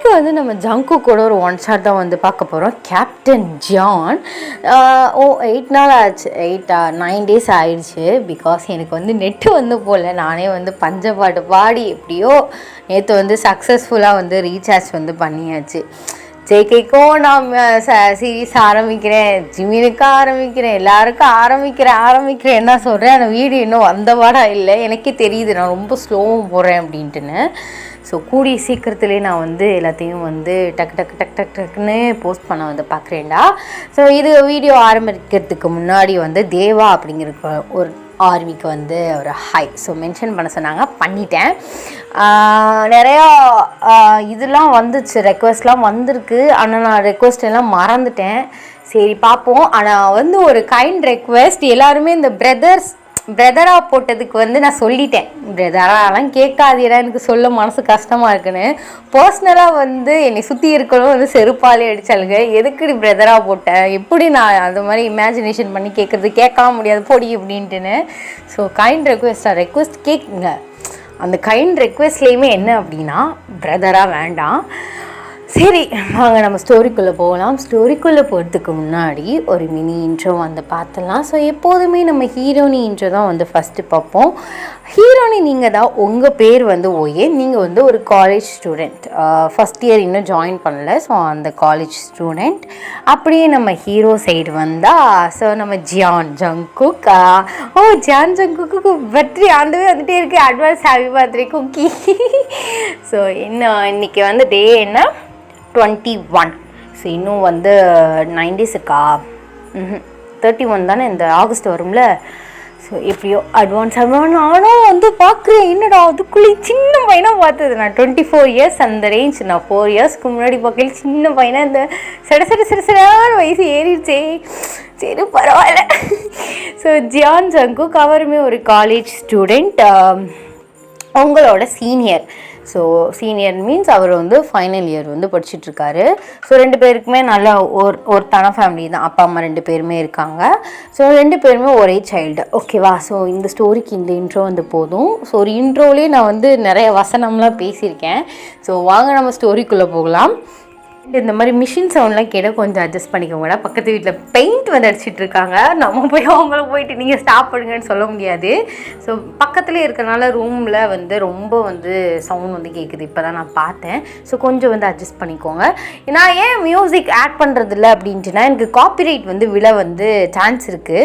இன்றைக்கி வந்து நம்ம ஜங்கு கூட ஒரு ஒன் ஷாட் தான் வந்து பார்க்க போகிறோம். கேப்டன் ஜான் 8 நாள் ஆச்சு, 9 டேஸ் ஆயிடுச்சு. பிகாஸ் எனக்கு வந்து நெட்டு வந்து போகல. நானே வந்து பஞ்சப்பாட்டு பாடி எப்படியோ நேற்று வந்து சக்ஸஸ்ஃபுல்லாக வந்து ரீசார்ஜ் வந்து பண்ணியாச்சு. ஜேகேக்கும் நான் சீரீஸ் ஆரம்பிக்கிறேன், ஜிமினுக்கும் ஆரம்பிக்கிறேன், எல்லாருக்கும் ஆரம்பிக்கிறேன் என்ன சொல்கிறேன். ஆனால் வீடியோ இன்னும் வந்த பாடாக இல்லை. எனக்கே தெரியுது நான் ரொம்ப ஸ்லோவும் போடுறேன் அப்படின்ட்டுன்னு. ஸோ கூடிய சீக்கிரத்துலேயே நான் வந்து எல்லாத்தையும் வந்து டக்குன்னு போஸ்ட் பண்ண வந்து பார்க்குறேன்டா. ஸோ இது வீடியோ ஆரம்பிக்கிறதுக்கு முன்னாடி வந்து தேவா அப்படிங்கிற ஒரு ஆர்மிக்கு வந்து ஒரு ஹை மென்ஷன் பண்ண சொன்னாங்க, பண்ணிட்டேன். நிறையா இதெல்லாம் வந்துச்சு, ரெக்வெஸ்ட்லாம் வந்திருக்கு. ஆனால் நான் ரெக்வெஸ்ட் எல்லாம் மறந்துட்டேன். சரி பார்ப்போம். ஆனால் வந்து ஒரு கைண்ட் ரெக்வெஸ்ட், எல்லாருமே இந்த பிரதராக போட்டதுக்கு வந்து நான் சொல்லிட்டேன், பிரதராலாம் கேட்காதீரா, எனக்கு சொல்ல மனசு கஷ்டமாக இருக்குன்னு. பர்சனலாக வந்து என்னை சுற்றி இருக்கணும் வந்து செருப்பாலே அடித்தாளுங்க, எதுக்கு பிரதராக போட்டேன், எப்படி நான் அது மாதிரி இமேஜினேஷன் பண்ணி கேட்காம முடியாது பொடி அப்படின்ட்டுன்னு. ஸோ கைண்ட் ரெக்வெஸ்ட் கேட்குங்க. அந்த கைண்ட் ரெக்வெஸ்ட்லேயுமே என்ன அப்படின்னா, பிரதராக வேண்டாம். சரி வாங்க நம்ம ஸ்டோரிக்குள்ளே போகலாம். ஸ்டோரிக்குள்ளே போகிறதுக்கு முன்னாடி ஒரு மினி இன்ட்ரோ வந்து பார்த்துடலாம். ஸோ எப்போதுமே நம்ம ஹீரோனி இன்ட்ரோ தான் வந்து ஃபஸ்ட்டு பார்ப்போம். ஹீரோனி நீங்கள் தான், உங்கள் பேர் வந்து ஓஏ, நீங்கள் வந்து ஒரு காலேஜ் ஸ்டூடெண்ட், ஃபஸ்ட் இயர் இன்னும் ஜாயின் பண்ணல. ஸோ அந்த காலேஜ் ஸ்டூடெண்ட். அப்படியே நம்ம ஹீரோ சைடு வந்தால், ஸோ நம்ம ஜான் ஜங்குக் பர்த்டே ஆண்டவே வந்துகிட்டே இருக்கு. Advance happy birthday Cookie. So இன்னைக்கு வந்து டே என்ன, 21. ஸோ இன்னும் வந்து 9 days இருக்கா, 31 தானே இந்த ஆகஸ்ட் வரும்ல. ஸோ எப்படியோ அட்வான்ஸ் நானும் வந்து பார்க்குறேன், என்னடா அதுக்குள்ளே சின்ன பையனாக பார்த்தது. நான் 24 years அந்த ரேஞ்ச். நான் 4 yearsக்கு முன்னாடி பார்க்கல சின்ன பையனாக இந்த சடான வயசு ஏறிடுச்சே. சரி பரவாயில்ல. ஸோ ஜியான் ஜங்குக் அவருமே ஒரு காலேஜ் ஸ்டூடெண்ட், உங்களோட சீனியர். ஸோ சீனியர் மீன்ஸ் அவர் வந்து ஃபைனல் இயர் வந்து படிச்சுட்ருக்காரு. ஸோ 2 பேருக்குமே நல்லா ஒருத்தான ஃபேமிலி தான், அப்பா அம்மா 2 பேருமே இருக்காங்க. ஸோ 2 பேருமே ஒரே சைல்டு. ஓகேவா? ஸோ இந்த ஸ்டோரிக்கு இந்த இன்ட்ரோ வந்து போதும். ஸோ ஒரு இன்ட்ரோலேயே நான் வந்து நிறைய வசனம்லாம் பேசியிருக்கேன். ஸோ வாங்க நம்ம ஸ்டோரிக்குள்ளே போகலாம். இந்த மாதிரி மிஷின் சவுண்ட்லாம் கேட்ட கொஞ்சம் அட்ஜஸ்ட் பண்ணிக்கோங்கடா. பக்கத்து வீட்டில் பெயிண்ட் வந்து அடிச்சிட்டு இருக்காங்க. நம்ம போய் அவங்கள போயிட்டு நீங்கள் ஸ்டாப் பண்ணுங்கன்னு சொல்ல முடியாது. ஸோ பக்கத்துலேயே இருக்கிறனால ரூமில் வந்து ரொம்ப வந்து சவுண்ட் வந்து கேட்குது. இப்போ தான் நான் பார்த்தேன். ஸோ கொஞ்சம் வந்து அட்ஜஸ்ட் பண்ணிக்கோங்க. நான் ஏன் மியூசிக் ஆட் பண்ணுறதில்ல அப்படின்ட்டுனா, எனக்கு காப்பிரைட் வந்து விழ வந்து சான்ஸ் இருக்குது.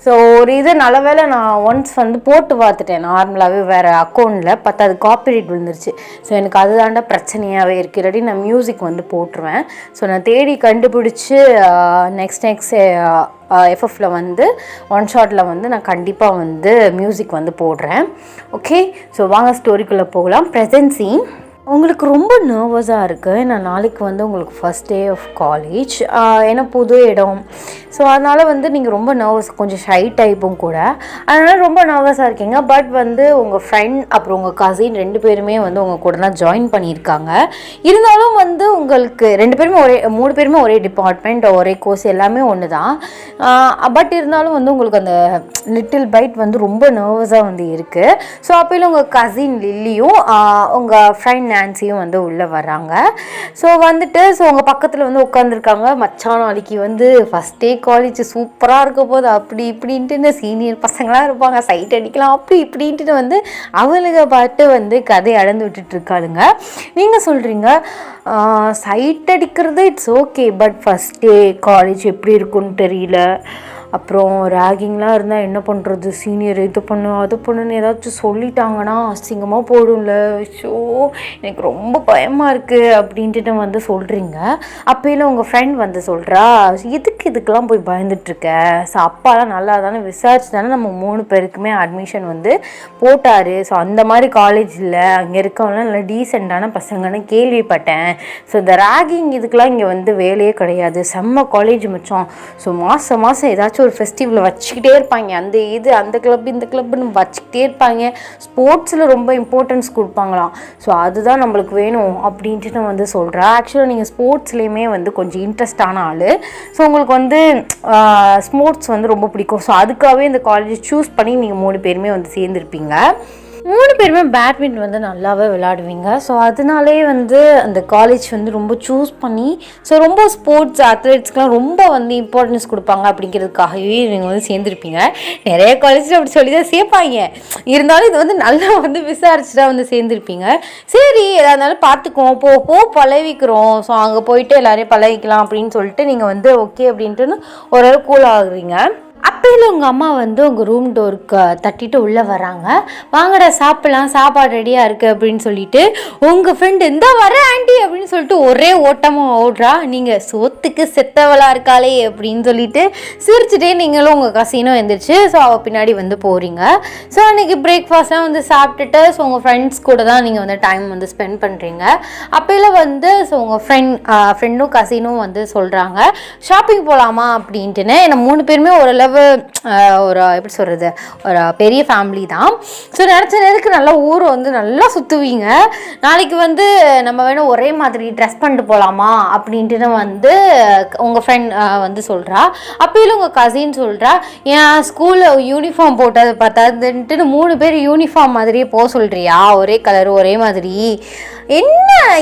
ஸோ ஒரு இது நல்ல வேளை நான் ஒன்ஸ் வந்து போட்டு பார்த்துட்டேன் நார்மலாகவே வேறு அக்கௌண்ட்டில், பார்த்தா அது காப்பிரைட் விழுந்துருச்சு. ஸோ எனக்கு அதுதாண்டா பிரச்சனையாகவே இருக்குது. இல்லாட்டி நான் மியூசிக் வந்து போட்டுருவேன். ஸோ நான் தேடி கண்டுபிடிச்சி நெக்ஸ்ட் எஃப்எஃப்பில் வந்து ஒன் ஷாட்டில் வந்து நான் கண்டிப்பாக வந்து மியூசிக் வந்து போடுறேன். ஓகே, ஸோ வாங்க ஸ்டோரிக்குள்ளே போகலாம். Present scene. உங்களுக்கு ரொம்ப நர்வஸாக இருக்குது. நான் நாளைக்கு வந்து உங்களுக்கு ஃபஸ்ட் டே ஆஃப் காலேஜ், ஏன்னா புது இடம். ஸோ அதனால் வந்து நீங்கள் ரொம்ப நர்வஸ், கொஞ்சம் ஷை டைப்பும் கூட, அதனால் ரொம்ப நர்வஸாக இருக்கீங்க. பட் வந்து உங்கள் ஃப்ரெண்ட் அப்புறம் உங்கள் கசின் 2 பேருமே வந்து உங்கள் கூட தான் ஜாயின் பண்ணியிருக்காங்க. இருந்தாலும் வந்து உங்களுக்கு 2 பேருமே 3 பேருமே ஒரே டிபார்ட்மெண்ட், ஒரே கோர்ஸ், எல்லாமே ஒன்று தான். பட் இருந்தாலும் வந்து உங்களுக்கு அந்த லிட்டில் பைட் வந்து ரொம்ப நர்வஸாக வந்து இருக்குது. ஸோ அப்போயும் உங்கள் கசின் லில்லியும் உங்கள் ஃப்ரெண்ட் நான்சியும் வந்து உள்ளே வர்றாங்க. ஸோ வந்துட்டு உங்கள் பக்கத்தில் வந்து உட்காந்துருக்காங்க. மச்சான் நாளைக்கு வந்து ஃபஸ்ட் டே காலேஜ் சூப்பராக இருக்க போது அப்படி இப்படின்ட்டு சீனியர் பசங்களாம் இருப்பாங்க, சைட் அடிக்கலாம் அப்படி இப்படின்ட்டு வந்து அவளுங்க பாட்டு வந்து கதை அளந்து விட்டுட்டு இருக்காளுங்க. நீங்கள் சொல்கிறீங்க சைட் அடிக்கிறது it's okay, but first day college எப்படி இருக்குன்னு தெரியல, அப்புறம் ரேகிங்லாம் இருந்தால் என்ன பண்ணுறது, சீனியர் இது பண்ணு அது பண்ணுன்னு ஏதாச்சும் சொல்லிட்டாங்கன்னா அசிங்கமாக போடும்ல, ஷோ எனக்கு ரொம்ப பயமாக இருக்குது அப்படின்ட்டு வந்து சொல்கிறீங்க. அப்போயில உங்கள் ஃப்ரெண்ட் வந்து சொல்கிறா, இதுக்கெல்லாம் போய் பயந்துட்டுருக்க, ஸோ அப்பாலாம் நல்லா தானே விசாரிச்சு தானே நம்ம 3 பேருக்குமே அட்மிஷன் வந்து போட்டார். ஸோ அந்த மாதிரி காலேஜ் இல்லை, அங்கே இருக்கவங்களாம் நல்லா டீசெண்டான பசங்கன்னு கேள்விப்பட்டேன். ஸோ இந்த ரேகிங் இதுக்கெலாம் இங்கே வந்து வேலையே கிடையாது, செம்ம காலேஜ் மச்சம். ஸோ மாதம் ஏதாச்சும் ஒரு ஃபெஸ்டிவல் வச்சுக்கிட்டே இருப்பாங்க, அந்த கிளப் இந்த கிளப்னு வச்சுக்கிட்டே இருப்பாங்க. ஸ்போர்ட்ஸில் ரொம்ப இம்பார்ட்டன்ஸ் கொடுப்பாங்களாம். ஸோ அதுதான் நம்மளுக்கு வேணும் அப்படின்ட்டு நான் வந்து சொல்கிறேன். ஆக்சுவலாக நீங்கள் ஸ்போர்ட்ஸ்லேயுமே வந்து கொஞ்சம் இன்ட்ரெஸ்டான ஆள். ஸோ உங்களுக்கு வந்து ஸ்போர்ட்ஸ் வந்து ரொம்ப பிடிக்கும். ஸோ அதுக்காகவே இந்த காலேஜ் சூஸ் பண்ணி நீங்கள் 3 பேருமே வந்து சேர்ந்துருப்பீங்க. 3 பேருமே பேட்மிண்டன் வந்து நல்லாவே விளையாடுவீங்க. ஸோ அதனாலே வந்து அந்த காலேஜ் வந்து ரொம்ப சூஸ் பண்ணி ஸோ ரொம்ப ஸ்போர்ட்ஸ் அத்லெட்ஸ்க்குலாம் ரொம்ப வந்து இம்பார்ட்டன்ஸ் கொடுப்பாங்க அப்படிங்கிறதுக்காகவே நீங்கள் வந்து சேர்ந்துருப்பீங்க. நிறைய காலேஜில் அப்படி சொல்லி தான் சேர்ப்பாங்க. இருந்தாலும் இது வந்து நல்லா வந்து விசாரிச்சுட்டா வந்து சேர்ந்துருப்பீங்க. சரி எதாக இருந்தாலும் பார்த்துக்குவோம், பழகிக்கிறோம், ஸோ அங்கே போயிட்டு எல்லாரையும் பழகிக்கலாம் அப்படின்னு சொல்லிட்டு நீங்கள் வந்து ஓகே அப்படின்ட்டு ஓரளவு கூல் ஆகுறீங்க. அப்போயில் உங்கள் அம்மா வந்து உங்கள் ரூம் டோருக்கு தட்டிட்டு உள்ளே வராங்க. வாங்கடா சாப்பிட்லாம், சாப்பாடு ரெடியாக இருக்குது அப்படின்னு சொல்லிட்டு உங்கள் ஃப்ரெண்டு இந்த வர ஆண்டி அப்படின்னு சொல்லிட்டு ஒரே ஓட்டமாக ஓடுறா. நீங்கள் சோத்துக்கு செத்தவளாக இருக்காளே அப்படின்னு சொல்லிட்டு சிரிச்சுட்டே நீங்களும் உங்கள் கசினும் எழுந்திரிச்சு ஸோ அவள் பின்னாடி வந்து போகிறீங்க. ஸோ அன்றைக்கி பிரேக்ஃபாஸ்ட்லாம் வந்து சாப்பிட்டுட்டு ஸோ உங்கள் ஃப்ரெண்ட்ஸ் கூட தான் நீங்கள் வந்து டைம் வந்து ஸ்பெண்ட் பண்ணுறீங்க. அப்போயில் வந்து ஸோ உங்கள் ஃப்ரெண்டும் கசினும் வந்து சொல்கிறாங்க ஷாப்பிங் போகலாமா அப்படின்ட்டுன்னு. ஏன்னா 3 பேருமே ஓரளவு ஒரு எப்படி சொல்கிறது ஒரு பெரிய ஃபேமிலி தான். ஸோ நினச்ச நேரத்துக்கு நல்லா ஊரை வந்து நல்லா சுற்றுவீங்க. நாளைக்கு வந்து நம்ம வேணும் ஒரே மாதிரி ட்ரெஸ் பண்ணிட்டு போகலாமா அப்படின்ட்டு வந்து உங்கள் ஃப்ரெண்ட் வந்து சொல்கிறா. அப்போயும் உங்கள் கசின் சொல்கிறா என் ஸ்கூலில் யூனிஃபார்ம் போட்டது பார்த்தாதுன்ட்டு 3 பேர் யூனிஃபார்ம் மாதிரியே போக சொல்கிறியா, ஒரே கலர் ஒரே மாதிரி,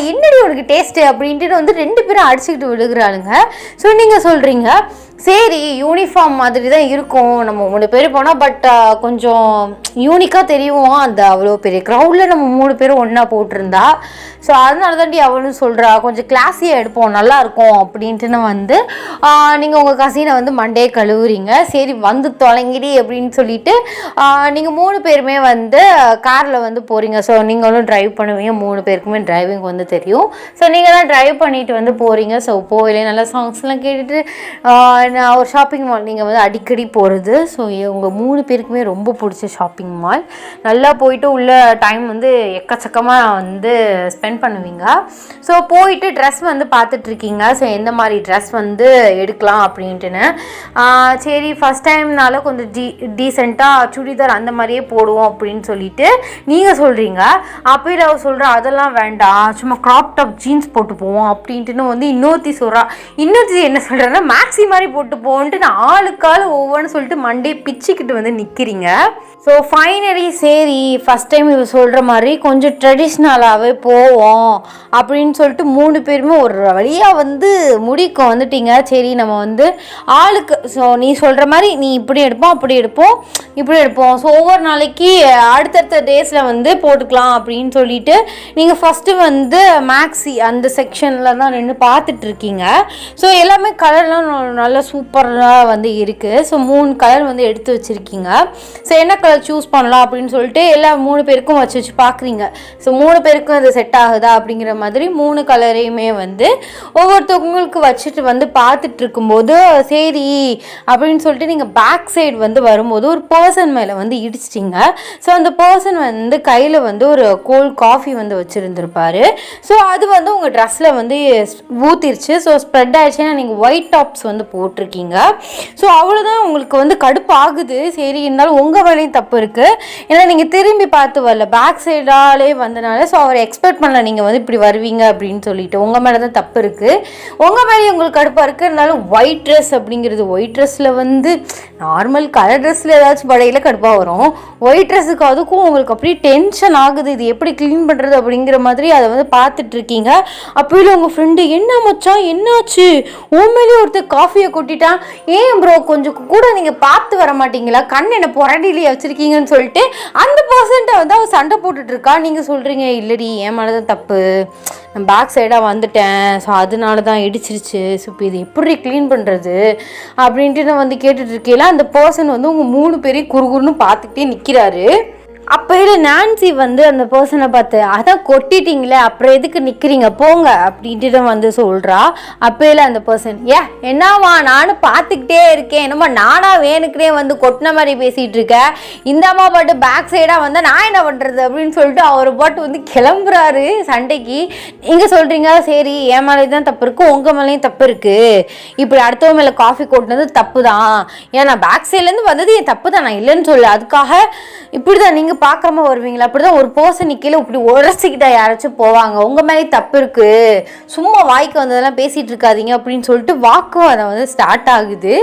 என்னடி உனக்கு டேஸ்ட்டு அப்படின்ட்டு வந்து 2 பேரும் அடிச்சுக்கிட்டு விழுகிறாளுங்க. ஸோ நீங்கள் சொல்கிறீங்க சரி யூனிஃபார்ம் மாதிரி தான் இருக்கும், நம்ம 3 பேர் போனால் பட் கொஞ்சம் யூனிக்காக தெரியும், அந்த அவ்வளோ பெரிய க்ரௌடில் நம்ம 3 பேரும் ஒன்றா போட்டிருந்தா. ஸோ அதனால தாண்டி அவளும் சொல்கிறா கொஞ்சம் கிளாஸியாக எடுப்போம் நல்லாயிருக்கும் அப்படின்ட்டுன்னு வந்து நீங்கள் உங்கள் கசினை வந்து மண்டே கழுவுறீங்க. சரி வந்து தொலைங்கிடி அப்படின்னு சொல்லிட்டு நீங்கள் 3 பேருமே வந்து காரில் வந்து போகிறீங்க. ஸோ நீங்களும் ட்ரைவ் பண்ணுவீங்க, 3 பேருக்குமே டிரைவிங் வந்து தெரியும். ஸோ நீங்கள் தான் ட்ரைவ் பண்ணிட்டு வந்து போகிறீங்க. ஸோ போயிலே நல்லா சாங்ஸ்லாம் கேட்டுட்டு ஒரு ஷாப்பிங் மால் நீங்கள் வந்து அடிக்கடி போகிறது. ஸோ உங்கள் 3 பேருக்குமே ரொம்ப பிடிச்ச ஷாப்பிங் மால். நல்லா போயிட்டு உள்ள டைம் வந்து எக்கச்சக்கமாக வந்து ஸ்பெண்ட் பண்ணுவீங்க. ஸோ போயிட்டு ட்ரெஸ் வந்து பார்த்துட்ருக்கீங்க. ஸோ எந்த மாதிரி ட்ரெஸ் வந்து எடுக்கலாம் அப்படின்ட்டுன்னு. சரி ஃபஸ்ட் டைம்னால கொஞ்சம் டீசெண்டாக சுடிதார் அந்த மாதிரியே போடுவோம் அப்படின்னு சொல்லிட்டு நீங்கள் சொல்கிறீங்க. அப்போயில் அவர் சொல்கிற அதெல்லாம் வேண்டாம், சும்மா க்ராப் டாப் ஜீன்ஸ் போட்டு போவோம் அப்படின்ட்டுன்னு வந்து இன்னொருத்தி சொல்கிறா. இன்னொருத்தி என்ன சொல்கிறேன்னா மேக்ஸி மாதிரி போட்டு போன்ட்டு நான் ஆளுக்கால் ஒவ்வொன்று சொல்லிட்டு மண்டே பிச்சுக்கிட்டு வந்து நிற்கிறீங்க. ஸோ ஃபைனலி சரி ஃபஸ்ட் டைம் இவ சொல்கிற மாதிரி கொஞ்சம் ட்ரெடிஷ்னலாகவே போவோம் அப்படின்னு சொல்லிட்டு 3 பேருமே ஒரு வழியாக வந்து முடிக்க வந்துட்டீங்க. சரி நம்ம வந்து ஆளுக்கு ஸோ நீ சொல்கிற மாதிரி நீ இப்படி எடுப்போம் அப்படி எடுப்போம் இப்படி எடுப்போம், ஸோ ஒவ்வொரு நாளைக்கு அடுத்தடுத்த டேஸில் வந்து போட்டுக்கலாம் அப்படின்னு சொல்லிட்டு நீங்கள் ஃபஸ்ட்டு வந்து மேக்ஸி அந்த செக்ஷனில் தான் நின்று பார்த்துட்ருக்கீங்க. ஸோ எல்லாமே கலர்லாம் நல்லா சூப்பராக வந்து இருக்குது. ஸோ 3 கலர் வந்து எடுத்து வச்சுருக்கீங்க. ஸோ என்ன கலர் சூஸ் பண்ணலாம் அப்படின்னு சொல்லிட்டு எல்லா 3 பேருக்கும் வச்சு பார்க்குறீங்க. ஸோ 3 பேருக்கும் அது செட் ஆகுதா அப்படிங்கிற மாதிரி 3 கலரையுமே வந்து ஒவ்வொருத்தவங்களுக்கு வச்சுட்டு வந்து பார்த்துட்டு இருக்கும்போது சரி அப்படின்னு சொல்லிட்டு நீங்கள் பேக் சைடு வந்து வரும்போது ஒரு பர்சன் மேலே வந்து இடிச்சிட்டிங்க. ஸோ அந்த பர்சன் வந்து கையில் வந்து ஒரு கோல்ட் காஃபி வந்து வச்சுருந்துருப்பாரு. ஸோ அது வந்து உங்கள் ட்ரெஸ்ஸில் வந்து ஊற்றிருச்சு. ஸோ ஸ்ப்ரெட் ஆகிடுச்சுன்னா நீங்கள் ஒயிட் டாப்ஸ் வந்து போட்டிருக்கீங்க. ஸோ அவ்வளோதான் உங்களுக்கு வந்து கடுப்பு ஆகுது. சரி இருந்தாலும் உங்கள் வேலையும் தப்பு இருக்குது, ஏன்னா நீங்கள் திரும்பி பார்த்து வரல, பேக் சைடாலே வந்தனால. ஸோ அவர் எக்ஸ்பெக்ட் பண்ணல நீங்கள் வந்து இப்படி வருவீங்க அப்படின்னு சொல்லிட்டு உங்கள் மேலே தான் தப்பு இருக்குது, உங்கள் மேலே உங்களுக்கு கடுப்பாக இருக்குது. இருந்தாலும் ஒயிட் ட்ரெஸ் அப்படிங்கிறது ஒயிட் ட்ரெஸ்ஸில் வந்து நார்மல் கலர் ட்ரெஸ்ஸில் ஏதாச்சும் படையில் கடுப்பாக வரும், ஒயிட் ட்ரெஸ்ஸுக்கு அதுக்கும் உங்களுக்கு அப்படியே டென்ஷன் ஆகுது, இது எப்படி க்ளீன் பண்ணுறது அப்படிங்கிற மாதிரி அதை வந்து பார்த்துட்ருக்கீங்க. அப்போ உங்கள் ஃப்ரெண்டு என்ன மச்சான் என்னாச்சு உண்மையிலேயே ஒருத்தர் காஃபியை கொட்டிட்டான், ஏன் ப்ரோ கொஞ்சம் கூட நீங்கள் பார்த்து வர மாட்டீங்களா, கண் என்ன புரடிலேயே வச்சுருக்கீங்கன்னு சொல்லிட்டு அந்த பர்சன்ட்டை வந்து அவர் சண்டை போட்டுட்ருக்கா. நீங்கள் சொல்கிறீங்க இல்லடி என் மேலே தான் தப்பு, நான் பேக் சைடாக வந்துட்டேன், ஸோ அதனால தான் இடிச்சிருச்சு, ஸோ இப்போ இது எப்படி க்ளீன் பண்ணுறது அப்படின்ட்டு நான் வந்து கேட்டுட்ருக்கேன். அந்த பர்சன் வந்து உங்கள் 3 பேரையும் குறுகுறுன்னு பார்த்துக்கிட்டே நிற்கிறாரு. அப்போ நான்சி வந்து அந்த பர்சனை பார்த்து அதான் கொட்டிட்டீங்களே அப்புறம் எதுக்கு நிற்கிறீங்க போங்க அப்படின்ட்டு வந்து சொல்கிறா. அப்போல அந்த பர்சன் என்னவா நானும் பார்த்துக்கிட்டே இருக்கேன், என்னம்மா நானா வேணுக்குனே வந்து கொட்டின மாதிரி பேசிகிட்டு இருக்கேன், இந்த அம்மா பாட்டு பேக் சைடாக வந்தால் நான் என்ன பண்ணுறது அப்படின்னு சொல்லிட்டு அவர் பாட்டு வந்து கிளம்புறாரு சண்டைக்கு. நீங்கள் சொல்கிறீங்க சரி என் மேலே தான் தப்பு இருக்குது உங்கள் மேலேயும் தப்பு இருக்குது, இப்படி அடுத்தவங்க மேலே காஃபி கொட்டினது தப்பு தான், ஏன் நான் பேக் சைட்லேருந்து வந்தது என் தப்பு தான், நான் இல்லைன்னு சொல்லு, அதுக்காக இப்படி தான் நீங்கள் பார்க்காம வருவீங்களா? அப்படிதான் ஒரு பர்சன் கீழே இப்படி உரசிக்கிட்டா யாராச்சும் போவாங்க, உங்கள் மேலே தப்பு இருக்குது, சும்மா வாய்க்கு வந்ததெல்லாம் பேசிகிட்டு இருக்காதீங்க அப்படின்னு சொல்லிட்டு வாக்குவாதம் வந்து ஸ்டார்ட் ஆகுது.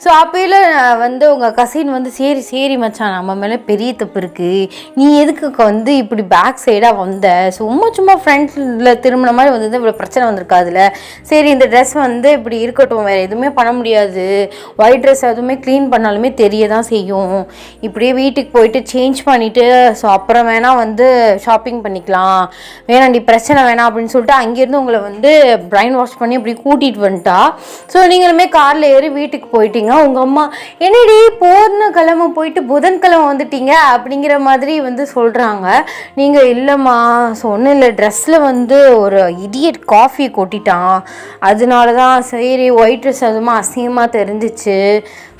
ஸோ அப்போயில வந்து உங்கள் கசின் வந்து சரி சரி மச்சான், நம்ம மேலே பெரிய தப்பு இருக்குது, நீ எதுக்கு வந்து இப்படி பேக் சைடாக வந்த, சும்மா ஃப்ரெண்ட்ஸில் திரும்பின மாதிரி வந்து இவ்வளோ பிரச்சனை வந்திருக்காதுல, சரி இந்த ட்ரெஸ் வந்து இப்படி இருக்கட்டும், வேறு எதுவுமே பண்ண முடியாது, ஒயிட் ட்ரெஸ் எதுவுமே க்ளீன் பண்ணாலுமே தெரிய தான் செய்யும், இப்படியே வீட்டுக்கு போயிட்டு சேஞ்ச் பண்ணிவிட்டு ஸோ அப்புறம் வேணால் வந்து ஷாப்பிங் பண்ணிக்கலாம், வேணாண்டி பிரச்சனை வேணாம் அப்படின்னு சொல்லிட்டு அங்கேருந்து உங்களை வந்து பிரைன் வாஷ் பண்ணி அப்படி கூட்டிகிட்டு வந்துட்டா. ஸோ நீங்களுமே காரில் ஏறி வீட்டுக்கு போயிட்டீங்க. உங்கள் அம்மா என்னடி போன கிழமை போயிட்டு புதன்கிழமை வந்துட்டீங்க அப்படிங்கிற மாதிரி வந்து சொல்கிறாங்க. நீங்கள் இல்லைம்மா, ஸோ ஒன்றும் இல்லை, ட்ரெஸ்ஸில் வந்து ஒரு இடியட் காஃபி கொட்டிட்டான், அதனால தான் சரி ஒயிட் ட்ரெஸ் அதுவும் அசிங்கமாக தெரிஞ்சிச்சு,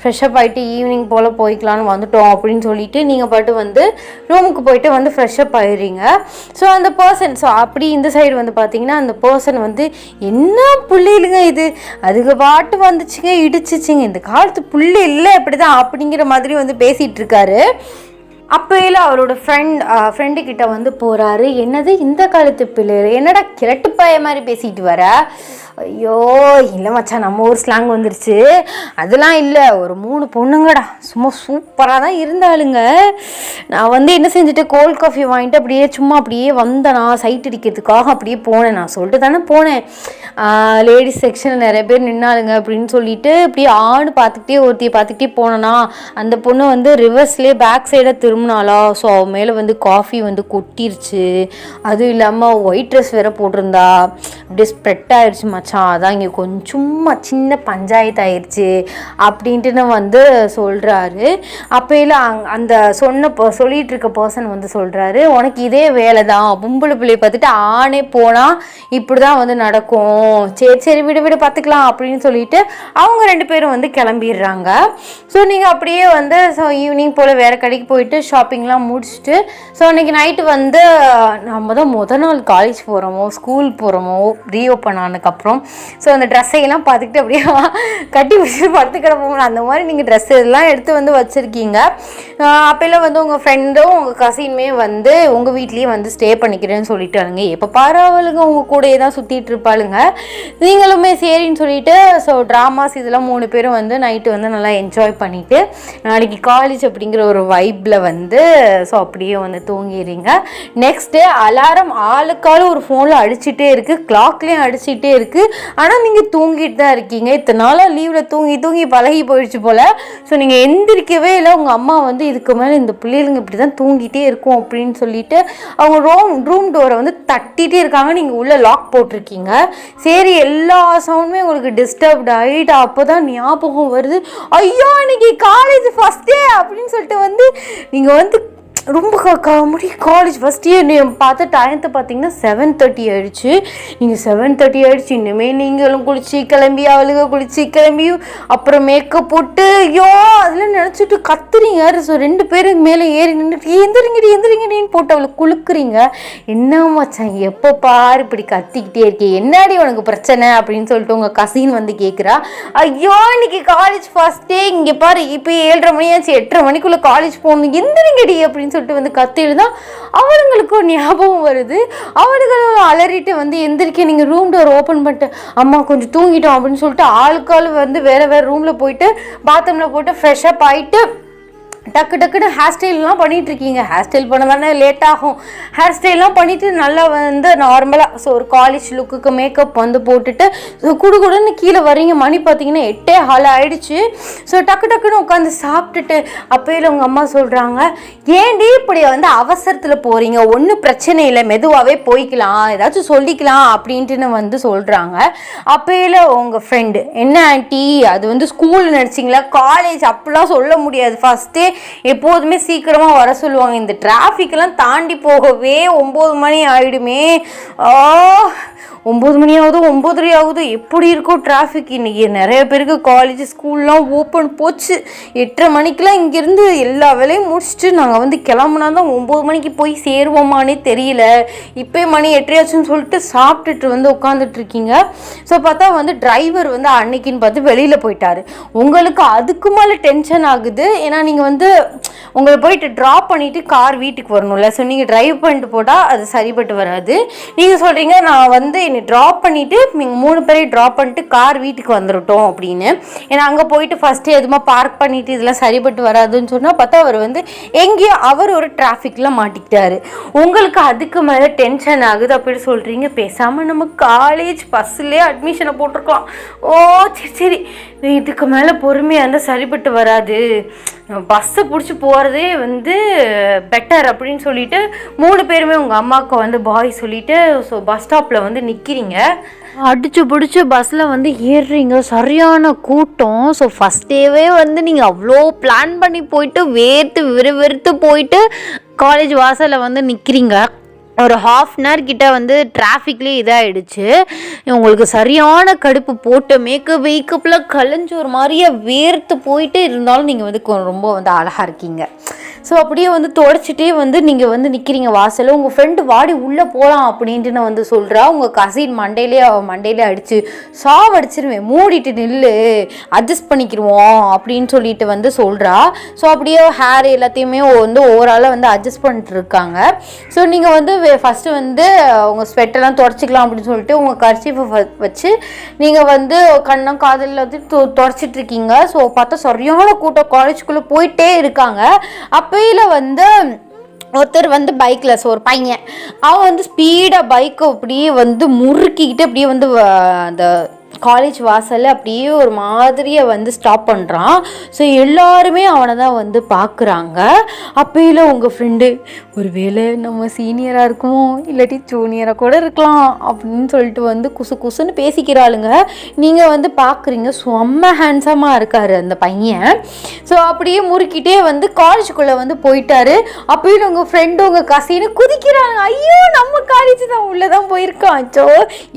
ஃப்ரெஷ்ஷப் ஆகிட்டு ஈவினிங் போல் போய்க்கலான்னு வந்துட்டோம் அப்படின்னு சொல்லிட்டு நீங்கள் பாட்டு வந்து ரூமுக்கு போயிட்டு வந்து ஃப்ரெஷ்ஷப் ஆகிடுறீங்க. ஸோ அந்த பர்சன், ஸோ அப்படி இந்த சைடு வந்து பார்த்தீங்கன்னா அந்த பர்சன் வந்து என்ன புள்ளிலுங்க இது, அதுக்கு பாட்டு வந்துச்சுங்க இடிச்சிச்சிங்க, இந்த காலத்து புள்ளி இல்லை இப்படி தான் அப்படிங்கிற மாதிரி வந்து பேசிகிட்டு இருக்காரு. அப்போயில அவரோட ஃப்ரெண்டு கிட்ட வந்து போகிறாரு. என்னது இந்த காலத்து பிள்ளைகள், என்னடா கிழட்டு பாய மாதிரி பேசிட்டு வர, ஐயோ இல்லை மச்சான் நம்ம ஊர் ஸ்லாங் வந்துருச்சு, அதெல்லாம் இல்லை, ஒரு 3 பொண்ணுங்கடா சும்மா சூப்பராக தான் இருந்தாளுங்க, நான் வந்து என்ன செஞ்சுட்டு கோல்ட் காஃபி வாங்கிட்டு அப்படியே சும்மா அப்படியே வந்தேன், நான் சைட் அடிக்கிறதுக்காக அப்படியே போனேன், நான் சொல்லிட்டு தானே போனேன், லேடிஸ் செக்ஷனில் நிறைய பேர் நின்னாளுங்க அப்படின்னு சொல்லிட்டு அப்படியே ஆடு பார்த்துக்கிட்டே ஒருத்தையை பார்த்துக்கிட்டே போனேன்னா அந்த பொண்ணு வந்து ரிவர்ஸ்லேயே பேக் சைடாக திரும்பினாலா, ஸோ அவன் மேலே வந்து காஃபி வந்து கொட்டிருச்சு, அதுவும் இல்லாமல் ஒயிட் ட்ரெஸ் வேறு போட்டிருந்தா, அப்படியே ஸ்ப்ரெட் ஆயிடுச்சு மச்சான், அதான் இங்கே கொஞ்சம் சும்மா சின்ன பஞ்சாயத்து ஆயிடுச்சு அப்படின்ட்டு வந்து சொல்கிறாரு. அப்போயில அந்த சொல்லிட்டு இருக்க பர்சன் வந்து சொல்கிறாரு, உனக்கு இதே வேலை தான், பொம்பளை பிள்ளையை பார்த்துட்டு ஆணே போனால் இப்படி தான் வந்து நடக்கும், சரி சரி விட பார்த்துக்கலாம் அப்படின்னு சொல்லிட்டு அவங்க 2 பேரும் வந்து கிளம்பிடுறாங்க. ஸோ நீங்கள் அப்படியே வந்து ஸோ ஈவினிங் போல் வேறு கடைக்கு போயிட்டு ஷாப்பிங்லாம் முடிச்சுட்டு ஸோ அன்றைக்கி நைட்டு வந்து நம்ம தான் நாள் காலேஜ் போகிறோமோ ஸ்கூல் போகிறோமோ ரீஓப்பன் ஆனதுக்கப்புறம் ஸோ அந்த ட்ரெஸ்ஸையெல்லாம் பார்த்துக்கிட்டு அப்படியே கட்டி பிடிச்சி படுத்துக்கிட போகணும், அந்த மாதிரி நீங்கள் ட்ரெஸ் எல்லாம் எடுத்து வந்து வச்சுருக்கீங்க. அப்போல்லாம் வந்து உங்கள் ஃப்ரெண்டும் உங்கள் கசினுமே வந்து உங்கள் வீட்லேயே வந்து ஸ்டே பண்ணிக்கிறேன்னு சொல்லிட்டாருங்க. எப்போ பரவாயில்லைங்க உங்கள் கூடயே தான் சுற்றிட்டு இருப்பாளுங்க. நீங்களுமே சரின்னு சொல்லிட்டு ஸோ ட்ராமாஸ் இதெல்லாம் 3 பேரும் வந்து நைட்டு வந்து நல்லா என்ஜாய் பண்ணிவிட்டு நாளைக்கு காலேஜ் அப்படிங்கிற ஒரு வைப்பில் வந்து ஸோ அப்படியே வந்து தூங்கிடுறீங்க. நெக்ஸ்ட் டே அலாரம் ஆளுக்காலும் ஒரு ஃபோனில் அடிச்சுட்டே இருக்குது, கிளாக்லேயும் அடிச்சுட்டே இருக்குது, ஆனால் நீங்கள் தூங்கிட்டு தான் இருக்கீங்க. இத்தனை நாளாக லீவில் தூங்கி பழகி போயிடுச்சு போல். ஸோ நீங்கள் எந்திரிக்கவே இல்லை. உங்கள் அம்மா வந்து இதுக்கு மேலே இந்த பிள்ளைகளுங்க இப்படி தான் தூங்கிட்டே இருக்கும் அப்படின்னு சொல்லிட்டு அவங்க ரூம் டோரை வந்து தட்டிகிட்டே இருக்காங்க. நீங்கள் உள்ளே லாக் போட்டிருக்கீங்க. சரி எல்லா சவுண்டுமே உங்களுக்கு டிஸ்டர்ப்ட் ஆகிட்டு அப்போ தான் ஞாபகம் வருது, ஐயோ இன்னைக்கு காலேஜ் ஃபஸ்ட் டே அப்படின்னு சொல்லிட்டு வந்து நீங்கள் வந்து ரொம்ப காலேஜ் ஃபஸ்ட் இயர் பார்த்த டைத்தை பார்த்தீங்கன்னா 7:30 ஆகிடுச்சு. நீங்கள் 7:30 ஆகிடுச்சு, இன்னுமே நீங்களும் குளிச்சு கிளம்பி அவளுங்க குளிச்சு கிளம்பி அப்புறம் மேக்கப் போட்டு ஐயோ அதெல்லாம் நினச்சிட்டு கத்துறீங்க. ஸோ 2 பேரும் மேலே ஏறி நின்றுட்டு எந்திரிங்கடின்னு போட்டு அவளை குளுக்குறீங்க. என்ன மச்சான் எப்போ பாரு இப்படி கத்திக்கிட்டே இருக்கே, என்னடி உனக்கு பிரச்சனை அப்படின்னு சொல்லிட்டு உங்கள் கசின் வந்து கேட்குறா. ஐயோ இன்னைக்கு காலேஜ் ஃபஸ்ட் டே, இங்கே பாரு இப்போ 7:30 மணி ஆச்சு, 8:30 மணிக்குள்ளே காலேஜ் போகணும், எந்திரிங்கடி அப்படின்னு சொல்லிட்டு வந்து கத்திடுதான் அவளுங்களுக்கும் ஞாபகம் வருது. அவளுகளும் அலறிட்டு வந்து எந்திரிக்க நீங்கள் ரூம் டோர் ஓப்பன் பண்ணிட்டு அம்மா கொஞ்சம் தூங்கிட்டோம் அப்படின்னு சொல்லிட்டு ஆளுக்காள் வந்து வேறு ரூமில் போயிட்டு பாத்ரூமில் போட்டு ஃப்ரெஷ்அப் ஆகிட்டு டக்குன்னு ஹேர் ஸ்டைல்லாம் பண்ணிகிட்ருக்கீங்க. ஹேர் ஸ்டைல் பண்ண தானே லேட் ஆகும். ஹேர் ஸ்டைல்லாம் பண்ணிவிட்டு நல்லா வந்து நார்மலாக ஸோ ஒரு காலேஜ் லுக்குக்கு மேக்கப் வந்து போட்டுட்டு ஸோ குடுன்னு கீழே வரீங்க. மணி பார்த்தீங்கன்னா 8:15 ஆகிடுச்சு. ஸோ டக்குன்னு உட்காந்து சாப்பிட்டுட்டு அப்போயில உங்கள் அம்மா சொல்கிறாங்க, ஏன்டி இப்படி வந்து அவசரத்தில் போகிறீங்க, ஒன்றும் பிரச்சனை இல்லை, மெதுவாகவே போய்க்கலாம், ஏதாச்சும் சொல்லிக்கலாம் அப்படின்ட்டுன்னு வந்து சொல்கிறாங்க. அப்போயில உங்கள் ஃப்ரெண்டு, என்ன ஆண்டி அது வந்து ஸ்கூல் நினச்சிங்களா, காலேஜ் அப்படிலாம் சொல்ல முடியாது, ஃபஸ்ட்டே எப்போதுமே சீக்கிரமாக வர சொல்லுவாங்க, இந்த டிராஃபிக்கெல்லாம் தாண்டி போகவே 9 மணி ஆகிடுமே, 9 மணி ஆகுது 9:30 ஆகுது, எப்படி இருக்கும் டிராஃபிக். இன்றைக்கி நிறைய பேருக்கு காலேஜ் ஸ்கூல்லாம் ஓப்பன் போச்சு. 8:30 மணிக்கெலாம் இங்கேருந்து எல்லா வேலையும் முடிச்சுட்டு நாங்கள் வந்து கிளம்புனா தான் 9 மணிக்கு போய் சேருவோமானே தெரியல, இப்போ மணி 8:30 ஆச்சுன்னு சொல்லிட்டு சாப்பிட்டுட்டு வந்து உட்காந்துட்ருக்கீங்க. ஸோ பார்த்தா வந்து டிரைவர் வந்து அன்னைக்குன்னு பார்த்து வெளியில் போயிட்டார். உங்களுக்கு அதுக்கு மேலே டென்ஷன் ஆகுது. ஏன்னா நீங்கள் வந்து வந்து உங்களை போயிட்டு ட்ராப் பண்ணிவிட்டு கார் வீட்டுக்கு வரணும்ல. ஸோ நீங்கள் ட்ரைவ் பண்ணிட்டு போட்டால் அது சரிப்பட்டு வராது. நீங்கள் சொல்கிறீங்க நான் வந்து என்னை ட்ராப் பண்ணிவிட்டு நீங்கள் 3 பேரையும் ட்ராப் பண்ணிட்டு கார் வீட்டுக்கு வந்துடட்டும் அப்படின்னு. ஏன்னா அங்கே போயிட்டு ஃபஸ்ட்டு எதுவுமா பார்க் பண்ணிவிட்டு இதெல்லாம் சரிப்பட்டு வராதுன்னு சொன்னால் பார்த்தா அவர் வந்து எங்கேயோ அவர் ஒரு டிராஃபிக்கில் மாட்டிக்கிட்டாரு. உங்களுக்கு அதுக்கு மேலே டென்ஷன் ஆகுது அப்படின்னு சொல்கிறீங்க. பேசாமல் நம்ம காலேஜ் பஸ்ஸுலேயே அட்மிஷனை போட்டிருக்கலாம். ஓ சரி இதுக்கு மேலே பொறுமையாக இருந்தால் சரிப்பட்டு வராது, பஸ்ஸை பிடிச்சி போகிறதே வந்து பெட்டர் அப்படின்னு சொல்லிட்டு 3 பேருமே உங்கள் அம்மாவுக்கு வந்து பாய் சொல்லிவிட்டு ஸோ பஸ் ஸ்டாப்பில் வந்து நிற்கிறீங்க. அடிச்சு பிடிச்சி பஸ்ஸில் வந்து ஏறுறீங்க. சரியான கூட்டம். ஸோ ஃபஸ்ட் டேவே வந்து நீங்கள் அவ்வளோ பிளான் பண்ணி போயிட்டு வெறுத்து போயிட்டு காலேஜ் வாசலில் வந்து நிற்கிறீங்க. ஒரு ½ கிட்ட வந்து டிராஃபிக்லேயே இதாகிடுச்சு. உங்களுக்கு சரியான கடுப்பு போட்டு மேக்கப்பில் கலைஞ்சு ஒரு மாதிரியே வேர்த்து போயிட்டு இருந்தாலும் நீங்கள் வந்து ரொம்ப வந்து அழகாக இருக்கீங்க. ஸோ அப்படியே வந்து தொடச்சிட்டே வந்து நீங்கள் வந்து நிற்கிறீங்க வாசலில். உங்கள் ஃப்ரெண்டு வாடி உள்ளே போகலாம் அப்படின்ட்டு நான் வந்து சொல்கிறா. உங்கள் கசின் மண்டையிலே அடித்து சாவடிச்சிருவேன், மூடிட்டு நில்லு, அட்ஜஸ்ட் பண்ணிக்கிடுவோம் அப்படின்னு சொல்லிட்டு வந்து சொல்கிறா. ஸோ அப்படியே ஹேர் எல்லாத்தையுமே வந்து ஓவராலாக வந்து அட்ஜஸ்ட் பண்ணிட்டு இருக்காங்க. ஸோ நீங்கள் வந்து ஃபஸ்ட்டு வந்து உங்கள் ஸ்வெட்டெல்லாம் தொடச்சிக்கலாம் அப்படின்னு சொல்லிட்டு உங்கள் கர்ச்சீஃபை வச்சு நீங்கள் வந்து கண்ணம் காதலில் வந்து தொடச்சிட்ருக்கீங்க. ஸோ பார்த்தா சரியான கூட்டம் காலேஜுக்குள்ளே போயிட்டே இருக்காங்க. அப்பையில் வந்து ஒருத்தர் வந்து பைக்கில், ஸோ ஒரு பையன் அவன் வந்து ஸ்பீடாக பைக்கை அப்படியே வந்து முறுக்கிக்கிட்டு அப்படியே வந்து அந்த காலேஜ் வாசலில் அப்படியே ஒரு மாதிரியை வந்து ஸ்டாப் பண்ணுறான். ஸோ எல்லாருமே அவனை தான் வந்து பார்க்குறாங்க. அப்பையில் உங்கள் ஃப்ரெண்டு ஒரு வேளை நம்ம சீனியராக இருக்குமோ இல்லாட்டி ஜூனியராக கூட இருக்கலாம் அப்படின்னு சொல்லிட்டு வந்து குசுன்னு பேசிக்கிறாளுங்க. நீங்கள் வந்து பார்க்குறீங்க செம்ம ஹேண்ட்ஸமாக இருக்கார் அந்த பையன். ஸோ அப்படியே முறுக்கிட்டே வந்து காலேஜுக்குள்ளே வந்து போயிட்டாரு. அப்பையில் உங்கள் ஃப்ரெண்டு உங்கள் கசின்னு குதிக்கிறாங்க. ஐயோ நம்ம காலேஜ் தான் உள்ளே தான் போயிருக்கான், ஸோ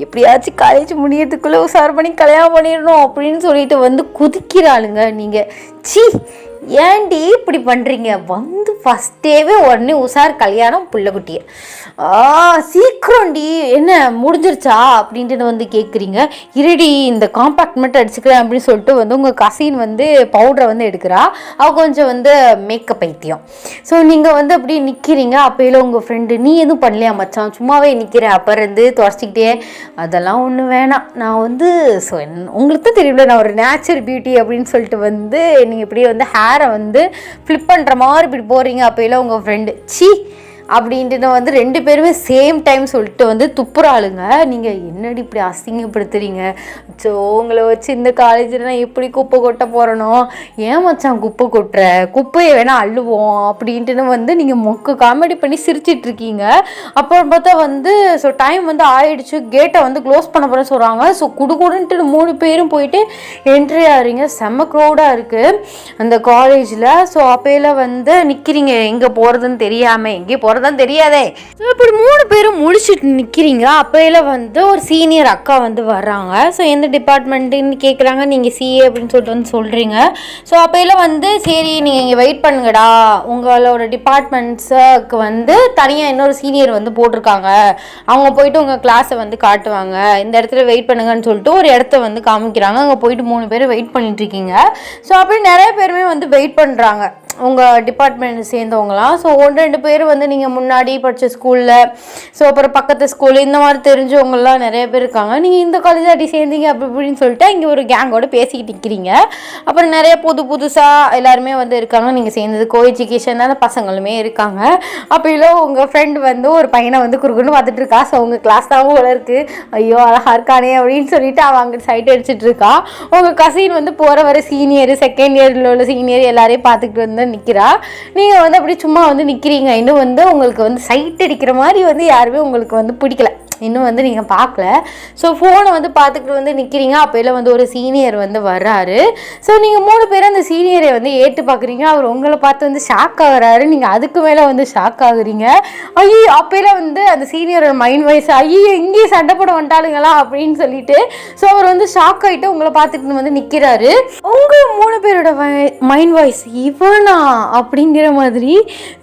எப்படியாச்சும் காலேஜ் முடியறதுக்குள்ளே உசார் பண்ணி கல்யாணம் பண்ணிடணும் அப்படின்னு சொல்லிட்டு வந்து குதிக்கிறாளுங்க. நீங்கள் சி ஏன்டி இப்படி பண்ணுறீங்க? வந்து ஃபஸ்ட்டேவே உடனே உசார் கல்யாணம் புள்ளக்குட்டியை சீக்கிரம்டி என்ன முடிஞ்சிருச்சா அப்படின்ட்டு வந்து கேட்குறீங்க. இருடி இந்த காம்பேக்ட் மட்டும் அடிச்சுக்கிறேன் அப்படின்னு சொல்லிட்டு வந்து உங்கள் கசின் வந்து பவுடரை வந்து எடுக்கிறா. அவள் கொஞ்சம் வந்து மேக்கப் பைத்தியம். ஸோ நீங்கள் வந்து அப்படி நிற்கிறீங்க. அப்போயில உங்கள் ஃப்ரெண்டு நீ எதுவும் பண்ணலையா மச்சான், சும்மாவே நிற்கிறேன் அப்போ இருந்து துவச்சிக்கிட்டே, அதெல்லாம் ஒன்றும் வேணாம், நான் வந்து ஸோ உங்களுக்கு தான் தெரியல நான் ஒரு நேச்சுரல் பியூட்டி அப்படின்னு சொல்லிட்டு வந்து நீங்கள் இப்படியே வந்து ஹேரை வந்து ஃப்ளிப் பண்ணுற மாதிரி இப்படி போகிறீங்க. அப்போயில உங்கள் ஃப்ரெண்டு சி அப்படின்ட்டு வந்து 2 பேருமே சேம் டைம் சொல்லிட்டு வந்து துப்புறாளுங்க. நீங்கள் என்னடி இப்படி அசிங்கப்படுத்துறீங்க? ஸோ உங்களை வச்சு இந்த காலேஜில் நான் எப்படி குப்பை கொட்ட போகிறனோ, ஏன் மச்சான் குப்பை கொட்டுற, குப்பையை வேணால் அள்ளுவோம் அப்படின்ட்டு வந்து நீங்கள் மொக்க காமெடி பண்ணி சிரிச்சிட்ருக்கீங்க. அப்புறம் பார்த்தா வந்து ஸோ டைம் வந்து ஆயிடுச்சு, கேட்டை வந்து க்ளோஸ் பண்ண போகிறேன்னு சொல்கிறாங்க. ஸோ குடுக்குடுன்ட்டு 3 பேரும் போயிட்டு என்ட்ரி ஆகிறீங்க. செம்ம க்ரௌடாக இருக்குது அந்த காலேஜில். ஸோ அப்பையில் வந்து நிற்கிறீங்க எங்கே போகிறதுன்னு தெரியாமல், எங்கேயும் போகிற தான் தெரியாதே. ஸோ இப்படி 3 பேரும் முடிச்சுட்டு நிற்கிறீங்க. அப்பையில் வந்து ஒரு சீனியர் அக்கா வந்து வர்றாங்க. ஸோ எந்த டிபார்ட்மெண்ட்டுன்னு கேட்குறாங்க. நீங்கள் சிஏ அப்படின்னு சொல்லிட்டு வந்து சொல்கிறீங்க. ஸோ அப்பையில் வந்து சரி நீங்கள் இங்கே வெயிட் பண்ணுங்கடா, உங்களோட டிபார்ட்மெண்ட்ஸுக்கு வந்து தனியாக இன்னொரு சீனியர் வந்து போட்டிருக்காங்க, அவங்க போயிட்டு உங்கள் கிளாஸை வந்து காட்டுவாங்க, இந்த இடத்துல வெயிட் பண்ணுங்கன்னு சொல்லிட்டு ஒரு இடத்த வந்து காமிக்கிறாங்க. அங்கே போயிட்டு 3 பேர் வெயிட் பண்ணிட்டுருக்கீங்க. ஸோ அப்படி நிறைய பேருமே வந்து வெயிட் பண்ணுறாங்க உங்கள் டிபார்ட்மெண்ட் சேர்ந்தவங்களாம். ஸோ 1-2 பேர் வந்து நீங்கள் முன்னாடி படித்த ஸ்கூலில், ஸோ அப்புறம் பக்கத்து ஸ்கூல், இந்த மாதிரி தெரிஞ்சவங்களாம் நிறைய பேர் இருக்காங்க. நீங்கள் இந்த காலேஜ் அப்படி சேர்ந்தீங்க அப்படி இப்படின்னு சொல்லிட்டு இங்கே ஒரு கேங்கோட பேசிக்கிட்டு நிற்கிறீங்க. அப்புறம் நிறைய புதுசாக எல்லாருமே வந்து இருக்காங்க. நீங்கள் சேர்ந்தது கோ எஜுகேஷன் தான், பசங்களுமே இருக்காங்க. அப்போ இல்லை உங்கள் ஃப்ரெண்டு வந்து ஒரு பையனை வந்து குறுக்குன்னு பார்த்துட்டு இருக்கா. ஸோ உங்கள் கிளாஸ் தான் போல இருக்குது, ஐயோ அழகாக இருக்கானே அப்படின்னு சொல்லிட்டு அவன் அங்கே சைட் அடிச்சுட்டு இருக்கா. உங்கள் கசின் வந்து போகிற வர சீனியர், செகண்ட் இயரில் உள்ள சீனியர் எல்லாரையும் பார்த்துக்கிட்டு வந்து நிற்கிறா. நீங்கள் வந்து அப்படி சும்மா வந்து நிற்கிறீங்க. இன்னும் வந்து உங்களுக்கு வந்து சைட் அடிக்கிற மாதிரி வந்து யாருமே உங்களுக்கு வந்து பிடிக்கல, இன்னும் வந்து நீங்கள் பார்க்கல. ஸோ ஃபோனை வந்து பார்த்துக்கிட்டு வந்து நிற்கிறீங்க. அப்போயில் வந்து ஒரு சீனியர் வந்து வர்றாரு. ஸோ நீங்கள் 3 பேரும் அந்த சீனியரை வந்து ஏற்று பார்க்குறீங்க. அவர் உங்களை பார்த்து வந்து ஷாக் ஆகுறாரு. நீங்கள் அதுக்கு மேலே வந்து ஷாக் ஆகுறீங்க. ஐயோ அப்போயில் வந்து அந்த சீனியரோட மைண்ட் வாய்ஸ் ஐயோ இங்கேயும் சண்டை போட வந்துட்டாளுங்களா அப்படின்னு சொல்லிட்டு ஸோ அவர் வந்து ஷாக் ஆகிட்டு உங்களை பார்த்துக்கிட்டு வந்து நிற்கிறாரு. உங்கள் 3 பேரோட மைண்ட் வாய்ஸ் இவனா அப்படிங்கிற மாதிரி.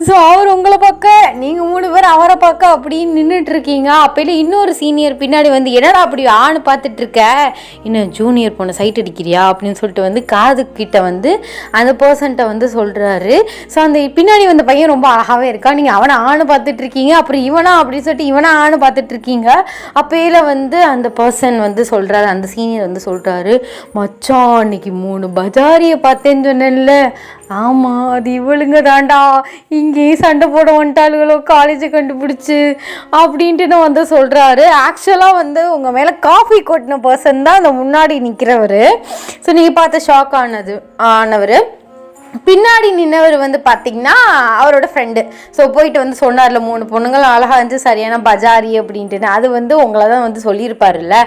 ஸோ அவர் உங்களை பார்க்க, நீங்கள் 3 பேர் அவரை பார்க்க அப்படின்னு நின்றுட்டு இருக்கீங்க. அப்போயில் இன்னொரு சீனியர் பின்னாடி வந்து என்னடா அப்படி ஆணு பார்த்துட்டு இருக்க, இன்னும் ஜூனியர் பொண்ணு சைட் அடிக்கிறியா அப்படின்னு சொல்லிட்டு வந்து காது கிட்ட வந்து அந்த பர்சன்ட்ட வந்து சொல்கிறாரு. ஸோ அந்த பின்னாடி வந்த பையன் ரொம்ப அழகாகவே இருக்கான். நீங்கள் அவனை ஆணு பார்த்துட்டு இருக்கீங்க, அப்புறம் இவனா அப்படின்னு சொல்லிட்டு இவனா ஆணு பார்த்துட்டு இருக்கீங்க. அப்போயில வந்து அந்த பர்சன் வந்து சொல்கிறாரு, அந்த சீனியர் வந்து சொல்கிறாரு, மச்சான் அன்னைக்கு 3 பஜாரியை பார்த்தேன்னு சொன்னேன்ல, ஆமாம் அது இவளுங்க தாண்டா, இங்கேயே சண்டை போட வந்துட்டாளுகளோ காலேஜை கண்டுபிடிச்சி அப்படின்ட்டு நான் வந்து சொல்கிறாரு. ஆக்சுவலாக வந்து உங்கள் மேலே காஃபி கொட்டின பர்சன் தான் அந்த முன்னாடி நிற்கிறவர். ஸோ நீங்கள் பார்த்து ஷாக் ஆனவர். பின்னாடி நின்னவர் வந்து பார்த்தீங்கன்னா அவரோட ஃப்ரெண்டு. ஸோ போயிட்டு வந்து சொன்னார்ல 3 பொண்ணுங்களும் அழகாக இருந்துச்சு சரியான பஜாரி அப்படின்ட்டு, அது வந்து உங்களை தான் வந்து சொல்லியிருப்பாருல்ல.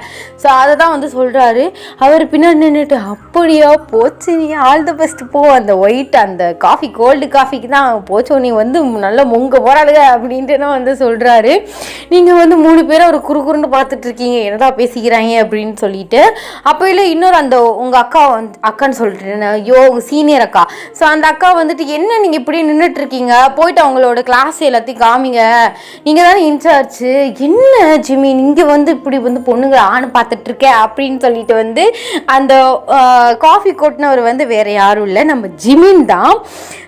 ஸோ அதை தான் வந்து சொல்கிறாரு. அவர் பின்னாடி நின்றுட்டு அப்படியா போச்சு, நீ ஆல் த பெஸ்ட் போ, அந்த ஒயிட் அந்த காஃபி கோல்டு காஃபிக்கு தான் போச்சோ, நீ வந்து நல்லா முங்க போராளுங்க அப்படின்ட்டு தான் வந்து சொல்கிறாரு. நீங்கள் வந்து 3 பேரும் ஒரு குறுகுறுன்னு பார்த்துட்டு இருக்கீங்க, என்னடா பேசிக்கிறாங்க அப்படின்னு சொல்லிட்டு. அப்போ இல்லை இன்னொரு அந்த உங்கள் அக்கா அக்கான்னு சொல்லிட்டு ஐயோ சீனியர் அக்கா. ஸோ அந்த அக்கா வந்துட்டு என்ன நீங்கள் இப்படி நின்றுட்டுருக்கீங்க, போயிட்டு அவங்களோட கிளாஸ் எல்லாத்தையும் காமிங்க, நீங்கள் தானே இன்சார்ஜ், என்ன ஜிமி நீங்கள் வந்து இப்படி வந்து பொண்ணுங்க ஆணு பார்த்துட்ருக்கேன் அப்படின்னு சொல்லிட்டு வந்து அந்த காஃபி கொட்டினவர் வந்து வேறு யாரும் இல்லை, நம்ம ஜிமின் தான்.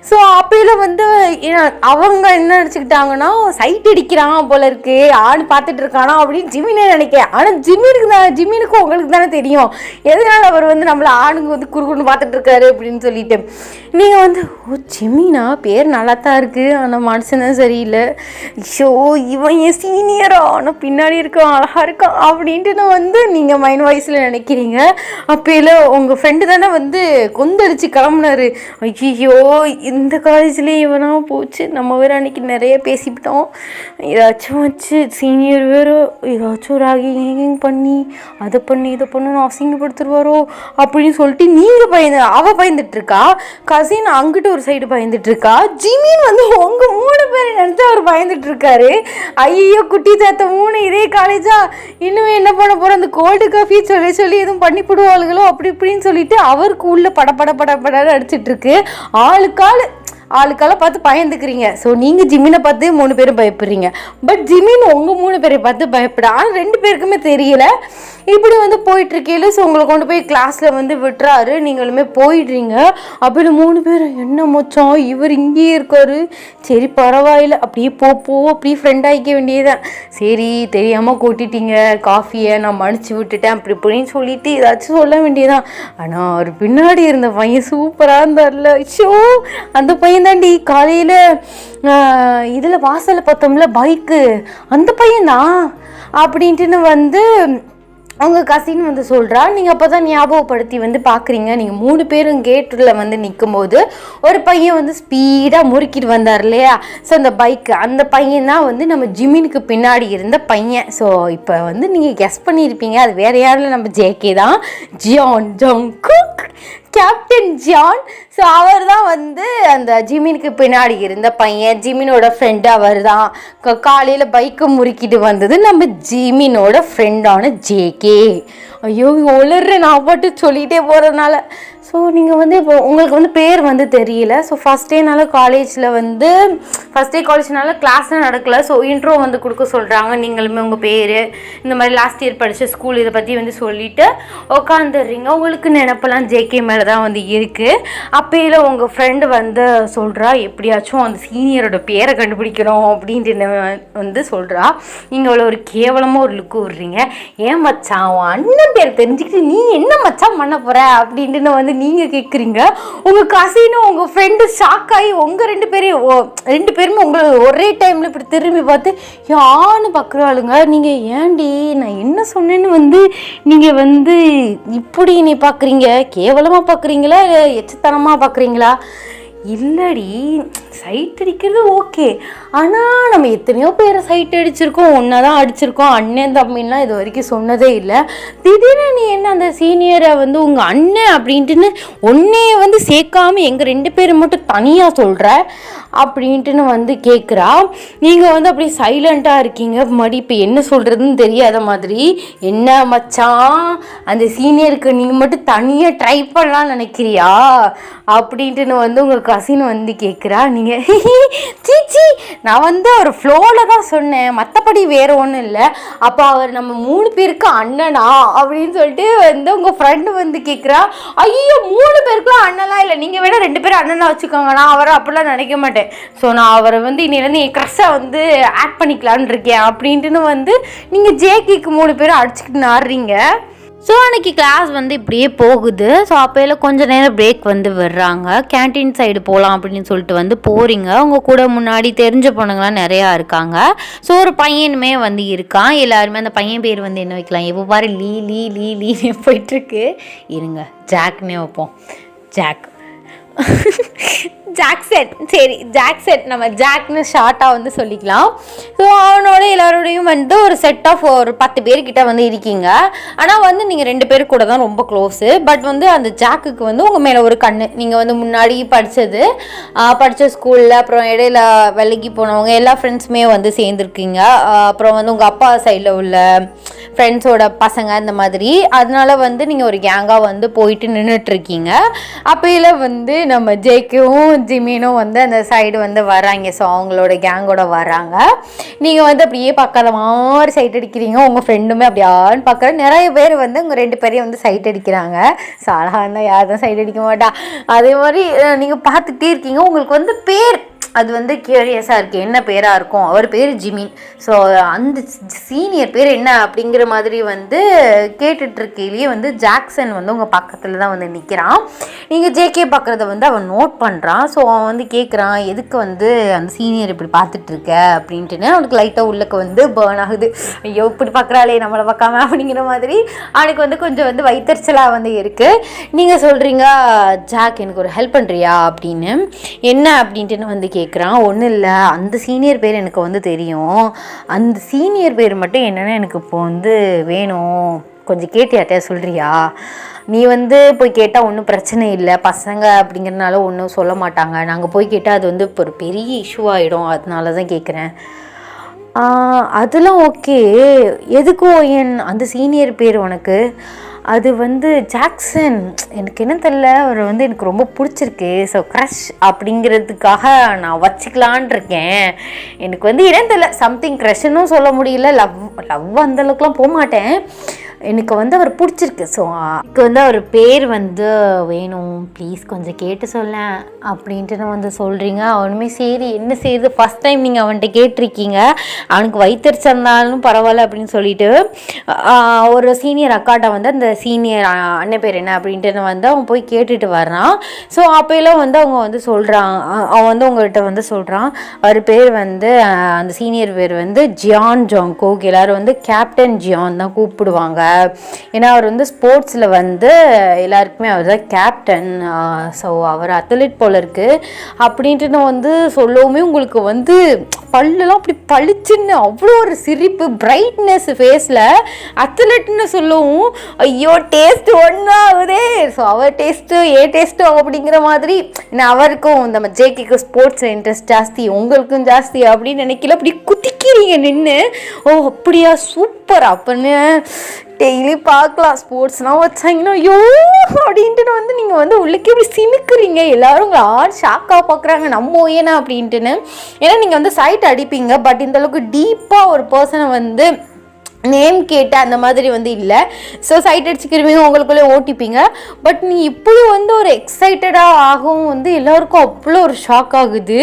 ஸோ அப்போயில வந்து அவங்க என்ன நினச்சிக்கிட்டாங்கன்னா சைட் அடிக்கிறான் போல இருக்கு, ஆணு பார்த்துட்டு இருக்கானா அப்படின்னு ஜிமினே நினைக்கிறேன். ஆனால் ஜிமினுக்கும் உங்களுக்கு தானே தெரியும் எதனால அவர் வந்து நம்மளை ஆணுங்க வந்து குறுகுன்னு பார்த்துட்டு இருக்காரு அப்படின்னு சொல்லிட்டு. நீங்கள் வந்து ஓ ஜிமினா பேர் நல்லா தான் இருக்குது, ஆனால் மனுஷன் சரியில்லை, ஷோ இவன் என் சீனியரா ஆனால் பின்னாடி இருக்கான் அழகாக இருக்கான் அப்படின்ட்டு வந்து நீங்கள் மைண்ட் வாய்ஸில் நினைக்கிறீங்க. அப்போயில உங்கள் ஃப்ரெண்டு தானே வந்து கொந்தளிச்சு கிளம்புனாரு, ஐயோ இந்த காலேஜ்லேயே இவனா போச்சு, நம்ம வேறு அன்றைக்கி நிறைய பேசிவிட்டோம், ஏதாச்சும் வச்சு சீனியர் வேறு ஏதாச்சும் ராகிங் பண்ணி அதை பண்ணி இதை பண்ணணும் அசிங்கப்படுத்துருவாரோ அப்படின்னு சொல்லிட்டு நீங்கள் அவள் பயந்துட்டுருக்கா, கசின் அங்கிட்டு ஒரு சைடு பயந்துட்டுருக்கா, ஜிமின் வந்து உங்கள் 3 பேரை நினச்சி அவர் பயந்துட்டுருக்காரு. ஐயோ குட்டி தாத்த 3 இதே காலேஜா, இன்னும் என்ன பண்ண போகிறோம், அந்த கோல்டு காஃபி சொல்லி எதுவும் பண்ணி போடுவாளுகளோ அப்படி இப்படின்னு சொல்லிட்டு அவருக்கு உள்ள படப்பட அடிச்சிட்ருக்கு. ஆளுக்கால பார்த்து பயந்துக்கிறீங்க. ஸோ நீங்கள் ஜிமினை பார்த்து 3 பேரும் பயப்படுறீங்க, பட் ஜிமின் உங்கள் 3 பேரை பார்த்து பயப்பட. ஆனால் 2 பேருக்குமே தெரியல. இப்படி வந்து போயிட்டுருக்கையில ஸோ உங்களை கொண்டு போய் கிளாஸில் வந்து விட்டுறாரு, நீங்களுமே போயிடுறீங்க. அப்படி 3 பேர் என்ன மச்சான் இவர் இங்கேயே இருக்காரு, சரி பரவாயில்ல அப்படியே அப்படியே ஃப்ரெண்ட் ஆகிக்க வேண்டியதுதான், சரி தெரியாமல் கூட்டிட்டீங்க காஃபியை நான் மன்னிச்சு விட்டுட்டேன் அப்படி இப்படின்னு சொல்லிட்டு ஏதாச்சும் சொல்ல வேண்டியதான். ஆனால் அவர் பின்னாடி இருந்த பையன் சூப்பராக இருந்தார்ல, ஷோ அந்த பையன் தாண்டி காலையில் இதில் வாசலில் பார்த்தோம்ல பைக்கு, அந்த பையன்தான் அப்படின்ட்டுன்னு வந்து அவங்க கசின் வந்து சொல்கிறா. நீங்கள் அப்போ தான் ஞாபகப்படுத்தி வந்து பார்க்குறீங்க, நீங்கள் 3 பேரும் கேட்டில் வந்து நிற்கும்போது ஒரு பையன் வந்து ஸ்பீடாக முறுக்கிட்டு வந்தார் இல்லையா. ஸோ அந்த பைக்கு அந்த பையன் தான் வந்து நம்ம ஜிமினுக்கு பின்னாடி இருந்த பையன். ஸோ இப்போ வந்து நீங்கள் கெஸ் பண்ணியிருப்பீங்க, அது வேறு யாரும் நம்ம ஜேகே தான், Ziyan Jungkook captain Ziyan. So அவர் தான் வந்து அந்த ஜிமினுக்கு பின்னாடி இருந்த பையன், ஜிமினோட ஃப்ரெண்டு அவர் தான். காலையில் பைக்கை முறுக்கிட்டு வந்தது நம்ம ஜிமினோட ஃப்ரெண்டான ஜேகே. ஐயோ ஒளர்ற நான் பாட்டு சொல்லிகிட்டே போகிறதுனால. ஸோ நீங்கள் வந்து இப்போ உங்களுக்கு வந்து பேர் வந்து தெரியல. ஸோ ஃபஸ்ட் டேனால காலேஜில் வந்து ஃபஸ்ட் டே காலேஜ்னால கிளாஸ்லாம் நடக்கலை. ஸோ இன்ட்ரோ வந்து கொடுக்க சொல்கிறாங்க, நீங்களுமே உங்கள் பேர் இந்த மாதிரி லாஸ்ட் இயர் படித்த ஸ்கூல் இதை பற்றி வந்து சொல்லிவிட்டு உட்காந்துடுறீங்க. உங்களுக்கு நினப்பெல்லாம் ஜேகே மேலே தான் வந்து இருக்குது. அப்போயில உங்கள் ஃப்ரெண்டு வந்து சொல்கிறா எப்படியாச்சும் அந்த சீனியரோட பேரை கண்டுபிடிக்கணும் அப்படின்ட்டு வந்து சொல்கிறா. நீங்கள் அவ்வளோ ஒரு கேவலமாக ஒரு லுக்கு விடுறீங்க. ஏன் மச்சான் அவன் அண்ணன் பேர் தெரிஞ்சுக்கிட்டு நீ என்ன மச்சான் பண்ண போகிற அப்படின்ட்டு வந்து நீங்கள் கேட்குறீங்க. உங்கள் கசினும் உங்கள் ஃப்ரெண்டு ஷாக் ஆகி உங்கள் 2 பேருமே உங்களை ஒரே டைமில் இப்படி திரும்பி பார்த்து யான்னு பார்க்குறாளுங்க. நீங்கள் ஏன்டி நான் என்ன சொன்னேன்னு வந்து நீங்கள் வந்து இப்படி நீ பார்க்குறீங்க, கேவலமாக பார்க்குறீங்களா இல்லை எச்சத்தனமாக பார்க்குறீங்களா? இல்லடி சைட் அடிக்கிறது ஓகே, ஆனால் நம்ம எத்தனையோ பேரை சைட் அடிச்சிருக்கோம், ஒன்றா தான் அடிச்சிருக்கோம், அண்ணன் தம்பின்லாம் இது வரைக்கும் சொன்னதே இல்லை. திடீர்னு நீ என்ன அந்த சீனியரை வந்து உங்கள் அண்ணன் அப்படின்ட்டுன்னு ஒன்னையை வந்து சேர்க்காம எங்கள் 2 பேரை மட்டும் தனியாக சொல்கிற. அப்படின்ட்டுன்னு வந்து கேட்குறா. நீங்கள் வந்து அப்படியே சைலண்ட்டாக இருக்கீங்க. மறுபடி இப்போ என்ன சொல்கிறதுன்னு தெரியாத மாதிரி. என்ன மச்சான், அந்த சீனியருக்கு நீங்கள் மட்டும் தனியாக ட்ரை பண்ணலான்னு நினைக்கிறியா அப்படின்ட்டுன்னு வந்து உங்கள் கசின் வந்து கேட்குறா. நீங்கள் சீச்சி, நான் வந்து ஒரு ஃப்ளோவில் தான் சொன்னேன், மற்றபடி வேறு ஒன்றும் இல்லை. அப்போ அவர் நம்ம 3 பேருக்கு அண்ணனா அப்படின்னு சொல்லிட்டு வந்து உங்கள் ஃப்ரெண்டு வந்து கேட்குறா. ஐயோ 3 பேருக்குலாம் அண்ணலாம் இல்லை, நீங்கள் வேணால் 2 பேரும் அண்ணனா வச்சுக்கோங்க, நான் அவரை அப்படிலாம் நினைக்க மாட்டேன். ஸோ நான் அவரை வந்து இன்னிலேருந்து என் க்ரஷ்ஷாக வந்து ஆட் பண்ணிக்கலான்னு இருக்கேன் அப்படின்ட்டுன்னு வந்து நீங்கள் ஜேகேக்கு 3 பேரும் அடிச்சுக்கிட்டு நாடுறீங்க. ஸோ அன்றைக்கி கிளாஸ் வந்து இப்படியே போகுது. ஸோ அப்போல கொஞ்சம் நேரம் பிரேக் வந்து விடுறாங்க. கேன்டீன் சைடு போகலாம் அப்படின்னு சொல்லிட்டு வந்து போகிறீங்க. உங்கள் கூட முன்னாடி தெரிஞ்ச பொண்ணுங்களாம் நிறையா இருக்காங்க. ஸோ ஒரு பையனுமே வந்து இருக்கான். எல்லாருமே அந்த பையன் பேர் வந்து என்ன வைக்கலாம், எப்போ பாரு லீ லீ லீ லீனே போயிட்டுருக்கு. இருங்க, ஜாக்னே வைப்போம். ஜாக்சன், சரி ஜாக்சன், நம்ம ஜாக்னு ஷார்ட்டாக வந்து சொல்லிக்கலாம். ஸோ அவனோட எல்லாரோடையும் வந்து ஒரு செட் ஆஃப் ஒரு 10 பேர்கிட்ட வந்து இருக்கீங்க. ஆனால் வந்து நீங்கள் 2 பேர் கூட தான் ரொம்ப க்ளோஸு. பட் வந்து அந்த ஜாக்குக்கு வந்து உங்கள் மேலே ஒரு கண்ணு. நீங்கள் வந்து முன்னாடி படித்த ஸ்கூலில், அப்புறம் இடையில விலகி போனவங்க எல்லா ஃப்ரெண்ட்ஸுமே வந்து சேர்ந்துருக்கீங்க. அப்புறம் வந்து உங்கள் அப்பா சைடில் உள்ள ஃப்ரெண்ட்ஸோட பசங்க இந்த மாதிரி. அதனால வந்து நீங்கள் ஒரு கேங்காக வந்து போயிட்டு நின்றுட்டுருக்கீங்க. அப்போயில வந்து நம்ம ஜேக்கும் ஜிமினும் வந்து அந்த சைடு வந்து வராங்க. ஸோ அவங்களோட கேங்கோட வராங்க. நீங்கள் வந்து அப்படியே பார்க்காத மாதிரி சைட் அடிக்கிறீங்க. உங்கள் ஃப்ரெண்டுமே அப்படியான்னு பார்க்குற. நிறைய பேர் வந்து உங்கள் 2 பேரையும் வந்து சைட் அடிக்கிறாங்க. ஸோ அழகாக இருந்தால் யார் தான் சைட் அடிக்க மாட்டா. அதே மாதிரி நீங்கள் பார்த்துக்கிட்டே இருக்கீங்க. உங்களுக்கு வந்து பேர் அது வந்து கியூரியஸாக இருக்குது, என்ன பேராக இருக்கும். அவர் பேர் ஜிமின். ஸோ அந்த சீனியர் பேர் என்ன அப்படிங்கிற மாதிரி வந்து கேட்டுட்ருக்கையிலேயே வந்து ஜாக்சன் வந்து உங்கள் பக்கத்தில் தான் வந்து நிற்கிறான். நீங்கள் ஜேகே பார்க்குறத வந்து அவன் நோட் பண்ணுறான். ஸோ அவன் வந்து கேட்குறான், எதுக்கு வந்து அந்த சீனியர் இப்படி பார்த்துட்ருக்க அப்படின்ட்டுன்னு. அவனுக்கு லைட்டாக உள்ளக்க வந்து பேர்ன் ஆகுது. ஐயோ இப்படி பார்க்குறாளே நம்மளை பார்க்காம அப்படிங்கிற மாதிரி அவனுக்கு வந்து கொஞ்சம் வந்து வைத்தறிச்சலாக வந்து இருக்குது. நீங்கள் சொல்கிறீங்க, ஜாக் எனக்கு ஒரு ஹெல்ப் பண்ணுறியா அப்படின்னு. என்ன அப்படின்ட்டுன்னு வந்து கேட்குறான். ஒன்றும் இல்லை, அந்த சீனியர் பேர் எனக்கு வந்து தெரியும். அந்த சீனியர் பேர் மட்டும் என்னென்னா எனக்கு இப்போ வந்து வேணும், கொஞ்சம் கேட்டு யார்ட்டையா சொல்கிறியா? நீ வந்து போய் கேட்டால் ஒன்றும் பிரச்சனை இல்லை, பசங்க அப்படிங்கிறதுனால ஒன்றும் சொல்ல மாட்டாங்க. நாங்கள் போய் கேட்டால் அது வந்து இப்போ ஒரு பெரிய இஷ்யூ ஆகிடும், அதனால தான் கேட்குறேன். அதெல்லாம் ஓகே, எதுக்கும் அந்த சீனியர் பேர் உனக்கு? அது வந்து ஜாக்சன், எனக்கு என்ன தெரியல, அவர் வந்து எனக்கு ரொம்ப பிடிச்சிருக்கு. ஸோ க்ரஷ் அப்படிங்கிறதுக்காக நான் வச்சுக்கலான் இருக்கேன். எனக்கு வந்து என்ன தெரியல, சம்திங் க்ரஷ்னும் சொல்ல முடியல, லவ் அந்தளவுக்குலாம் போக மாட்டேன். எனக்கு வந்து அவர் பிடிச்சிருக்கு. ஸோ எனக்கு வந்து அவர் பேர் வந்து வேணும், ப்ளீஸ் கொஞ்சம் கேட்டு சொல்ல அப்படின்ட்டு நான் வந்து சொல்கிறீங்க. அவனுமே சரி என்ன செய்யுது, ஃபஸ்ட் டைம் நீங்கள் அவன்கிட்ட கேட்டிருக்கீங்க, அவனுக்கு வயிற்றுச்சிருந்தாலும் பரவாயில்ல அப்படின்னு சொல்லிட்டு ஒரு சீனியர் அக்காட்ட வந்து அந்த சீனியர் அண்ணன் பேர் என்ன அப்படின்ட்டு வந்து அவன் போய் கேட்டுட்டு வர்றான். ஸோ அப்போலாம் வந்து அவங்க வந்து சொல்கிறான், அவன் வந்து உங்கள்கிட்ட வந்து சொல்கிறான், அவர் பேர் வந்து அந்த சீனியர் பேர் வந்து ஜியான் ஜாங்கோக். எல்லோரும் வந்து கேப்டன் ஜியான் தான் கூப்பிடுவாங்க. ஏன்னா அவர் வந்து ஸ்போர்ட்ஸில் வந்து எல்லாருக்குமே அவர் தான் கேப்டன். ஸோ அவர் அத்லெட் போல இருக்குது அப்படின்ட்டு நான் வந்து சொல்லவுமே உங்களுக்கு வந்து பல்லெல்லாம் அப்படி பளிச்சுன்னு அவ்வளோ ஒரு சிரிப்பு, பிரைட்னஸ் ஃபேஸில். அத்லெட்னு சொல்லவும் ஐயோ டேஸ்ட்டு ஒன்றா ஆகுதே. ஸோ அவர் டேஸ்ட்டு டேஸ்ட்டு அப்படிங்கிற மாதிரி. ஏன்னா அவருக்கும் நம்ம ஜேகேக்கு ஸ்போர்ட்ஸில் இன்ட்ரெஸ்ட் ஜாஸ்தி, உங்களுக்கும் ஜாஸ்தி அப்படின்னு நினைக்கல. அப்படி குதிக்கிறீங்க நின்று. ஓ அப்படியா, சூப்பர், அப்படின்னு டெய்லி பார்க்கலாம். ஸ்போர்ட்ஸ்லாம் வச்சாங்கன்னா ஐயோ அப்படின்ட்டு வந்து நீங்கள் வந்து உள்ளுக்கே இப்படி சிமிக்கிறீங்க. எல்லோரும் உங்களை ஷாக்காக பார்க்குறாங்க, நம்ம ஏன்னா அப்படின்ட்டுன்னு. ஏன்னா நீங்கள் வந்து சைட் அடிப்பீங்க, பட் இந்தளவுக்கு டீப்பாக ஒரு பர்சனை வந்து நேம் கேட்ட அந்த மாதிரி வந்து இல்லை. ஸோ சைட் அடிச்சுக்கிறவங்க உங்களுக்குள்ளே ஓட்டிப்பீங்க. பட் நீ இப்படி வந்து ஒரு எக்ஸைட்டடாக ஆகவும் வந்து எல்லோருக்கும் அவ்வளோ ஒரு ஷாக் ஆகுது.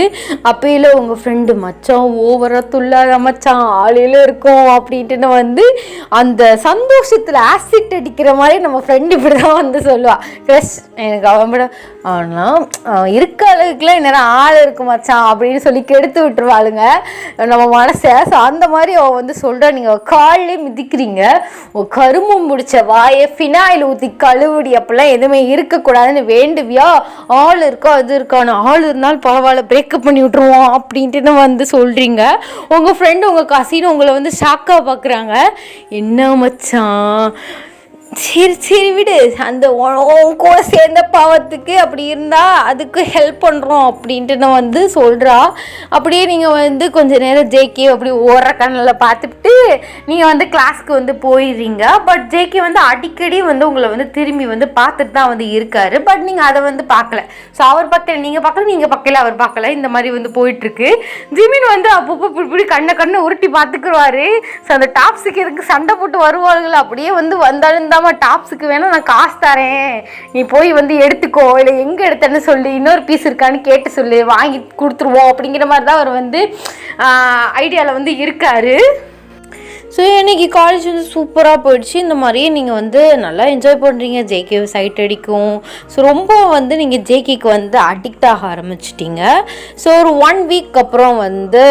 அப்போயில உங்கள் ஃப்ரெண்டு மச்சான் ஓவராக துள்ளாத மச்சான் ஆளையில இருக்கும் அப்படின்ட்டு வந்து அந்த சந்தோஷத்தில் ஆசிட் அடிக்கிற மாதிரி நம்ம ஃப்ரெண்டு இப்படி தான் வந்து சொல்லுவாள். க்ரஷ் எனக்கு அவன் ஆனால் இருக்க அளவுக்குலாம் நேரம் ஆள் இருக்கு மச்சான் அப்படின்னு சொல்லி கெடுத்து விட்டுருவாளுங்க நம்ம மனசை. ஸோ அந்த மாதிரி அவள் வந்து சொல்கிறா. நீங்கள் கால்லே மிதிக்கிறீங்க, கருமம் முடிச்ச வாயை ஃபினாயில் ஊற்றி கழுவுடி, அப்படிலாம் எதுவுமே இருக்கக்கூடாதுன்னு வேண்டுவியா? ஆள் இருக்கா அது இருக்கான்னு. ஆள் இருந்தாலும் பரவாயில்ல, பிரேக்கப் பண்ணி விட்ருவோம் அப்படின்ட்டு வந்து சொல்கிறீங்க. உங்கள் ஃப்ரெண்டு உங்கள் கசின்னு உங்களை வந்து ஷாக்காக பார்க்குறாங்க. என்ன மச்சான், சரி சரி விடு, அந்த கூட சேர்ந்த பாவத்துக்கு அப்படி இருந்தால் அதுக்கு ஹெல்ப் பண்ணுறோம் அப்படின்ட்டு நான் வந்து சொல்கிறா. அப்படியே நீங்கள் வந்து கொஞ்ச நேரம் ஜேகே அப்படி ஓடுற கண்ணில் பார்த்துட்டு நீங்கள் வந்து கிளாஸ்க்கு வந்து போயிடுறீங்க. பட் ஜேகே வந்து அடிக்கடி வந்து உங்களை வந்து திரும்பி வந்து பார்த்துட்டு தான் வந்து இருக்காரு. பட் நீங்கள் அதை வந்து பார்க்கல. ஸோ அவர் பார்க்கல, நீங்கள் பார்க்கல, நீங்கள் பார்க்கல, அவர் பார்க்கல. இந்த மாதிரி வந்து போயிட்டுருக்கு. ஜிமின் வந்து அப்பப்போ இப்படி கண்ணை உருட்டி பார்த்துக்குருவாரு. ஸோ அந்த டாப்ஸுக்கு எதுக்கு சண்டை போட்டு வருவார்கள். அப்படியே வந்து வந்தாலும் தாம்மா டாப்ஸுக்கு வேணால் நான் காசு தரேன், நீ போய் வந்து எடுத்துக்கோ, இல்லை எங்கே எடுத்தேன்னு சொல்லி இன்னொரு பீஸ் இருக்கான்னு கேட்டு சொல்லு, வாங்கி கொடுத்துருவோம் அப்படிங்கிற மாதிரி தான் அவர் வந்து ஐடியாவில் வந்து இருக்காரு. ஸோ இன்றைக்கி காலேஜ் வந்து சூப்பராக போயிடுச்சு. இந்த மாதிரியே நீங்கள் வந்து நல்லா என்ஜாய் பண்ணுறீங்க. ஜேகே சைட் அடிக்கும். ஸோ ரொம்ப வந்து நீங்கள் ஜேகேக்கு வந்து அடிக்ட் ஆக ஆரம்பிச்சிட்டிங்க. ஸோ ஒரு 1 வீக் அப்புறம் வந்து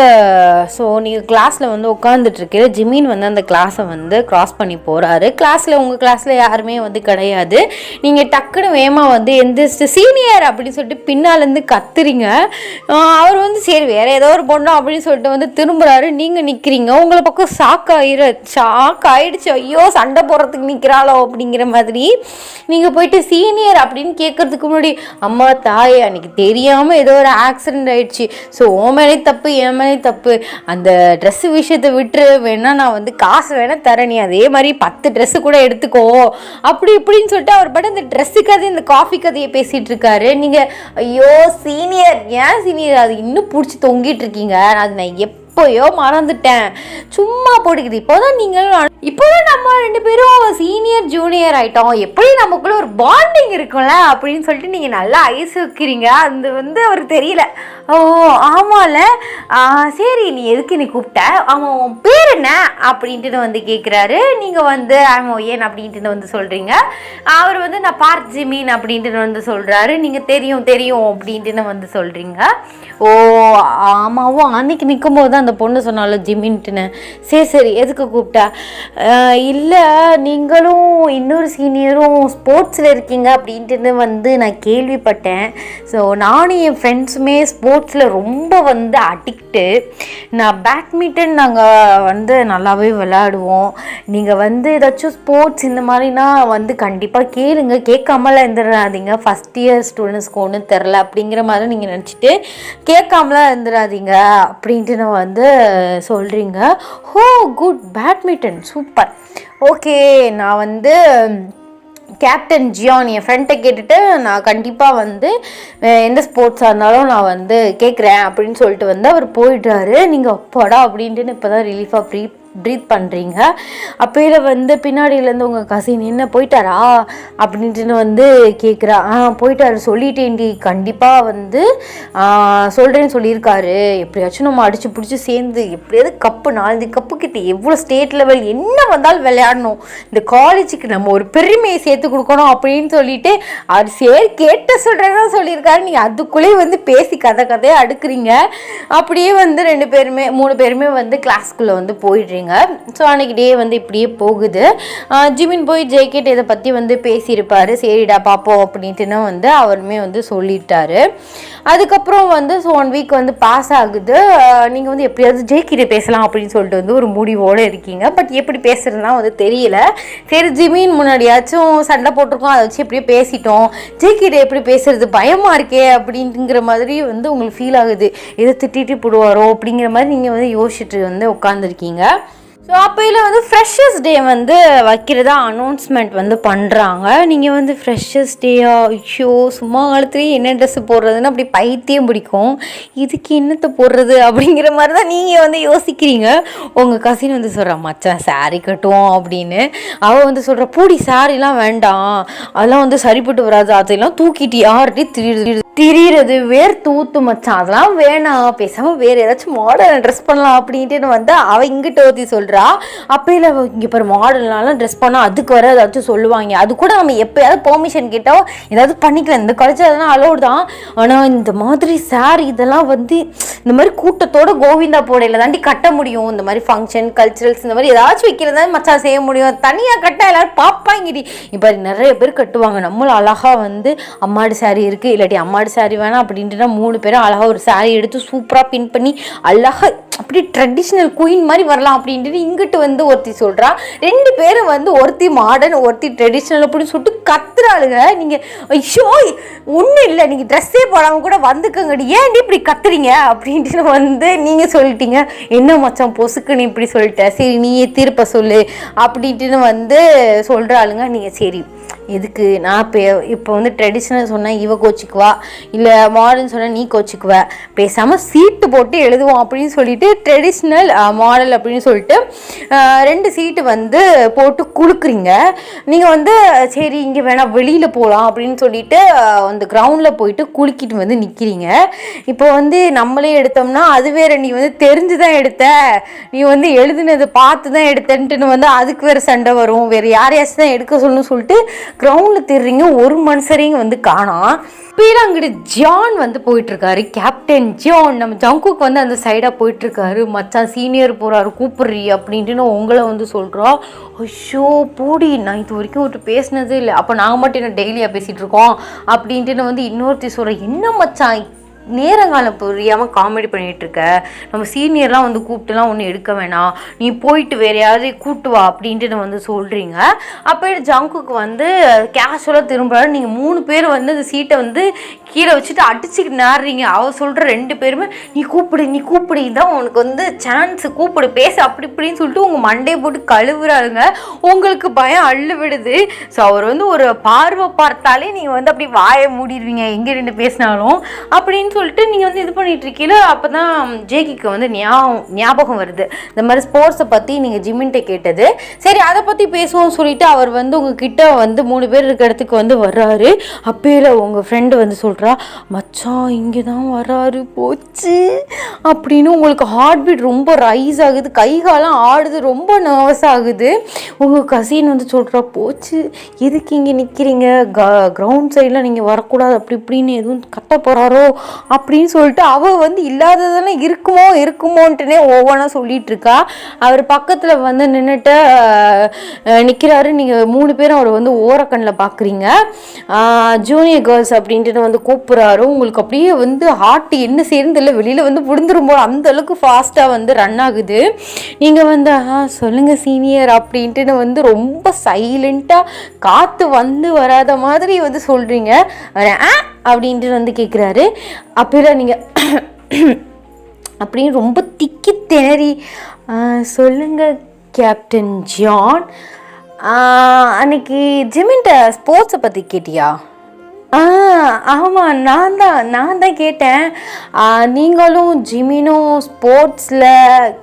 ஸோ நீங்கள் கிளாஸில் வந்து உட்காந்துட்ருக்கிற ஜிமின் வந்து அந்த கிளாஸை வந்து க்ராஸ் பண்ணி போகிறாரு. கிளாஸில் உங்கள் கிளாஸில் யாருமே வந்து கிடையாது. நீங்கள் டக்குன்னு வேகமாக வந்து எந்திரிச்சு சீனியர் அப்படின்னு சொல்லிட்டு பின்னாலேருந்து கத்துறீங்க. அவர் வந்து சரி வேறு ஏதோ ஒரு பொண்ணு அப்படின்னு சொல்லிட்டு வந்து திரும்புகிறாரு. நீங்கள் நிற்கிறீங்க. உங்களை பக்கம் ஷாக் ஆயிடுச்சு. ஐயோ சண்டை போடுறதுக்கு நிற்கிறாளோ அப்படிங்கிற மாதிரி. நீங்கள் போயிட்டு சீனியர் அப்படின்னு கேட்கறதுக்கு முன்னாடி அம்மா தாயே அன்னைக்கு தெரியாமல் ஏதோ ஒரு ஆக்சிடென்ட் ஆயிடுச்சு. ஸோ ஓ மேலே தப்பு, என் மேலே தப்பு, அந்த ட்ரெஸ்ஸு விஷயத்தை விட்டுரு, வேணா நான் வந்து காசு வேணா தரேன், நீ அதே மாதிரி 10 ட்ரெஸ்ஸு கூட எடுத்துக்கோ அப்படி இப்படின்னு சொல்லிட்டு அவர் பாட்டு அந்த ட்ரெஸ்ஸு கதை இந்த காஃபி கதையை பேசிகிட்டு இருக்காரு. நீங்கள் ஐயோ சீனியர், ஏன் சீனியர் அது இன்னும் பிடிச்சி தொங்கிட்டு இருக்கீங்க, அது நான் எப்போயோ மறந்துட்டேன், சும்மா போட்டுக்கிது. இப்போதான் நம்ம 2 பேரும் சீனியர் ஜூனியர் ஆகிட்டோம், எப்படி நமக்குள்ள ஒரு பாண்டிங் இருக்கும்ல அப்படின்னு சொல்லிட்டு நீங்கள் நல்லா ஐஸ் வைக்கிறீங்க. அது வந்து அவருக்கு தெரியல. ஓ ஆமாம்ல, சரி நீ எதுக்கு நீ கூப்பிட்ட, அவன் உன் பேர் என்ன அப்படின்ட்டு வந்து கேட்குறாரு. நீங்கள் வந்து ஆமாம் ஏன் அப்படின்ட்டு வந்து சொல்கிறீங்க. அவர் வந்து நான் பார்த் ஜிமின் அப்படின்ட்டு வந்து சொல்கிறாரு. நீங்கள் தெரியும் தெரியும் அப்படின்ட்டு வந்து சொல்கிறீங்க. ஓ ஆமாவும் அன்னைக்கு நிற்கும் போது தான் அந்த பொண்ணு சொன்னாலும் ஜிமின்ட்டுன்னு. சரி எதுக்கு கூப்பிட்டா, இல்லை நீங்களும் இன்னொரு சீனியரும் ஸ்போர்ட்ஸில் இருக்கீங்க அப்படின்ட்டு வந்து நான் கேள்விப்பட்டேன். ஸோ நானும் என் ஃப்ரெண்ட்ஸுமே ஸ்போர்ட்ஸில் ரொம்ப வந்து அடிக்ட்டு. நான் பேட்மிண்டன் நாங்கள் வந்து நல்லாவே விளையாடுவோம். நீங்கள் வந்து ஏதாச்சும் ஸ்போர்ட்ஸ் இந்த மாதிரினா வந்து கண்டிப்பாக கேளுங்க, கேட்காமலாம் இருந்துடாதீங்க. ஃபஸ்ட் இயர் ஸ்டூடெண்ட்ஸ்க்கு ஒன்றும் தெரில அப்படிங்கிற மாதிரி நீங்கள் நினச்சிட்டு கேட்காமலாம் இருந்துடாதீங்க அப்படின்ட்டு நான் வந்து சொல்கிறீங்க. ஹோ குட், பேட்மிண்டன் சூப்பர், ஓகே நான் வந்து கேப்டன் ஜியான் என் ஃப்ரெண்ட்டை கேட்டுட்டு நான் கண்டிப்பாக வந்து எந்த ஸ்போர்ட்ஸாக இருந்தாலும் நான் வந்து கேட்குறேன் அப்படின்னு சொல்லிட்டு வந்து அவர் போயிட்டாரு. நீங்கள் அப்பாடா அப்படின்ட்டு இப்போ தான் ரிலீஃபாக ப்ரீத் பண்ணுறீங்க. அப்போயில வந்து பின்னாடியிலேருந்து உங்கள் கசின் என்ன போயிட்டாரா அப்படின்ட்டு வந்து கேட்குறா. போயிட்டாரு சொல்லிட்டேன்டி, கண்டிப்பாக வந்து சொல்கிறேன்னு சொல்லியிருக்காரு. எப்படியாச்சும் நம்ம அடித்து பிடிச்சி சேர்ந்து எப்படியாவது கப்பு 4 கப்பு கிட்ட எவ்வளோ ஸ்டேட் லெவல் என்ன வந்தாலும் விளையாடணும், இந்த காலேஜுக்கு நம்ம ஒரு பெருமையை சேர்த்து கொடுக்கணும் அப்படின்னு சொல்லிட்டு அவர் சரி கேட்டு சொல்கிறதா சொல்லியிருக்காரு. நீங்கள் அதுக்குள்ளேயே வந்து பேசி கதையாக அடுக்குறீங்க. அப்படியே வந்து 3 பேருமே வந்து கிளாஸ்க்குள்ளே வந்து போயிடுறீங்க. ஸோ அன்றைக்கி டே வந்து இப்படியே போகுது. ஜிமின் போய் ஜேகேட் இதை பற்றி வந்து பேசியிருப்பார். சரிடா பார்ப்போம் அப்படின்ட்டுன்னு வந்து அவருமே வந்து சொல்லிட்டாரு. அதுக்கப்புறம் வந்து ஸோ 1 வீக் வந்து பாஸ் ஆகுது. நீங்கள் வந்து எப்படியாவது ஜேகேட்டை பேசலாம் அப்படின்னு சொல்லிட்டு வந்து ஒரு முடிவோடு இருக்கீங்க. பட் எப்படி பேசுகிறதுனா வந்து தெரியல. சரி ஜிமின் முன்னாடியாச்சும் சண்டை போட்டிருக்கோம், அதை வச்சு எப்படியோ பேசிட்டோம், ஜேகேட்டை எப்படி பேசுறது பயமாக இருக்கே அப்படிங்கிற மாதிரி வந்து உங்களுக்கு ஃபீல் ஆகுது. எதை திட்டிட்டு போடுவாரோ அப்படிங்கிற மாதிரி நீங்கள் வந்து யோசிச்சுட்டு வந்து உட்காந்துருக்கீங்க. ஸோ அப்போயில் வந்து ஃப்ரெஷர்ஸ் டே வந்து வைக்கிறதா அனௌன்ஸ்மெண்ட் வந்து பண்ணுறாங்க. நீங்கள் வந்து ஃப்ரெஷர்ஸ் டேயா, ஐயோ சும்மா காலத்துலேயே என்ன ட்ரெஸ்ஸு போடுறதுன்னு அப்படி பைத்தியம் பிடிக்கும், இதுக்கு என்னத்தை போடுறது அப்படிங்கிற மாதிரி தான் நீங்கள் வந்து யோசிக்கிறீங்க. உங்கள் கசின் வந்து சொல்கிறா மச்சான் சாரீ கட்டுவோம் அப்படின்னு. அவள் வந்து சொல்கிற பூடி சாரிலாம் வேண்டாம், அதெல்லாம் வந்து சரிப்பட்டு வராது, அதெல்லாம் தூக்கிட்டு யார்கிட்டையும் திரியிறது வேர் தூத்து மச்சான், அதெல்லாம் வேணாம், பேசாமல் வேறு ஏதாச்சும் மாடர்ன் ட்ரெஸ் பண்ணலாம் அப்படின்ட்டு வந்து அவள் இங்கிட்ட ஊற்றி சொல்கிறா. அப்போயில் இங்கே பாரு மாடர்னாலாம் ட்ரெஸ் பண்ணால் அதுக்கு வர ஏதாச்சும் சொல்லுவாங்க, அது கூட நம்ம எப்போயாவது பெர்மிஷன் கேட்டால் ஏதாவது பண்ணிக்கலாம், இந்த காலேஜில் அதெல்லாம் அலோடு தான். ஆனால் இந்த மாதிரி சாரி இதெல்லாம் வந்து இந்த மாதிரி கூட்டத்தோட கோவிந்தா போடையில் தாண்டி கட்ட முடியும். இந்த மாதிரி ஃபங்க்ஷன் கல்ச்சுரல்ஸ் இந்த மாதிரி ஏதாச்சும் வைக்கிறதா மச்சான் செய்ய முடியும், தனியாக கட்ட எல்லோரும் பார்ப்பாங்கடி. இப்போ நிறைய பேர் கட்டுவாங்க. நம்மளும் அழகாக வந்து அம்மாடி சாரி இருக்குது, இல்லாட்டி அம்மாடி சாரி வேணாம் அப்படின்ட்டு 3 பேரும் அழகாக ஒரு சாரி எடுத்து சூப்பராக பின் பண்ணி அழகாக அப்படி ட்ரெடிஷ்னல் குயின் மாதிரி வரலாம் அப்படின்ட்டு இங்கிட்டு வந்து ஒருத்தி சொல்கிறா. 2 பேரும் வந்து ஒருத்தி மாடர்ன் ஒருத்தி ட்ரெடிஷ்னல் அப்படின்னு சொல்லிட்டு கத்துறாளுங்க. நீங்கள் ஐயோ ஒன்றும் இல்லை, நீங்கள் ட்ரெஸ்ஸே போடாமல் கூட வந்துக்கங்கடி, ஏன் இப்படி கத்துறீங்க அப்படின்ட்டு வந்து நீங்கள் சொல்லிட்டீங்க. என்ன மச்சான் பொசுக்குன்னு இப்படி சொல்லிட்டேன், சரி நீயே தீர்ப்ப சொல்லு அப்படின்ட்டு வந்து சொல்கிறாளுங்க. நீங்கள் சரி எதுக்கு நான் இப்போ வந்து ட்ரெடிஷ்னல் சொன்னால் இவ கோச்சிக்குவா, இல்லை மாடர்ன் சொன்னால் நீ கோச்சிக்குவ, பேசாமல் சீட்டு போட்டு எழுதுவோம் அப்படின்னு சொல்லிட்டு ட்ரெடிஷ்னல் மாடல் அப்படின்னு சொல்லிட்டு 2 சீட்டு வந்து போட்டு குலுக்குறீங்க. நீங்கள் வந்து சரி இங்கே வேணால் வெளியில் போகலாம் அப்படின்னு சொல்லிட்டு அந்த கிரவுண்டில் போயிட்டு குலுக்கிட்டு வந்து நிற்கிறீங்க. இப்போ வந்து நம்மளே எடுத்தோம்னா அது வேறு, நீ வந்து தெரிஞ்சு தான் எடுத்த, நீ வந்து எழுதுனது பார்த்து தான் எடுத்தன்ட்டுன்னு வந்து அதுக்கு வேறு சண்டை வரும், வேறு யாரையாச்சும் தான் எடுக்க சொல்லணும்னு சொல்லிட்டு கிரவுண்டில் திருறீங்க. ஒரு மனுஷரையும் வந்து காணோம். இப்போலாம் அங்கிட்டு ஜான் வந்து போயிட்டுருக்காரு, கேப்டன் ஜான். நம்ம ஜங்குக்கு வந்து அந்த சைடாக போயிட்டுருக்காரு. மச்சான் சீனியர் போகிறாரு கூப்பிட்றீ அப்படின்ட்டு உங்களை வந்து சொல்கிறோம். ஐயோ போடி, நான் இது வரைக்கும் ஒரு பேசினதே இல்லை, அப்போ நாங்கள் மட்டும் என்ன டெய்லியாக பேசிகிட்டு இருக்கோம் அப்படின்ட்டு வந்து இன்னொருத்தி சொல்கிறேன். என்ன மச்சான் நேரங்காலம் புரியாமல் காமெடி பண்ணிகிட்ருக்க, நம்ம சீனியர்லாம் வந்து கூப்பிட்டுலாம் ஒன்றும் எடுக்க வேணாம், நீ போயிட்டு வேறு யாரையும் கூப்பிட்டு வா அப்படின்ட்டு வந்து சொல்கிறீங்க. அப்போ ஜங்குக்கு வந்து கேஷுவலாக திரும்புகிறாரு. நீங்கள் 3 பேர் வந்து அந்த சீட்டை வந்து கீழே வச்சுட்டு அடிச்சுக்கிட்டு நேடுறீங்க. அவர் சொல்கிற 2 பேருமே நீ கூப்பிடு தான் உனக்கு வந்து சான்ஸு, கூப்பிடு பேச அப்படி இப்படின்னு சொல்லிட்டு உங்கள் மண்டையை போட்டு கழுவுறாருங்க. உங்களுக்கு பயம் அள்ளு விடுது. ஸோ அவர் வந்து ஒரு பார்வை பார்த்தாலே நீங்கள் வந்து அப்படி வாயை மூடிடுவீங்க எங்கே 2 பேசினாலும் அப்படின்னு சொல்லிட்டு நீங்கள் வந்து இது பண்ணிட்டு இருக்கீங்களா. அப்போ தான் ஜேகிக்கு வந்து ஞாபகம் வருது, இந்த மாதிரி ஸ்போர்ட்ஸை பற்றி நீங்கள் ஜிம்மின்ட்ட கேட்டது. சரி அதை பற்றி பேசுவோம் சொல்லிட்டு அவர் வந்து உங்ககிட்ட வந்து 3 பேர் இருக்க இடத்துக்கு வந்து வர்றாரு. அப்பேல உங்கள் ஃப்ரெண்டு வந்து சொல்கிறா, மச்சான் இங்கே தான் வர்றாரு போச்சு அப்படின்னு. உங்களுக்கு ஹார்ட் பீட் ரொம்ப ரைஸ் ஆகுது, கை காலம் ஆடுது, ரொம்ப நர்வஸ் ஆகுது. உங்கள் கசின் வந்து சொல்கிறா, போச்சு எதுக்கு இங்கே நிற்கிறீங்க, கிரவுண்ட் சைடில் நீங்கள் வரக்கூடாது அப்படி இப்படின்னு எதுவும் கட்ட போகிறாரோ அப்படின்னு சொல்லிட்டு அவள் வந்து இல்லாததெல்லாம் இருக்குமோன்ட்டுனே ஒவ்வொன்றா சொல்லிட்டு இருக்கா. அவர் பக்கத்தில் வந்து நின்றுட்டு நிற்கிறாரு. நீங்கள் 3 பேரும் அவர் வந்து ஓரக்கண்ணில் பார்க்குறீங்க. ஜூனியர் கேர்ள்ஸ் அப்படின்ட்டு வந்து கூப்பிட்றாரு. உங்களுக்கு அப்படியே வந்து ஹார்ட் என்ன சேர்ந்து இல்லை வெளியில் வந்து விழுந்துரும் போது அந்த அளவுக்கு ஃபாஸ்ட்டாக வந்து ரன் ஆகுது. நீங்கள் வந்து சொல்லுங்கள் சீனியர் அப்படின்ட்டு வந்து ரொம்ப சைலண்ட்டாக காற்று வந்து வராத மாதிரி வந்து சொல்கிறீங்க. அப்படின்ட்டு வந்து கேட்குறாரு. அப்போலாம் நீங்கள் அப்படின்னு ரொம்ப திக்கி திணறி சொல்லுங்கள் கேப்டன் ஜான், அன்னைக்கு ஜிம்மின்ட்ட ஸ்போர்ட்ஸை பற்றி கேட்டியா? ஆமாம் நான் தான் கேட்டேன். நீங்களும் ஜிமினும் ஸ்போர்ட்ஸில்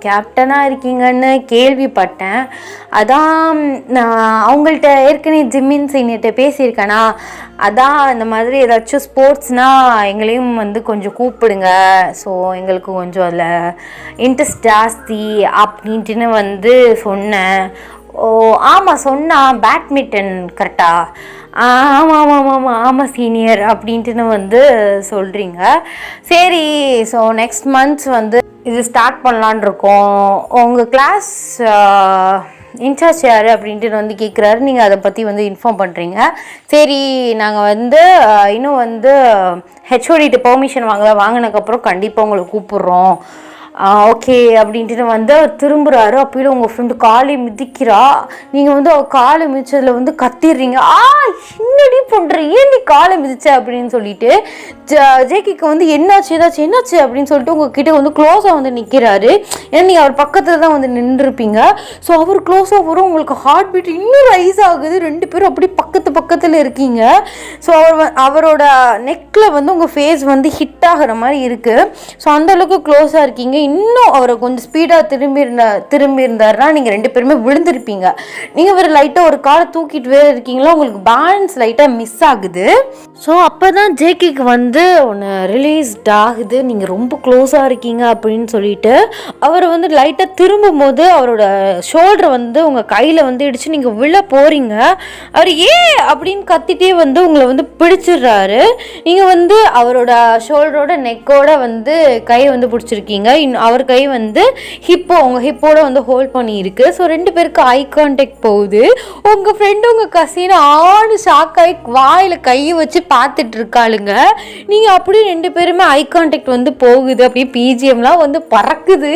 கேப்டனாக இருக்கீங்கன்னு கேள்விப்பட்டேன். அதான் நான் அவங்கள்ட்ட ஏற்கனவே ஜிம்மின் சீனியர்கிட்ட பேசியிருக்கேனா, அதான் இந்த மாதிரி ஏதாச்சும் ஸ்போர்ட்ஸ்னால் எங்களையும் வந்து கொஞ்சம் கூப்பிடுங்க, ஸோ எங்களுக்கு கொஞ்சம் அதில் இன்ட்ரெஸ்ட் ஜாஸ்தி அப்படின்ட்டுன்னு வந்து சொன்னேன். ஓ ஆமாம் சொன்னா, பேட்மிண்டன் கரெக்டா? ஆமாம் சீனியர் அப்படின்ட்டுன்னு வந்து சொல்கிறீங்க. சரி, ஸோ நெக்ஸ்ட் மந்த்ஸ் வந்து இது ஸ்டார்ட் பண்ணலான் இருக்கோம். உங்கள் கிளாஸ் இன்சார்ஜ் யார் அப்படின்ட்டு வந்து கேட்குறாரு. நீங்கள் அதை பற்றி வந்து இன்ஃபார்ம் பண்ணுறீங்க. சரி நாங்கள் வந்து இன்னும் வந்து ஹெச்ஓடிட்டு பெர்மிஷன் வாங்கினதுக்கப்புறம் கண்டிப்பாக உங்களை கூப்பிட்றோம், ஓகே அப்படின்ட்டு வந்து அவர் திரும்புகிறாரு. அப்போயும் உங்கள் ஃப்ரெண்டு காலை மிதிக்கிறா. நீங்கள் வந்து அவர் காலை மிதிச்சதில் வந்து கத்திடுறீங்க. என்னடி பண்ணுற, ஏன் நீ காலை மிதிச்ச அப்படின்னு சொல்லிட்டு ஜேகிக்கு வந்து என்னாச்சு அப்படின்னு சொல்லிட்டு உங்ககிட்ட வந்து க்ளோஸாக வந்து நிற்கிறாரு. ஏன்னா நீங்கள் அவர் பக்கத்தில் தான் வந்து நின்றுருப்பீங்க. ஸோ அவர் க்ளோஸாக வரும். உங்களுக்கு ஹார்ட் பீட் இன்னும் ரைஸ் ஆகுது. 2 பேரும் அப்படி பக்கத்தில் இருக்கீங்க. ஸோ அவரோட நெக்கில் வந்து உங்கள் ஃபேஸ் வந்து ஹிட் ஆகிற மாதிரி இருக்குது. ஸோ அந்தளவுக்கு க்ளோஸாக இருக்கீங்க. இன்னும் அவரை கொஞ்சம் ஸ்பீடாக திரும்பி இருந்தாருன்னா நீங்கள் 2 பேருமே விழுந்திருப்பீங்க. நீங்கள் வேறு லைட்டாக ஒரு காலை தூக்கிட்டு வேறு இருக்கீங்களா, உங்களுக்கு பேலன்ஸ் லைட்டாக மிஸ் ஆகுது. ஸோ அப்போ தான் ஜேகிக்கு வந்து ஒன்று ரிலீஸ்ட் ஆகுது, நீங்கள் ரொம்ப க்ளோஸாக இருக்கீங்க அப்படின்னு சொல்லிட்டு. அவர் வந்து லைட்டாக திரும்பும் போது அவரோட ஷோல்டரை வந்து உங்கள் கையில் வந்து இடித்து நீங்கள் விழ போகிறீங்க. அவர் அப்படின்னு கத்திட்டே வந்து உங்களை வந்து பிடிச்சிடுறாரு. நீங்கள் வந்து அவரோட ஷோல்டரோட நெக்கோட வந்து கையை வந்து பிடிச்சிருக்கீங்க. அவர் கை வந்து ஹிப்போ உங்கள் ஹிப்போட வந்து ஹோல்ட் பண்ணியிருக்கு. ஸோ 2 பேருக்கு ஐ கான்டாக்ட் போகுது. உங்கள் ஃப்ரெண்டு உங்கள் கசின் ஆணு ஷாக்காய் வாயில் கையை வச்சு பார்த்துட்டு இருக்காளுங்க. நீங்கள் அப்படியே 2 பேருமே ஐ கான்டாக்ட் வந்து போகுது. அப்படியே பிஜிஎம்லாம் வந்து பறக்குது.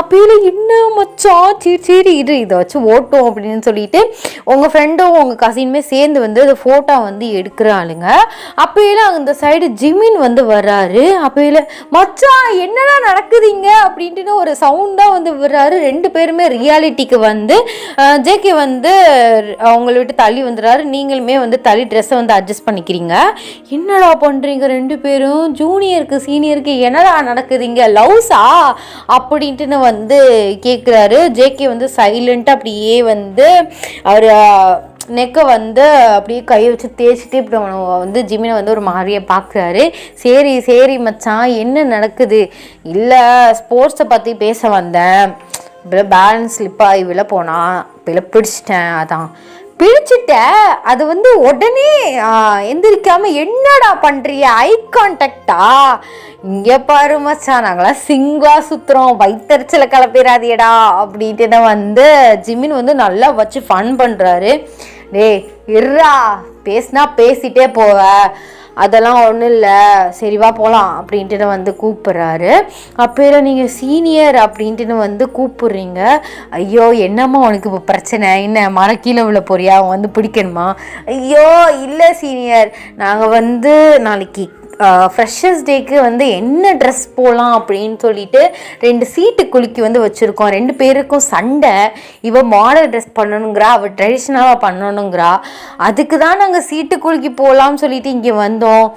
அப்படியே என்ன மச்சான் சரி இதை வச்சு ஓட்டும் அப்படின்னு சொல்லிட்டு உங்கள் ஃப்ரெண்டும் உங்கள் கசினுமே சேர்ந்து வந்து அந்த ஃபோட்டோ வந்து எடுக்கிறாளுங்க. அப்போயில அந்த சைடு ஜிமின் வந்து வர்றாரு. அப்போயில மச்சான் என்னடா நடக்குதுங்க அப்படின்ட்டு ஒரு சவுண்டாக வந்து விடுறாரு. 2 பேருமே ரியாலிட்டிக்கு வந்து ஜேகே வந்து அவங்கள விட்டு தள்ளி வந்துடுறாரு. நீங்களுமே வந்து தள்ளி ட்ரெஸ்ஸை வந்து அட்ஜஸ்ட் பண்ணிக்கிறீங்க. என்னடா பண்ணுறீங்க 2 பேரும்? ஜூனியருக்கு சீனியருக்கு என்னடா நடக்குதுங்க, லவ்ஸா அப்படின்ட்டுன்னு வந்து கேட்குறாரு. ஜேகே வந்து சைலண்ட்டாக அப்படியே வந்து அவர் நெக்கை வந்து அப்படியே கையை வச்சு தேய்ச்சிட்டு இப்படி வந்து ஜிமினை வந்து ஒரு மாதிரியை பார்க்குறாரு. சரி மச்சான் என்ன நடக்குது? இல்லை ஸ்போர்ட்ஸை பற்றி பேச வந்தேன். இப்போல பேலன்ஸ் ஸ்லிப்பாகி விழ போனான், இப்போல பிடிச்சிட்டேன். அதான் பிடிச்சிட்டேன். அது வந்து உடனே எந்திரிக்காம என்னடா பண்ணுறிய? ஐ கான்டாக்டா? இங்கே பாரு மச்சான், நாங்களாம் சிங்கா சுற்றுறோம், வயிற்றுச்சலை கிளப்பிடாதியடா அப்படின்ட்டு வந்து ஜிமின் வந்து நல்லா வச்சு ஃபன் பண்ணுறாரு. டேய் இருறா, பேசினா பேசிட்டே போவ, அதெல்லாம் ஒன்றும் இல்லை, சரிவா போகலாம் அப்படின்ட்டு வந்து கூப்பிட்றாரு. அப்போ நீங்கள் சீனியர் அப்படின்ட்டு வந்து கூப்பிட்றீங்க. ஐயோ என்னம்மா உனக்கு இப்போ பிரச்சனை? என்ன மர கீழே உள்ள போறியா? அவன் வந்து பிடிக்கணுமா? ஐயோ இல்லை சீனியர், நாங்கள் வந்து நாளைக்கு ஃப்ரெஷர்ஸ் டேக்கு வந்து என்ன ட்ரெஸ் போகலாம் அப்படின்னு சொல்லிட்டு 2 சீட்டு குலுக்கி வந்து வச்சுருக்கோம். 2 பேருக்கும் சண்டை. இவள் மாடல் ட்ரெஸ் பண்ணணுங்கிறா, அவள் ட்ரெடிஷ்னலாக பண்ணணுங்கிறா. அதுக்கு தான் நாங்கள் சீட்டு குலுக்கி போகலான்னு சொல்லிட்டு இங்கே வந்தோம்.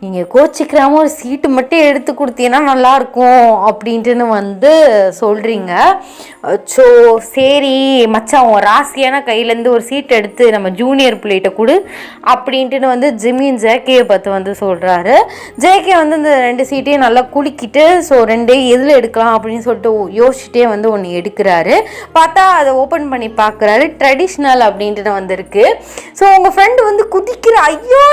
நீங்கள் கோச்சிக்கிறாமல் ஒரு சீட்டு மட்டும் எடுத்து கொடுத்தீங்கன்னா நல்லாயிருக்கும் அப்படின்ட்டுன்னு வந்து சொல்கிறீங்க. ஸோ சரி மச்சான், உன் ராசியான கையிலேருந்து ஒரு சீட் எடுத்து நம்ம ஜூனியர் பிள்ளைகிட்ட கொடு அப்படின்ட்டுன்னு வந்து ஜிமின் ஜேகேயை பார்த்து வந்து சொல்கிறாரு. ஜேகே வந்து இந்த 2 சீட்டையும் நல்லா குலுக்கிட்டு ஸோ 2 எதில் எடுக்கலாம் அப்படின்னு சொல்லிட்டு யோசிச்சுட்டே வந்து ஒன்று எடுக்கிறாரு. பார்த்தா அதை ஓப்பன் பண்ணி பார்க்குறாரு. ட்ரெடிஷ்னல் அப்படின்ட்டு வந்துருக்கு. ஸோ உங்கள் ஃப்ரெண்டு வந்து குதிக்கிற, ஐயோ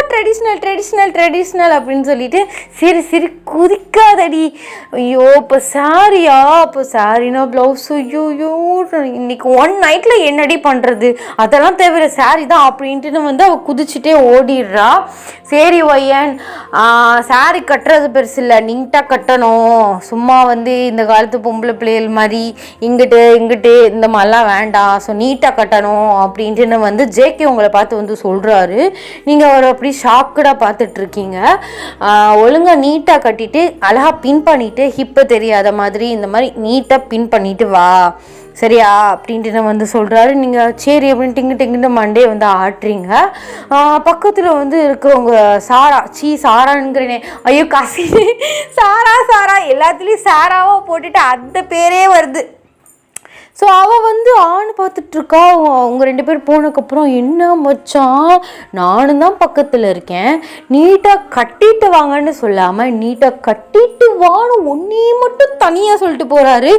ட்ரெடிஷ்னல் அப்படின்னு சொல்லிட்டு சரி குதிக்காதடி, ஐயோ இப்போ சாரியா, இப்போ சாரினா ப்ளவுஸ், ஐயோ இன்னைக்கு 1 நைட்டில் என்னடி பண்ணுறது, அதெல்லாம் தவிர சாரி தான் அப்படின்ட்டு வந்து அவள் குதிச்சுட்டே ஓடிடுறா. சரி ஒய்யன், சாரி கட்டுறது பெருசு இல்லை, நீட்டாக கட்டணும். சும்மா வந்து இந்த காலத்து பொம்பளை பிள்ளைகள் மாதிரி இங்கிட்டு இந்த மாதிரிலாம் வேண்டாம், ஸோ நீட்டாக கட்டணும் அப்படின்ட்டு வந்து ஜேகே உங்களை பார்த்து வந்து சொல்கிறாரு. நீங்கள் அவரை அப்படி ஷாக்கடாக பார்த்துட்ருக்கீங்க. ஒழுங்காக நீட்டாக கட்டிட்டு அழகாக பின் பண்ணிவிட்டு ஹிப்பை தெரியாத மாதிரி இந்த மாதிரி நீட்டாக பின் பண்ணிவிட்டு வா சரியா அப்படின்ட்டு வந்து சொல்கிறாரு. நீங்கள் சரி அப்படின்ட்டு இங்கிட்ட மண்டே வந்து ஆட்டுறீங்க. பக்கத்தில் வந்து இருக்கிறவங்க சாராங்கிறனே, ஐயோ கசி சாரா எல்லாத்துலேயும் சாராவாக போட்டுட்டு அந்த பேரே வருது. ஸோ அவள் வந்து ஆண் பார்த்துட்ருக்கா. அவங்க 2 பேர் போனதுக்கப்புறம் என்ன மச்சான், நானும் தான் பக்கத்தில் இருக்கேன், நீட்டாக கட்டிட்டு வாங்கன்னு சொல்லாமல் நீட்டாக கட்டிட்டு வான்னு ஒன்றே மட்டும் தனியாக சொல்லிட்டு போகிறாரு.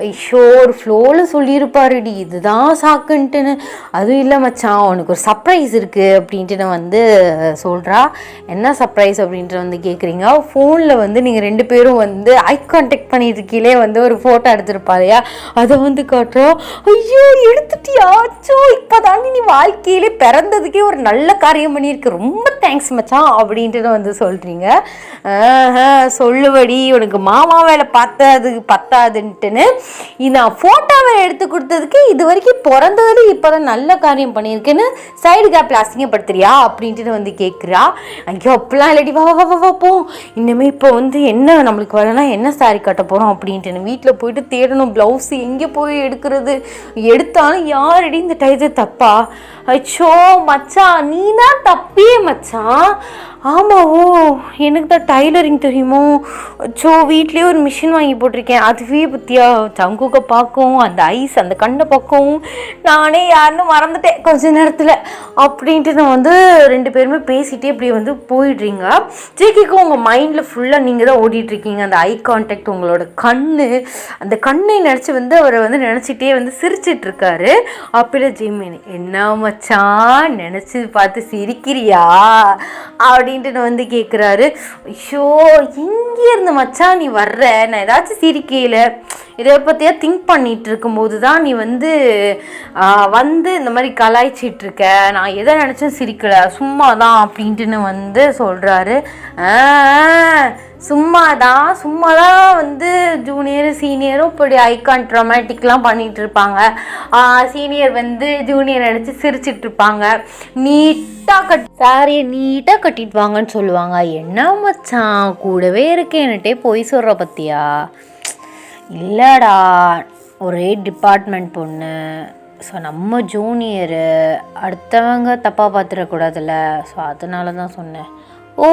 ஐயோ ஒரு ஃப்ளோவில் சொல்லியிருப்பாருடி, இதுதான் சாக்குன்ட்டுன்னு. அதுவும் இல்லை மச்சான், உனக்கு ஒரு சர்ப்ரைஸ் இருக்குது அப்படின்ட்டு வந்து சொல்கிறா. என்ன சர்ப்ரைஸ் அப்படின்ட்டு வந்து கேட்குறீங்க. ஃபோனில் வந்து நீங்கள் 2 பேரும் வந்து ஐ கான்டாக்ட் பண்ணிட்டு இருக்கீங்களே வந்து ஒரு ஃபோட்டோ எடுத்துருப்பாரையா, அதை வந்து காட்டுறோம். ஐயோ எடுத்துட்டியாச்சோ, இப்போ தாண்டி நீ வாழ்க்கையிலே பிறந்ததுக்கே ஒரு நல்ல காரியம் பண்ணியிருக்கு, ரொம்ப தேங்க்ஸ் மச்சான் அப்படின்ட்டு வந்து சொல்கிறீங்க. சொல்லுவடி, உனக்கு மாமா வேலை பத்தாதுன்ட்டுன்னு நான் ஃபோட்டோவை எடுத்து கொடுத்ததுக்கு இது வரைக்கும் பிறந்ததுல இப்போ தான் நல்ல காரியம் பண்ணியிருக்கேன்னு சைடு கேப்பில் அசிங்கப்படுத்துறியா அப்படின்ட்டு வந்து கேட்குறா. ஐயோ அப்படிலாம் இல்லடி, வா போ, இன்னுமே இப்போ வந்து என்ன நம்மளுக்கு வரலன்னா என்ன சாரி கட்ட போகிறோம் அப்படின்ட்டு வீட்டில் போயிட்டு தேடணும். ப்ளவுஸ் எங்கே போய் எடுக்கிறது, எடுத்தாலும் யாரடி இந்த டைத்து தப்பா? அச்சோ மச்சான் நீ தான் தப்பியே மச்சான். ஆமாவோ, எனக்கு தான் டைலரிங் தெரியுமோ. ஸோ வீட்லேயே ஒரு மிஷின் வாங்கி போட்டிருக்கேன், அதுவே பற்றியா சங்குக்க பார்க்கும், அந்த ஐஸ் அந்த கண்ணை பார்க்கும், நானே யாருன்னு மறந்துட்டேன் கொஞ்ச நேரத்தில் அப்படின்ட்டு நான் வந்து 2 பேருமே பேசிகிட்டே இப்படி வந்து போயிடுறீங்க. ஜேகேக்கும் உங்கள் மைண்டில் ஃபுல்லாக நீங்கள் தான் ஓடிட்டுருக்கீங்க. அந்த ஐ கான்டாக்ட், உங்களோட அந்த கண்ணை நினச்சி வந்து அவரை வந்து நினச்சிட்டே வந்து சிரிச்சிட்ருக்காரு. அப்படி ஜிமின், என்ன மச்சான் நினச்சி பார்த்து சிரிக்கிறியா அப்படின்ட்டு வந்து கேட்குறாரு. ஐயோ இங்கே இருந்து மச்சான் நீ வர்ற, நான் ஏதாச்சும் சிரிக்கையில் இதை பற்றியா திங்க் பண்ணிகிட்டு இருக்கும்போது தான் நீ வந்து இந்த மாதிரி கலாய்ச்சிட்ருக்க, நான் எதை நினச்சும் சிரிக்கலை, சும்மா தான் அப்படின்ட்டுன்னு வந்து சொல்கிறாரு. சும்மா தான் வந்து ஜூனியர் சீனியரும் இப்படி ஐகான் ட்ராமேட்டிக்லாம் பண்ணிகிட்டு இருப்பாங்க. சீனியர் வந்து ஜூனியர் நினச்சி சிரிச்சிட்ருப்பாங்க. சாரியை நீட்டாக கட்டிட்டு வாங்கன்னு சொல்லுவாங்க. என்ன மச்சான் கூடவே இருக்கேன்னுட்டே பொய் சொல்கிற பற்றியா? இல்லைடா, ஒரே டிபார்ட்மெண்ட் பொண்ணு, ஸோ நம்ம ஜூனியரு, அடுத்தவங்க தப்பாக பார்த்துடக்கூடாதுல்ல, ஸோ அதனால தான் சொன்னேன். ஓ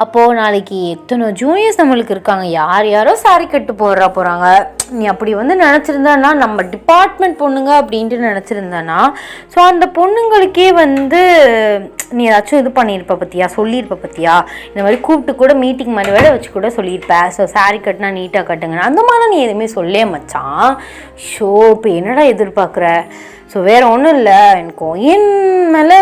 அப்போது நாளைக்கு எத்தனை ஜூனியர்ஸ் நம்மளுக்கு இருக்காங்க, யாரோ சாரி கட்டு போகிறாங்க. நீ அப்படி வந்து நினச்சிருந்தானா, நம்ம டிபார்ட்மெண்ட் பொண்ணுங்க அப்படின்ட்டு நினச்சிருந்தானா, ஸோ அந்த பொண்ணுங்களுக்கே வந்து நீ ஏதாச்சும் இது பண்ணியிருப்ப பற்றியா, சொல்லியிருப்ப பற்றியா, இந்த மாதிரி கூப்பிட்டு கூட மீட்டிங் மாதிரி வேலை வச்சு கூட சொல்லியிருப்ப. ஸோ சாரி கட்டினா நீட்டாக கட்டுங்க, அந்த மாதிரிலாம் நீ எதுவுமே சொல்லே மச்சான். ஷோ இப்போ என்னடா எதிர்பார்க்குற? ஸோ வேறு ஒன்றும் இல்லை, எனக்கு என் மேலே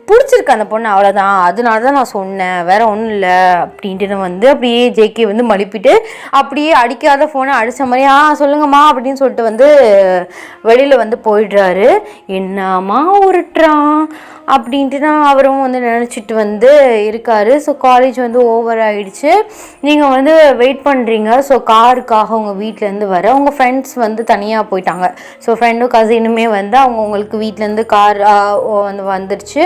பிடிச்சிருக்கு அந்த பொண்ணு, அவ்வளோதான், அதனால தான் நான் சொன்னேன், வேறு ஒன்றும் இல்லை அப்படின்ட்டு வந்து அப்படியே ஜேகே வந்து மழுப்பிட்டு அப்படியே அடிக்காத ஃபோனை அடித்த மாதிரி சொல்லுங்கம்மா அப்படின்னு சொல்லிட்டு வந்து வெளியில் வந்து போயிடுறாரு. என்னம்மா உருட்டுறான் அப்படின்ட்டு அவரும் வந்து நினச்சிட்டு வந்து இருக்கார். ஸோ காலேஜ் வந்து ஓவர் ஆகிடுச்சு, நீங்கள் வந்து வெயிட் பண்ணுறீங்க. ஸோ காருக்காக உங்கள் வீட்டிலேருந்து வர உங்கள் ஃப்ரெண்ட்ஸ் வந்து தனியாக போயிட்டாங்க. ஸோ ஃப்ரெண்டும் கசினுமே வந்து அவங்களுக்கு வீட்டிலேருந்து கார் வந்து வந்துருச்சு.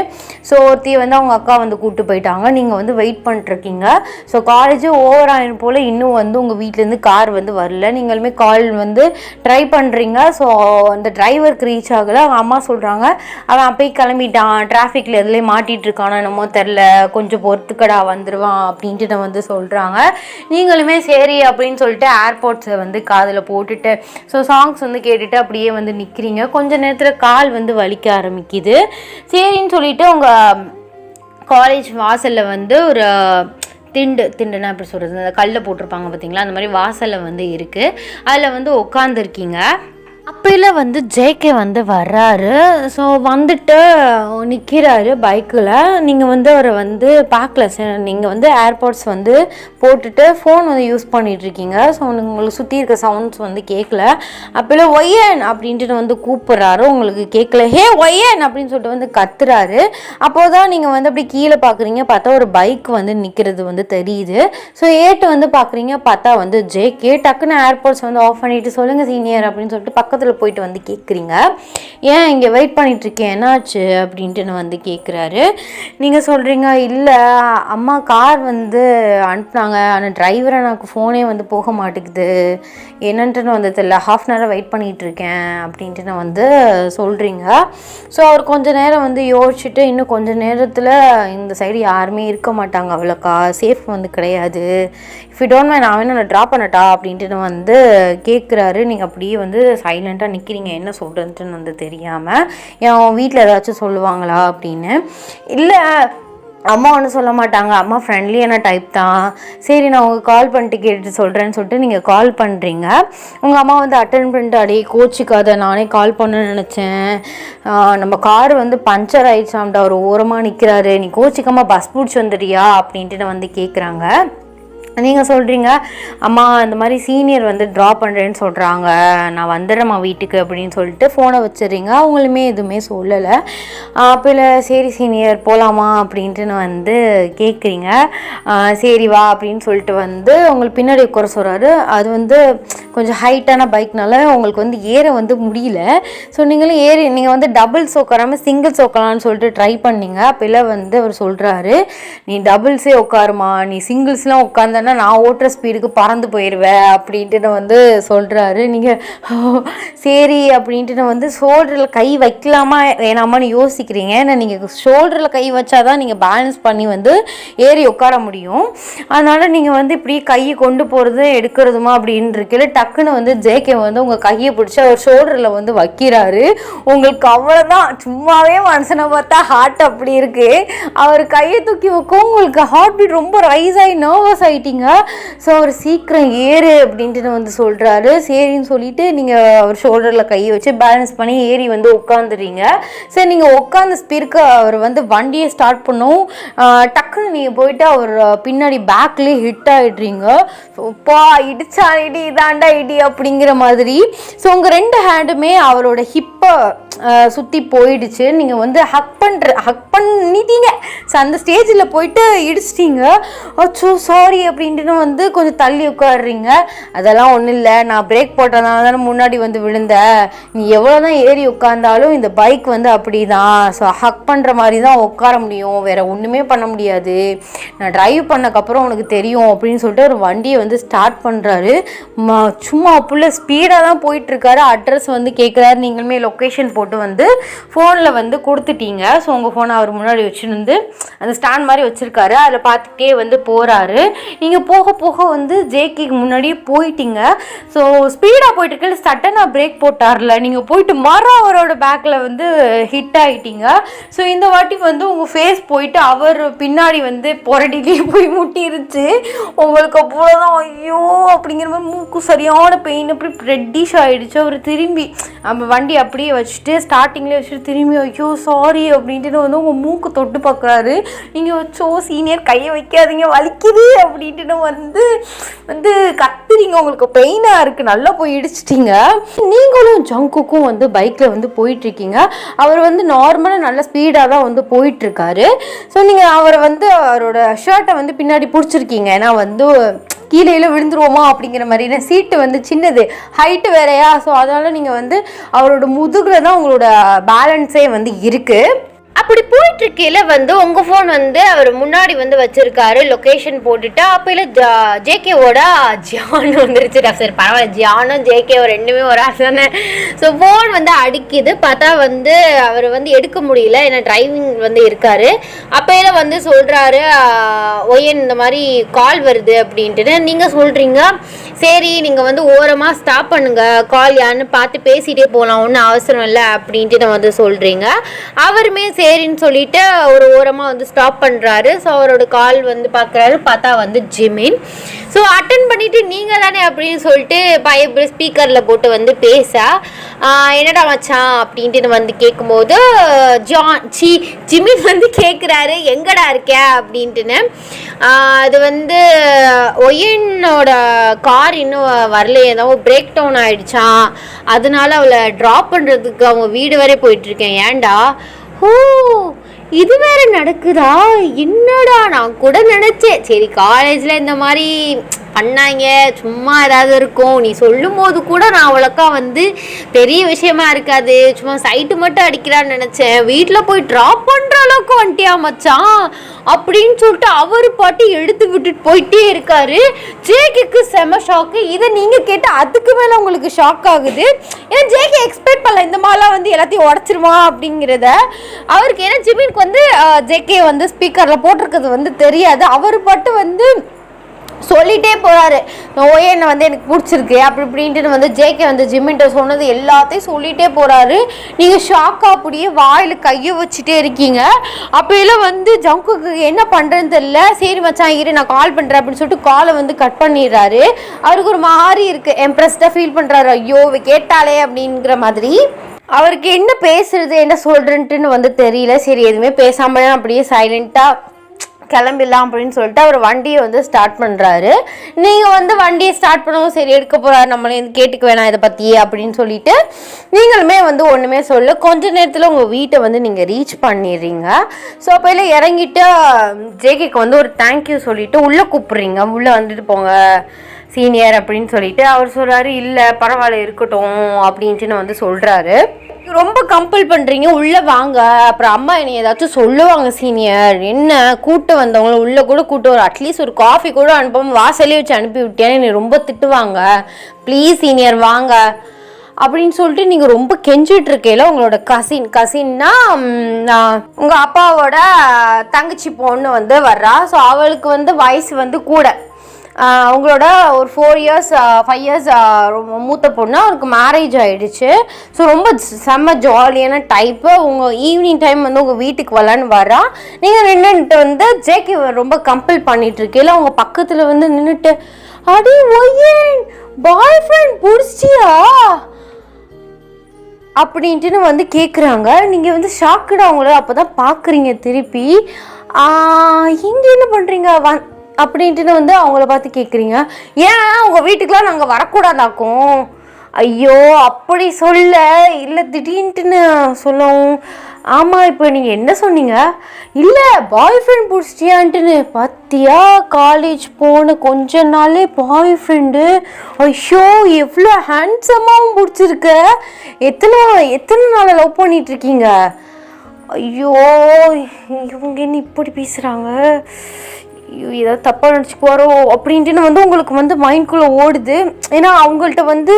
ஸோ ஒருத்தி வந்து அவங்க அக்கா வந்து கூப்பிட்டு போயிட்டாங்க. நீங்கள் வந்து வெயிட் பண்ணிட்டுருக்கீங்க. ஸோ காலேஜு ஓவர் ஆகிடும் போல் இன்னும் வந்து உங்கள் வீட்டிலேருந்து கார் வந்து வரல. நீங்களுமே கால் வந்து ட்ரை பண்ணுறீங்க. ஸோ அந்த டிரைவருக்கு ரீச் ஆகலை. அவங்க அம்மா சொல்கிறாங்க அவன் அப்போயே கிளம்பிட்டான், டிராஃபிக்கில் எதுலேயே மாட்டிகிட்ருக்கானோ என்னமோ தெரில, கொஞ்சம் பொறுத்துக்கடா வந்துடுவான் அப்படின்ட்டு வந்து சொல்கிறாங்க. நீங்களுமே சரி அப்படின்னு சொல்லிட்டு ஏர்போர்ட்ஸை வந்து காதில் போட்டுட்டு ஸோ சாங்ஸ் வந்து கேட்டுட்டு அப்படியே வந்து நிற்கிறீங்க. கொஞ்சம் நேரத்தில் கால் வந்து வலிக்க ஆரம்பிக்குது. சரின்னு சொல்லிட்டு உங்கள் காலேஜ் வாசலில் வந்து ஒரு திண்டுனா எப்படி சொல்கிறது, அந்த கல்லை போட்டிருப்பாங்க பார்த்தீங்களா, அந்த மாதிரி வாசலில் வந்து இருக்குது. அதில் வந்து உட்காந்துருக்கீங்க. அப்போல வந்து ஜேகே வந்து வர்றாரு. ஸோ வந்துட்டு நிற்கிறாரு பைக்கில். நீங்கள் வந்து அவரை வந்து பார்க்கல, நீங்கள் வந்து ஏர்போர்ட்ஸ் வந்து போட்டுட்டு ஃபோன் வந்து யூஸ் பண்ணிகிட்ருக்கீங்க. ஸோ உங்களுக்கு சுற்றி இருக்க சவுண்ட்ஸ் வந்து கேட்கல. அப்போல ஒய்யன் அப்படின்ட்டு வந்து கூப்பிட்றாரு, உங்களுக்கு கேட்கல. ஹே ஒய்யன் அப்படின்னு சொல்லிட்டு வந்து கத்துறாரு. அப்போது தான் நீங்கள் வந்து அப்படி கீழே பார்க்குறீங்க, பார்த்தா ஒரு பைக் வந்து நிற்கிறது வந்து தெரியுது. ஸோ ஏட்டு வந்து பார்க்குறீங்க, பார்த்தா வந்து ஜேகே. டக்குன்னு ஏர்போர்ட்ஸ் வந்து ஆஃப் பண்ணிவிட்டு சொல்லுங்கள் சீனியர் அப்படின்னு சொல்லிட்டு பக்கத்தில் போயிட்டு வந்து கேட்குறீங்க. ஏன் இங்கே வெயிட் பண்ணிகிட்ருக்கேன், என்னாச்சு அப்படின்ட்டு வந்து கேட்குறாரு. நீங்கள் சொல்கிறீங்க இல்லை அம்மா கார் வந்து அனுப்புனாங்க, ஆனால் டிரைவரை எனக்கு ஃபோனே வந்து போக மாட்டேங்குது, என்னன்ட்டுன்னு வந்து தெரியல, ஹாஃப் அன் ஹவராக வெயிட் பண்ணிகிட்ருக்கேன் அப்படின்ட்டு நான் வந்து சொல்கிறீங்க. ஸோ அவர் கொஞ்சம் நேரம் வந்து யோசிச்சுட்டு இன்னும் கொஞ்சம் நேரத்தில் இந்த சைடு யாருமே இருக்க மாட்டாங்க, அவ்வளோக்கா சேஃப் வந்து கிடையாது, இஃப் யூ டோன்ட் மைண்ட் நான் வேணும் நான் ட்ராப் பண்ணட்டா அப்படின்ட்டு வந்து கேட்குறாரு. நீங்கள் அப்படியே வந்து சைலண்ட்டாக நிற்கிறீங்க, என்ன சொல்கிறதுன்னு வந்து தெரியாமல். என் வீட்டில் ஏதாச்சும் சொல்லுவாங்களா அப்படின்னு. இல்லை அம்மா ஒன்றும் சொல்ல மாட்டாங்க, அம்மா ஃப்ரெண்ட்லியான டைப் தான், சரி நான் உங்களுக்கு கால் பண்ணிட்டு கேட்டு சொல்கிறேன்னு சொல்லிட்டு நீங்கள் கால் பண்ணுறீங்க. உங்கள் அம்மா வந்து அட்டன் பண்ணிட்டு அடையே கோச்சிக்காத, நானே கால் பண்ண நினச்சேன், நம்ம கார் வந்து பஞ்சர் ஆகிடுச்சாம்டா, ஒரு ஓரமாக நிற்கிறாரு, நீ கோச்சிக்காமல் பஸ் பிடிச்சி வந்துடுறியா அப்படின்ட்டு வந்து கேட்குறாங்க. நீங்கள் சொல்கிறீங்க அம்மா இந்த மாதிரி சீனியர் வந்து ட்ராப் பண்ணுறேன்னு சொல்கிறாங்க, நான் வந்துடுறேம்மா வீட்டுக்கு அப்படின்னு சொல்லிட்டு ஃபோனை வச்சிடுறீங்க. அவங்களுமே எதுவுமே சொல்லலை. அப்போ சரி சீனியர் போகலாமா அப்படின்ட்டு வந்து கேட்குறீங்க. சரி வா அப்படின்னு சொல்லிட்டு வந்து உங்களுக்கு பின்னாடி உட்கார சொல்கிறாரு. அது வந்து கொஞ்சம் ஹைட்டான பைக்னால உங்களுக்கு வந்து ஏற வந்து முடியல. ஸோ நீங்களும் நீங்கள் வந்து டபுள்ஸ் உட்காராமல் சிங்கிள்ஸ் உட்காரான்னு சொல்லிட்டு ட்ரை பண்ணீங்க. அப்போல வந்து அவர் சொல்கிறாரு நீ டபுள்ஸே உட்காருமா, நீ சிங்கிள்ஸ்லாம் உட்காந்தனா நான் ஓட்டுற ஸ்பீடுக்கு பறந்து போயிடுவேன் அப்படின்ட்டு வந்து சொல்கிறாரு. நீங்கள் சரி அப்படின்ட்டு வந்து ஷோல்டரில் கை வைக்கலாமா வேணாமான்னு யோசிக்கிறீங்க. ஏன்னா நீங்கள் ஷோல்டரில் கை வச்சாதான் நீங்கள் பேலன்ஸ் பண்ணி வந்து ஏறி உட்கார முடியும். அதனால் நீங்கள் வந்து இப்படி கையை கொண்டு போகிறது எடுக்கிறதுமா அப்படின்னு இருக்கல டக்குன்னு வந்து ஜேகே வந்து உங்கள் கையை பிடிச்சி அவர் ஷோல்டரில் வந்து வைக்கிறாரு. உங்களுக்கு அவ்வளோதான், சும்மாவே மனுஷனை பார்த்தா ஹார்ட் அப்படி இருக்குது. அவர் கையை தூக்கி வைக்கும், உங்களுக்கு ஹார்ட் பீட் ரொம்ப ரைஸ் ஆகி நர்வஸ் ஆகிட்டீங்க. போயிட்டீங்க. ஸோ அவர் சீக்கிரம் ஏறு அப்படின்ட்டு வந்து சொல்கிறாரு. சரின்னு சொல்லிட்டு நீங்கள் அவர் ஷோல்டரில் கையை வச்சு பேலன்ஸ் பண்ணி ஏறி வந்து உட்காந்துறீங்க. சரி நீங்கள் உட்காந்து ஸ்பீர்க்க அவர் வந்து வண்டியை ஸ்டார்ட் பண்ணும். டக்குன்னு நீங்கள் போயிட்டு அவர் பின்னாடி பேக்லேயே ஹிட் ஆகிடுறீங்க. பா இடிச்சா இடி இதாண்டா இடி அப்படிங்கிற மாதிரி. ஸோ உங்கள் 2 ஹேண்டுமே அவரோட ஹிப்பை சுற்றி போயிடுச்சு. நீங்கள் வந்து ஹக் பண்ணிட்டீங்க. ஸோ அந்த ஸ்டேஜில் போயிட்டு இடிச்சிட்டிங்க. அச்சோ சாரி அப்படின்ட்டு வந்து கொஞ்சம் தள்ளி உட்காடுறீங்க. அதெல்லாம் ஒன்றும் இல்லை, நான் பிரேக் போட்டதுனால தானே முன்னாடி வந்து விழுந்தேன். நீ எவ்வளோ தான் ஏறி உட்காந்தாலும் இந்த பைக் வந்து அப்படி தான். ஸோ ஹக் பண்ணுற மாதிரி தான் உட்கார முடியும், வேறு ஒன்றுமே பண்ண முடியாது. நான் ட்ரைவ் பண்ணக்கப்புறம் உனக்கு தெரியும் அப்படின்னு சொல்லிட்டு ஒரு வண்டியை வந்து ஸ்டார்ட் பண்ணுறாரு. சும்மா புள்ள ஸ்பீடாக தான் போயிட்டுருக்காரு. அட்ரஸ் வந்து கேட்குறாரு. நீங்களுமே லொக்கேஷன் போட்டு வந்து ஃபோனில் வந்து கொடுத்துட்டீங்க. ஸோ உங்கள் ஃபோனை அவர் முன்னாடி வச்சுருந்து அந்த ஸ்டாண்ட் மாதிரி வச்சுருக்காரு. அதில் பார்த்துட்டே வந்து போகிறாரு. நீங்கள் போக போக வந்து ஜேகேக்கு முன்னாடியே போயிட்டீங்க. ஸோ ஸ்பீடாக போயிட்டு இருக்க சட்டனாக பிரேக் போட்டார்ல, நீங்கள் போயிட்டு மரம் அவரோட பேக்கில் வந்து ஹிட் ஆகிட்டீங்க. ஸோ இந்த வாட்டி வந்து உங்கள் ஃபேஸ் போயிட்டு அவர் பின்னாடி வந்து புரட்டிலேயே போய் முட்டிருச்சு. உங்களுக்கு அவ்வளோதான் ஐயோ அப்படிங்கிற மாதிரி மூக்கு சரியான பெயின் அப்படி ரெட்டிஷ் ஆகிடுச்சு. அவர் திரும்பி நம்ம வண்டி அப்படியே வச்சுட்டு ஸ்டார்டிங்லேயே வச்சுட்டு திரும்பி ஐயோ சாரி அப்படின்ட்டு வந்து உங்கள் மூக்கு தொட்டு பார்க்குறாரு. நீங்கள் வச்சோ சீனியர் கையை வைக்காதீங்க வலிக்குது அப்படின்ட்டு வந்து வந்து கத்துறீங்க. உங்களுக்கு பெயினாக இருக்குது. நல்லா போய் இடிச்சிட்டிங்க. நீங்களும் ஜங்குக்கும் வந்து பைக்கில் வந்து போயிட்டுருக்கீங்க. அவர் வந்து நார்மலாக நல்ல ஸ்பீடாக தான் வந்து போயிட்டுருக்காரு. ஸோ நீங்கள் அவரை வந்து அவரோட ஷர்ட்டை வந்து பின்னாடி பிடிச்சிருக்கீங்க. ஏன்னா வந்து கீழே விழுந்துருவோமா அப்படிங்கிற மாதிரி. சீட்டு வந்து சின்னது, ஹைட்டு வேறையா. ஸோ அதனால் நீங்கள் வந்து அவரோட முதுகில் தான் உங்களோட பேலன்ஸே வந்து இருக்குது. அப்படி போயிட்டுருக்கையில வந்து உங்கள் ஃபோன் வந்து அவர் முன்னாடி வந்து வச்சுருக்காரு. லொக்கேஷன் போட்டுட்டு அப்போல ஜேகேவோட ஜான் வந்துருச்சு. சரி பரவாயில்ல, ஜானும் ஜேகேவோ ரெண்டுமே ஒரு ஆள் தானே. ஸோ ஃபோன் வந்து அடிக்குது. பார்த்தா வந்து அவர் வந்து எடுக்க முடியல, ஏன்னா டிரைவிங் வந்து இருக்கார். அப்போல வந்து சொல்கிறாரு ஒயன் இந்த மாதிரி கால் வருது அப்படின்ட்டு. நீங்கள் சொல்கிறீங்க சரி நீங்கள் வந்து ஓரமாக ஸ்டாப் பண்ணுங்கள், கால் யாருன்னு பார்த்து பேசிகிட்டே போகலாம், ஒன்றும் அவசரம் இல்லை அப்படின்ட்டு நான் வந்து சொல்கிறீங்க. அவருமே சரின்னு சொல்லிட்டு ஒரு ஓரமாக வந்து ஸ்டாப் பண்ணுறாரு. ஸோ அவரோட கால் வந்து பார்க்குறாரு. பார்த்தா வந்து ஜிமின். ஸோ அட்டன் பண்ணிவிட்டு நீங்கள் தானே அப்படின்னு சொல்லிட்டு ஸ்பீக்கரில் போட்டு வந்து பேச என்னடா மச்சான் அப்படின்ட்டு வந்து கேட்கும்போது ஜிமின் வந்து கேட்குறாரு எங்கடா இருக்க அப்படின்ட்டுன்னு. அது வந்து ஒயனோட கார் இன்னும் வரல, ஏதோ பிரேக் டவுன் ஆகிடுச்சான், அதனால அவளை ட்ராப் பண்ணுறதுக்கு அவங்க வீடு வரை போயிட்டுருக்கேன். ஏன்டா? ஓ இது வேற நடக்குதா? என்னடா நான் கூட நினச்சேன் சரி காலேஜில் இந்த மாதிரி பண்ணாங்க சும்மா ஏதாவது இருக்கும், நீ சொல்லும் போது கூட நான் அவ்வளோக்கா வந்து பெரிய விஷயமா இருக்காது, சும்மா சைட்டு மட்டும் அடிக்கிறான்னு நினச்சேன், வீட்டில் போய் ட்ராப் பண்ணுற அளவுக்கு வந்துட்டியா மச்சான் அப்படின்னு சொல்லிட்டு அவர் பாட்டி எடுத்து விட்டுட்டு போயிட்டே இருக்காரு. ஜேகேக்கு செம ஷாக்கு. இதை நீங்கள் கேட்டு அதுக்கு மேலே உங்களுக்கு ஷாக் ஆகுது. ஏன்னா ஜேகே எக்ஸ்பெக்ட் பண்ணல இந்த மாதிரிலாம் வந்து எல்லாத்தையும் உடச்சிருமா அப்படிங்கிறத. அவருக்கு ஏன்னா ஜிமினுக்கு வந்து ஜேகே வந்து ஸ்பீக்கரில் போட்டிருக்கிறது வந்து தெரியாது. அவர் பாட்டு வந்து சொல்லிட்டே போகிறாரு ஓஏன்னு வந்து எனக்கு பிடிச்சிருக்கு அப்படி இப்படின்ட்டு வந்து ஜேகே வந்து ஜிமின்ட்ட சொன்னது எல்லாத்தையும் சொல்லிகிட்டே போகிறாரு. நீங்கள் ஷாக்காக அப்படியே வாயில் கையை வச்சுட்டே இருக்கீங்க. அப்போலாம் வந்து ஜங்குக்கு என்ன பண்ணுறதுன்னு தெரியல. சரி மச்சான் இரு நான் கால் பண்ணுறேன் அப்படின்னு சொல்லிட்டு காலை வந்து கட் பண்ணிடுறாரு. அவருக்கு ஒரு மாதிரி இருக்குது, எம்ப்ரெஸ்டாக ஃபீல் பண்ணுறாரு. ஐயோ கேட்டாலே அப்படிங்கிற மாதிரி. அவருக்கு என்ன பேசுறது என்ன சொல்கிறேன்ட்டுன்னு வந்து தெரியல. சரி எதுவுமே பேசாமல் அப்படியே சைலண்ட்டாக கிளம்பிடலாம் அப்படின்னு சொல்லிட்டு அவர் வண்டியை வந்து ஸ்டார்ட் பண்ணுறாரு. நீங்கள் வந்து வண்டியை ஸ்டார்ட் பண்ணவும் சரி எடுக்க போகிறாரு, நம்மளே வந்து கேட்டுக்க வேணாம் இதை பற்றி அப்படின்னு சொல்லிட்டு நீங்களுமே வந்து ஒன்றுமே சொல்ல கொஞ்ச நேரத்தில் உங்கள் வீட்டை வந்து நீங்கள் ரீச் பண்ணிடுறீங்க. ஸோ அப்போ எல்லாம் இறங்கிட்டு ஜேகேக்கு வந்து ஒரு தேங்க்யூ சொல்லிவிட்டு உள்ளே கூப்பிட்றீங்க. உள்ளே வந்துட்டு போங்க சீனியர் அப்படின்னு சொல்லிட்டு அவர் சொல்கிறாரு இல்லை பரவாயில்ல இருக்கட்டும் அப்படின்ட்டு வந்து சொல்கிறாரு. ரொம்ப கம்பல் பண்ணுறீங்க உள்ளே வாங்க, அப்புறம் அம்மா என்னை ஏதாச்சும் சொல்லுவாங்க சீனியர், என்ன கூட்டு வந்தவங்கள உள்ளே கூட கூட்டு ஒரு அட்லீஸ்ட் ஒரு காஃபி கூட அனுப்பாமல் வாசலே வச்சு அனுப்பி விட்டேன்னு என்னை ரொம்ப திட்டுவாங்க, ப்ளீஸ் சீனியர் வாங்க அப்படின்னு சொல்லிட்டு நீங்கள் ரொம்ப கெஞ்சிட்டு இருக்கையில உங்களோட கசின்னா உங்கள் அப்பாவோட தங்கச்சி பொண்ணு வந்து வர்றா. ஸோ அவளுக்கு வந்து வயசு வந்து கூட. அவங்களோட ஒரு 4 இயர்ஸ் 5 இயர்ஸ் மூத்த பொண்ணு, அவருக்கு மேரேஜ் ஆகிடுச்சு. ஸோ ரொம்ப செம்ம ஜாலியான டைப்பு. உங்கள் ஈவினிங் டைம் வந்து உங்கள் வீட்டுக்கு வரலான்னு வரா. நீங்கள் நின்றுட்டு வந்து ஜேகே ரொம்ப கம்பல் பண்ணிட்டு இருக்கீங்களா, அவங்க பக்கத்தில் வந்து நின்றுட்டு அடி ஒய்யன் பாய் ஃப்ரெண்ட் பிடிச்சியா அப்படின்ட்டுன்னு வந்து கேட்குறாங்க. நீங்கள் வந்து ஷாக்குடா அவங்கள அப்போ தான் பார்க்குறீங்க திருப்பி. இங்கே என்ன பண்ணுறீங்க அப்படின்ட்டுன்னு வந்து அவங்கள பார்த்து கேட்குறீங்க. ஏன் உங்கள் வீட்டுக்கெலாம் நாங்கள் வரக்கூடாதாக்கும்? ஐயோ அப்படி சொல்ல இல்லை, திடீர்னுட்டுன்னு சொல்லவும். ஆமாம் இப்போ நீங்கள் என்ன சொன்னீங்க? இல்லை பாய் ஃப்ரெண்ட் பிடிச்சிட்டியான்ட்டுன்னு. பார்த்தியா காலேஜ் போன கொஞ்ச நாளே பாய் ஃப்ரெண்டு. ஐயோ எவ்வளோ ஹேண்ட்ஸமாகவும் பிடிச்சிருக்க. எத்தனை நாள் லவ் பண்ணிகிட்ருக்கீங்க? ஐயோ இவங்க என்ன இப்படி பேசுகிறாங்க, ஏதாவது தப்பாக நினச்சிக்குவாரோ அப்படின்ட்டுன்னு வந்து உங்களுக்கு வந்து மைண்ட்குள்ளே ஓடுது. ஏன்னா அவங்கள்ட்ட வந்து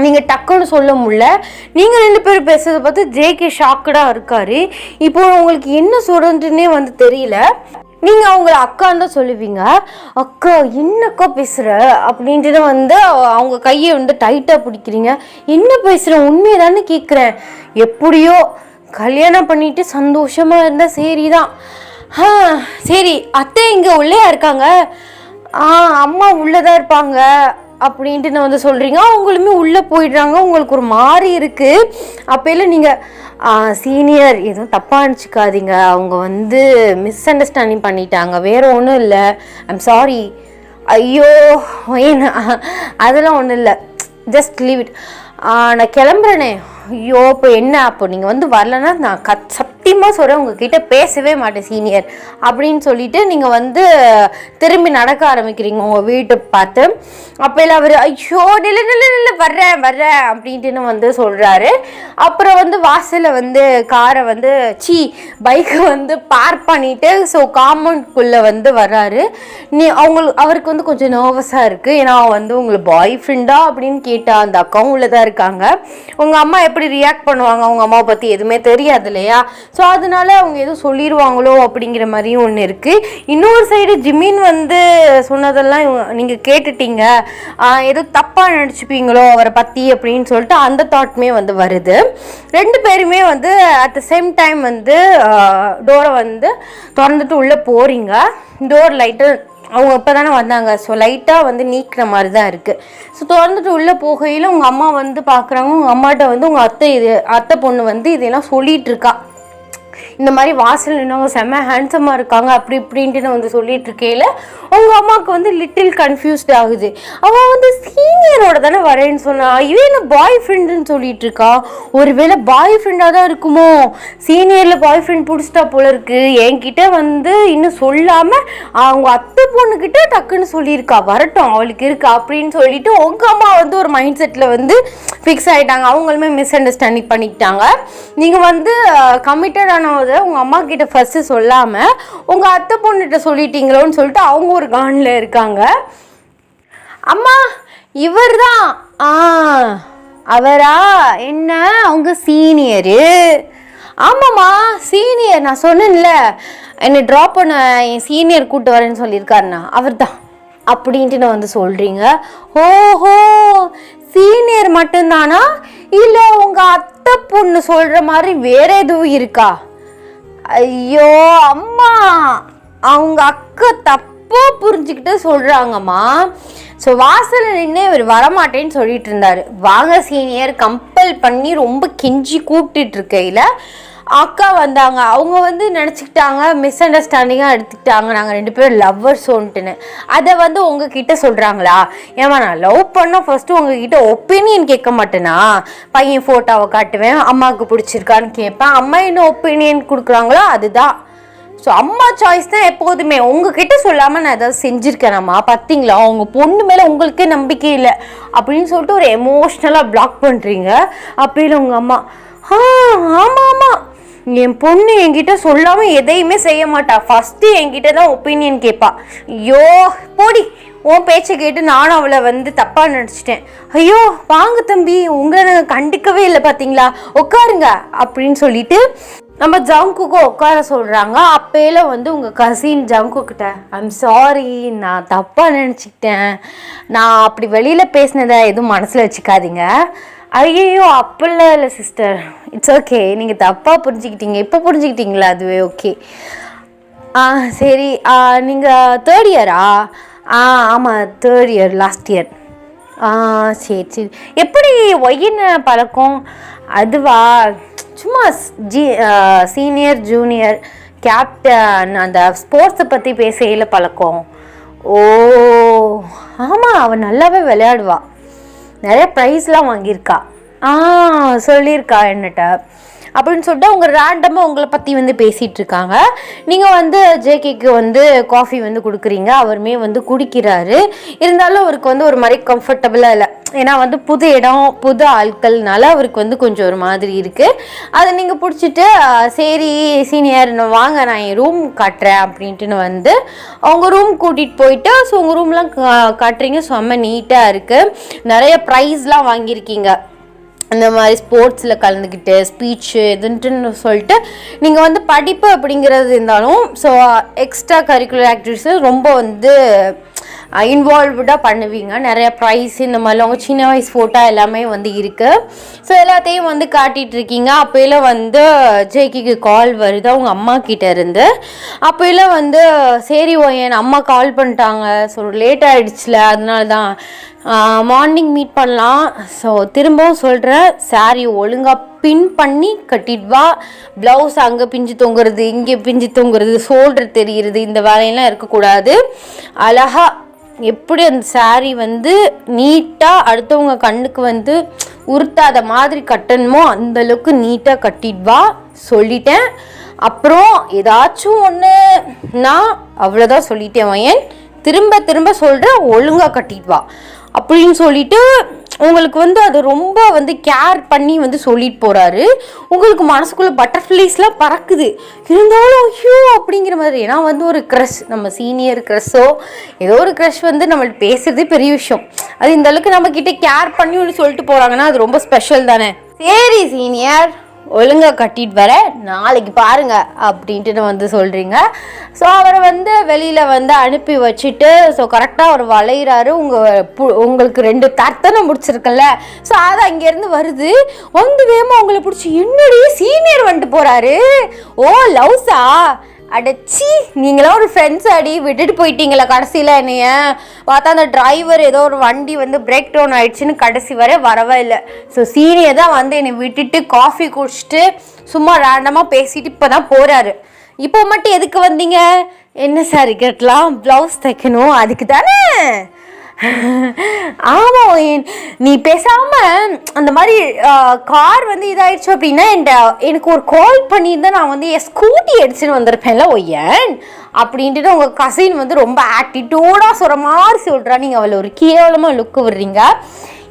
நீங்கள் டக்குன்னு சொல்ல முடியல. நீங்கள் 2 பேரும் பேசுறதை பார்த்து ஜேகே ஷாக்கடாக இருக்கார். இப்போ உங்களுக்கு என்ன சொல்கிறதுன்னே வந்து தெரியல. நீங்கள் அவங்கள அக்கான்னு தான் சொல்லுவீங்க. அக்கா என்னக்கா பேசுகிற அப்படின்ட்டு வந்து அவங்க கையை வந்து டைட்டாக பிடிக்கிறீங்க. என்ன பேசுகிறேன் உண்மையை தானே கேட்குறேன். எப்படியோ கல்யாணம் பண்ணிட்டு சந்தோஷமாக இருந்தால் சரிதான். சரி அத்தை இங்கே உள்ளே இருக்காங்க? அம்மா உள்ளே தான் இருப்பாங்க அப்படின்ட்டு நான் வந்து சொல்கிறீங்க. அவங்களுமே உள்ளே போயிடுறாங்க. உங்களுக்கு ஒரு மாதிரி இருக்குது. அப்போல்லாம் நீங்கள் சீனியர் எதுவும் தப்பாக நினச்சிக்காதீங்க, அவங்க வந்து மிஸ் அண்டர்ஸ்டாண்டிங் பண்ணிட்டாங்க, வேறு ஒன்றும் இல்லை, ஐம் சாரி. ஐயோ ஏன்னா அதெல்லாம் ஒன்றும் இல்லை, ஜஸ்ட் லீவ் இட். நான் கிளம்புறேனே. ஐயோ இப்போ என்ன, அப்போ நீங்கள் வந்து வரலன்னா நான் சத்தியமாக சொல்கிறேன் உங்ககிட்ட பேசவே மாட்டேன் சீனியர் அப்படின்னு சொல்லிட்டு நீங்கள் வந்து திரும்பி நடக்க ஆரம்பிக்கிறீங்க உங்கள் வீட்டை பார்த்து. அப்போ இல்லை அவர் ஐயோ நில்ல வர்றேன் அப்படின்ட்டுன்னு வந்து சொல்கிறாரு. அப்புறம் வந்து வாசலில் வந்து காரை வந்து பைக்கை வந்து பார்க் பண்ணிவிட்டு ஸோ காம்பவுண்ட்குள்ளே வந்து வர்றாரு. அவருக்கு வந்து கொஞ்சம் நர்வஸாக இருக்குது. ஏன்னா வந்து உங்களுக்கு பாய் ஃப்ரெண்டா அப்படின்னு கேட்டால் அந்த அக்காவும் உள்ளே தான் இருக்காங்க. உங்கள் அம்மா எப்படி ரியாக்ட் பண்ணுவாங்க, அவங்க அம்மாவை பற்றி எதுவுமே தெரியாது இல்லையா? ஸோ அதனால அவங்க எதுவும் சொல்லிடுவாங்களோ அப்படிங்கிற மாதிரியும் ஒன்று இருக்குது. இன்னொரு சைடு ஜிமின் வந்து சொன்னதெல்லாம் நீங்கள் கேட்டுட்டீங்க, ஏதோ தப்பாக நினச்சிப்பீங்களோ அவரை பற்றி அப்படின்னு சொல்லிட்டு அந்த தாட்மே வந்து வருது. 2 பேருமே வந்து அட் த சேம் டைம் வந்து டோரை வந்து திறந்துட்டு உள்ளே போகிறீங்க. டோர் லைட்டு அவங்க இப்போ தானே வந்தாங்க, ஸோ லைட்டாக வந்து நீக்கிற மாதிரி தான் இருக்குது. ஸோ திறந்துட்டு உள்ளே போகையில் உங்கள் அம்மா வந்து பார்க்குறாங்க. உங்கள் அம்மாட்ட வந்து உங்கள் அத்தை பொண்ணு வந்து இதெல்லாம் சொல்லிகிட்டு இருக்கா. இந்த மாதிரி வாசல் நின்னவங்க செம்ம ஹேண்ட்ஸமாக இருக்காங்க அப்படி இப்படின்ட்டு வந்து சொல்லிட்டு இருக்கையில் உங்கள் அம்மாவுக்கு வந்து லிட்டில் கன்ஃபியூஸ்ட் ஆகுது. அவள் வந்து சீனியரோட தானே வரேன்னு சொன்னா, இவன் என்ன பாய் ஃப்ரெண்டுன்னு சொல்லிட்டு இருக்கா. ஒருவேளை பாய் ஃப்ரெண்டாக தான் இருக்குமோ, சீனியரில் பாய் ஃப்ரெண்ட் பிடிச்சிட்டா போல இருக்கு. என்கிட்ட வந்து இன்னும் சொல்லாமல் அவங்க அத்தை பொண்ணுக்கிட்ட டக்குன்னு சொல்லியிருக்கா, வரட்டும் அவளுக்கு இருக்கா அப்படின்னு சொல்லிட்டு உங்கள் அம்மா வந்து ஒரு மைண்ட் செட்டில் வந்து ஃபிக்ஸ் ஆகிட்டாங்க. அவங்களுமே மிஸ் அண்டர்ஸ்டாண்டிங் பண்ணிக்கிட்டாங்க. நீங்கள் வந்து கமிட்டடான உங்கள் அம்மா கிட்ட ஃபர்ஸ்ட் சொல்லாமல் உங்கள் அத்தை பொண்ணுகிட்ட சொல்லிட்டீங்களோன்னு சொல்லிட்டு அவங்க ஒரு கானில் இருக்காங்க. அம்மா இவர் தான் அவரா என்ன அவங்க சீனியரு? ஆமாம்மா சீனியர், நான் சொன்னேன்ல என்னை ட்ராப் பண்ண என் சீனியர் கூப்பிட்டு வரேன்னு சொல்லியிருக்காருண்ணா, அவர் தான் அப்படின்ட்டு நான் வந்து சொல்கிறீங்க. ஓஹோ சீனியர் மட்டும்தானா, இல்லை உங்கள் அத்தை பொண்ணு சொல்கிற மாதிரி வேற எதுவும் இருக்கா? ஐயோ அம்மா அவங்க அக்கா தப்பா புரிஞ்சுக்கிட்டு சொல்கிறாங்கம்மா. ஸோ வாசலில் நின்று இவர் வரமாட்டேன்னு சொல்லிட்டு இருந்தார். வாங்க சீனியர் கம்பல் பண்ணி ரொம்ப கெஞ்சி கூப்பிட்டு இருக்கையில் அக்கா வந்தாங்க. அவங்க வந்து நினச்சிக்கிட்டாங்க மிஸ் அண்டர்ஸ்டாண்டிங்காக எடுத்துக்கிட்டாங்க நாங்கள் 2 பேரும் லவ்வர்ஸோன்ட்டுன்னு. அதை வந்து உங்ககிட்ட சொல்கிறாங்களா? ஏமா நான் லவ் பண்ணால் ஃபஸ்ட்டு உங்ககிட்ட ஒப்பீனியன் கேட்க மாட்டேனா? பையன் ஃபோட்டோவை காட்டுவேன், அம்மாவுக்கு பிடிச்சிருக்கான்னு கேட்பேன், அம்மா என்ன ஒப்பீனியன் கொடுக்குறாங்களோ அதுதான். ஸோ அம்மா சாய்ஸ் தான் எப்போதுமே. உங்ககிட்ட சொல்லாமல் நான் ஏதாவது செஞ்சுருக்கேனாம்மா, பார்த்தீங்களா உங்கள் பொண்ணு மேலே உங்களுக்கே நம்பிக்கை இல்லை அப்படின்னு சொல்லிட்டு ஒரு எமோஷ்னலாக பிளாக் பண்ணுறீங்க. அப்படி உங்கள் அம்மா ஆமாம் ஆமாம் என் பொண்ணு என்கிட்ட சொல்லாமல் எதையுமே செய்ய மாட்டா, ஃபஸ்ட்டு என்கிட்ட தான் ஒப்பீனியன் கேட்பா. ஐயோ போடி, உன் பேச்சை கேட்டு நானும் அவளை வந்து தப்பாக நினச்சிட்டேன். ஐயோ வாங்க தம்பி, உங்களை நாங்கள் கண்டுக்கவே இல்லை பார்த்தீங்களா, உட்காருங்க அப்படின்னு சொல்லிட்டு நம்ம ஜங்குக்கு உட்கார சொல்கிறாங்க. அப்போல வந்து உங்கள் கசின் ஜங்குக்கிட்ட ஐம் சாரி, நான் தப்பாக நினச்சிக்கிட்டேன், நான் அப்படி வெளியில் பேசினதை எதுவும் மனசில் வச்சுக்காதீங்க. ஐயோ அப்படிலாம் இல்லை சிஸ்டர், இட்ஸ் ஓகே, நீங்கள் தப்பாக புரிஞ்சுக்கிட்டீங்க, இப்போ புரிஞ்சுக்கிட்டீங்களா, அதுவே ஓகே. சரி, நீங்கள் தேர்ட் இயரா? ஆமாம், தேர்ட் இயர், லாஸ்ட் இயர். சரி சரி. எப்படி ஒய்யின்னு பழக்கம்? அதுவா, சும்மா சீனியர் ஜூனியர் கேப்டன் அந்த ஸ்போர்ட்ஸை பற்றி பேசையில் பழக்கம். ஓ ஆமாம், அவன் நல்லாவே விளையாடுவா, நிறைய ப்ரைஸ்லாம் வாங்கியிருக்கா. சொல்லியிருக்கா என்னட்ட அப்படின்னு சொல்லிட்டு அவங்க ரேண்டமாக உங்களை பற்றி வந்து பேசிகிட்டு இருக்காங்க. நீங்கள் வந்து ஜேகேக்கு வந்து காஃபி வந்து கொடுக்குறீங்க, அவருமே வந்து குடிக்கிறாரு. இருந்தாலும் அவருக்கு வந்து ஒரு மாதிரி கம்ஃபர்டபுளாக இல்லை, ஏன்னா வந்து புது இடம் புது ஆட்கள்னால அவருக்கு வந்து கொஞ்சம் ஒரு மாதிரி இருக்குது. அதை நீங்கள் பிடிச்சிட்டு சரி சீனியர் வாங்க நான் என் ரூம் காட்டுறேன் அப்படின்ட்டுன்னு வந்து அவங்க ரூம் கூட்டிகிட்டு போயிட்டு, ஸோ உங்கள் ரூம்லாம் காட்டுறீங்க, செம்ம நீட்டாக இருக்குது, நிறைய ப்ரைஸ்லாம் வாங்கியிருக்கீங்க, இந்த மாதிரி ஸ்போர்ட்ஸில் கலந்துக்கிட்டு ஸ்பீச்சு இதுன்ட்டுன்னு சொல்லிட்டு நீங்கள் வந்து படிப்பு அப்படிங்கிறது இருந்தாலும் ஸோ எக்ஸ்ட்ரா கரிக்குலர் ஆக்டிவிட்டீஸில் ரொம்ப வந்து இன்வால்வ்டாக பண்ணுவீங்க. நிறைய ப்ரைஸ் இந்த மாதிரிலாம் உங்கள் சின்ன வயசு ஃபோட்டோ எல்லாமே வந்து இருக்குது. ஸோ எல்லாத்தையும் வந்து காட்டிகிட்ருக்கீங்க. அப்போலாம் வந்து ஜேகிக்கு கால் வருது அவங்க அம்மா கிட்டே இருந்து. அப்போலாம் வந்து சரி என் அம்மா கால் பண்ணிட்டாங்க, ஸோ லேட் ஆகிடுச்சுல, அதனால தான் மார்னிங் மீட் பண்ணலாம். ஸோ திரும்பவும் சொல்கிறேன், சாரி ஒழுங்காக பின் பண்ணி கட்டிட்டு வா, ப்ளவுஸ் அங்கே பிஞ்சு தொங்குறது இங்கே பிஞ்சு தொங்குறது ஷோல்டர் தெரிகிறது இந்த வேலையெல்லாம் இருக்கக்கூடாது. அழகாக எப்படி அந்த சாரீ வந்து நீட்டாக அடுத்தவங்க கண்ணுக்கு வந்து உறுத்தாத மாதிரி கட்டணுமோ அந்தளவுக்கு நீட்டாக கட்டிட்டு வா சொல்லிட்டேன். அப்புறம் ஏதாச்சும் ஒன்று நான் அவ்வளோதான் சொல்லிட்டேன் வயன், திரும்ப திரும்ப சொல்கிறேன் ஒழுங்காக கட்டிட்டு வா அப்படின்னு சொல்லிட்டு உங்களுக்கு வந்து அது ரொம்ப வந்து கேர் பண்ணி வந்து சொல்லிட்டு போகிறாரு. உங்களுக்கு மனசுக்குள்ளே பட்டர்ஃப்ளைஸ்லாம் பறக்குது, இருந்தாலும் ஐயோ அப்படிங்கிற மாதிரி. ஏன்னா வந்து ஒரு க்ரஷ், நம்ம சீனியர் க்ரஷ்ஷோ ஏதோ ஒரு க்ரஷ் வந்து நம்மளுக்கு பேசுறதே பெரிய விஷயம். அது இந்த அளவுக்கு நம்மக்கிட்ட கேர் பண்ணி ஒன்று சொல்லிட்டு போகிறாங்கன்னா அது ரொம்ப ஸ்பெஷல் தானே. சரி சீனியர் ஒழுங்காக கட்டிட்டு வர, நாளைக்கு பாருங்க அப்படின்ட்டு வந்து சொல்கிறீங்க. ஸோ அவரை வந்து வெளியில் வந்து அனுப்பி வச்சுட்டு ஸோ கரெக்டாக அவர் வளைகிறாரு. உங்களுக்கு 2 தர்த்தனை முடிச்சிருக்கல, ஸோ அது அங்கேருந்து வருது வந்து வேகமாக உங்களை பிடிச்சி என்னுடைய சீனியர் வந்துட்டு போகிறாரு. ஓ லவ்ஸா, அடச்சி நீங்களாம் ஒரு ஃப்ரெண்ட்ஸ் அடி விட்டுட்டு போயிட்டீங்களா கடைசியில் என்னைய பார்த்தா. அந்த டிரைவர் ஏதோ ஒரு வண்டி வந்து பிரேக் டவுன் ஆகிடுச்சின்னு கடைசி வரை வரவே இல்லை. ஸோ சீனியர் தான் வந்து என்னை விட்டுட்டு காஃபி குடிச்சிட்டு சும்மா ரேண்டமாக பேசிட்டு இப்போ தான் போகிறாரு. இப்போ மட்டும் எதுக்கு வந்தீங்க? என்ன சாரி கட்டலாம், ப்ளவுஸ் தைக்கணும், அதுக்கு தானே. ஆமாம், நீ பேசாமல் அந்த மாதிரி கார் வந்து இதாகிடுச்சு அப்படின்னா எனக்கு ஒரு கால் பண்ணியிருந்தா நான் வந்து என் ஸ்கூட்டி எடுத்துன்னு வந்திருப்பேன்ல ஒய்யன் அப்படின்ட்டு உங்கள் கசின் வந்து ரொம்ப ஆட்டிடியூடாக சொல்கிற மாதிரி சொல்கிறா. நீங்கள் அவளை ஒரு கேவலமாக லுக்கு விடுறீங்க.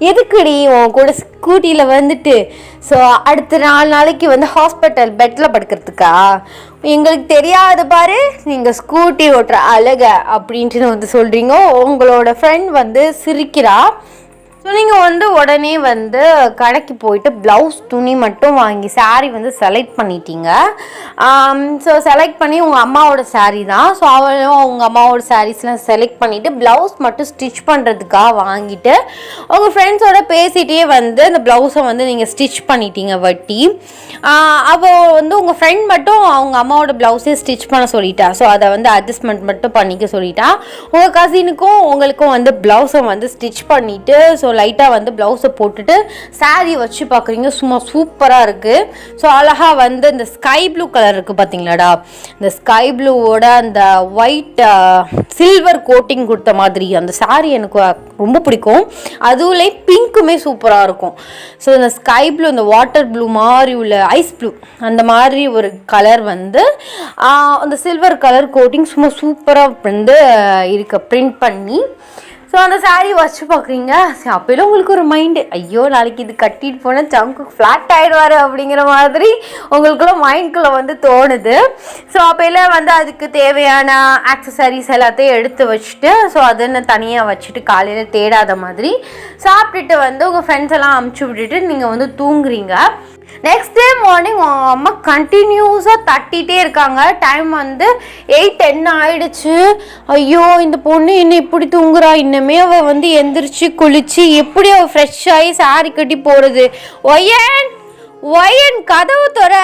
எதுக்குடி உன் கூட ஸ்கூட்டியில் வந்துட்டு ஸோ அடுத்த 4 நாளைக்கு வந்து ஹாஸ்பிட்டல் பெட்டில் படுக்கிறதுக்கா? எங்களுக்கு தெரியாது பாரு நீங்கள் ஸ்கூட்டி ஓட்டுற அழக அப்படின்ட்டு வந்து சொல்கிறீங்க. உங்களோட ஃப்ரெண்ட் வந்து சிரிக்கிறா. ஸோ நீங்கள் வந்து உடனே வந்து கடைக்கு போயிட்டு ப்ளவுஸ் துணி மட்டும் வாங்கி சாரீ வந்து செலக்ட் பண்ணிட்டீங்க. ஸோ செலக்ட் பண்ணி உங்கள் அம்மாவோட சாரீ தான். ஸோ அவளும் உங்கள் அம்மாவோட சாரீஸ்லாம் செலக்ட் பண்ணிவிட்டு ப்ளவுஸ் மட்டும் ஸ்டிச் பண்ணுறதுக்காக வாங்கிட்டு உங்கள் ஃப்ரெண்ட்ஸோட பேசிகிட்டே வந்து அந்த ப்ளவுஸை வந்து நீங்கள் ஸ்டிச் பண்ணிட்டீங்க வட்டி. அவள் வந்து உங்கள் ஃப்ரெண்ட் மட்டும் அவங்க அம்மாவோட ப்ளவுஸே ஸ்டிச் பண்ண சொல்லிட்டா. ஸோ அதை வந்து அட்ஜஸ்ட்மெண்ட் மட்டும் பண்ணிக்க சொல்லிட்டா. உங்கள் கசினுக்கும் உங்களுக்கும் வந்து ப்ளவுஸை வந்து ஸ்டிச் பண்ணிவிட்டு ஸோ லைட்டாக வந்து ப்ளவுஸை போட்டுட்டு சாரீ வச்சு பார்க்குறீங்க. சும்மா சூப்பராக இருக்குது. ஸோ அழகாக வந்து இந்த ஸ்கை ப்ளூ கலர் இருக்குது பார்த்தீங்களாடா, இந்த ஸ்கை ப்ளூவோட அந்த ஒயிட் சில்வர் கோட்டிங் கொடுத்த மாதிரி அந்த சாரீ எனக்கு ரொம்ப பிடிக்கும். அதுவுமே பிங்க்குமே சூப்பராக இருக்கும். ஸோ இந்த ஸ்கை ப்ளூ, இந்த வாட்டர் ப்ளூ மாதிரி உள்ள ஐஸ் ப்ளூ அந்த மாதிரி ஒரு கலர் வந்து அந்த சில்வர் கலர் கோட்டிங் சும்மா சூப்பராக வந்து இருக்க பிரிண்ட் பண்ணி ஸோ அந்த சாரீ வச்சு பார்க்குறீங்க. அப்போலாம் உங்களுக்கு ஒரு மைண்டு, ஐயோ நாளைக்கு இது கட்டிட்டு போனால் சங்கு ஃப்ளாட் ஆகிடுவார் அப்படிங்கிற மாதிரி உங்களுக்குள்ள மைண்ட்குள்ளே வந்து தோணுது. ஸோ அப்போலாம் வந்து அதுக்கு தேவையான ஆக்சசரிஸ் எல்லாத்தையும் எடுத்து வச்சுட்டு ஸோ அதுன்னு தனியாக வச்சுட்டு காலையில் தேடாத மாதிரி சாப்பிட்டுட்டு வந்து உங்கள் ஃப்ரெண்ட்ஸ் எல்லாம் அமுச்சு விட்டுட்டு நீங்கள் வந்து தூங்குறீங்க. நெக்ஸ்ட் டே மார்னிங் அம்மா கண்டினியூஸாக தட்டிகிட்டே இருக்காங்க. டைம் வந்து 8:10 ஆயிடுச்சு. ஐயோ இந்த பொண்ணு இன்னும் இப்படி தூங்குறா, இன்னமே அவள் வந்து எந்திரிச்சு குளிச்சு எப்படி அவள் ஃப்ரெஷ் ஆகி சாரி கட்டி போகிறது? ஒயன் கதவு தர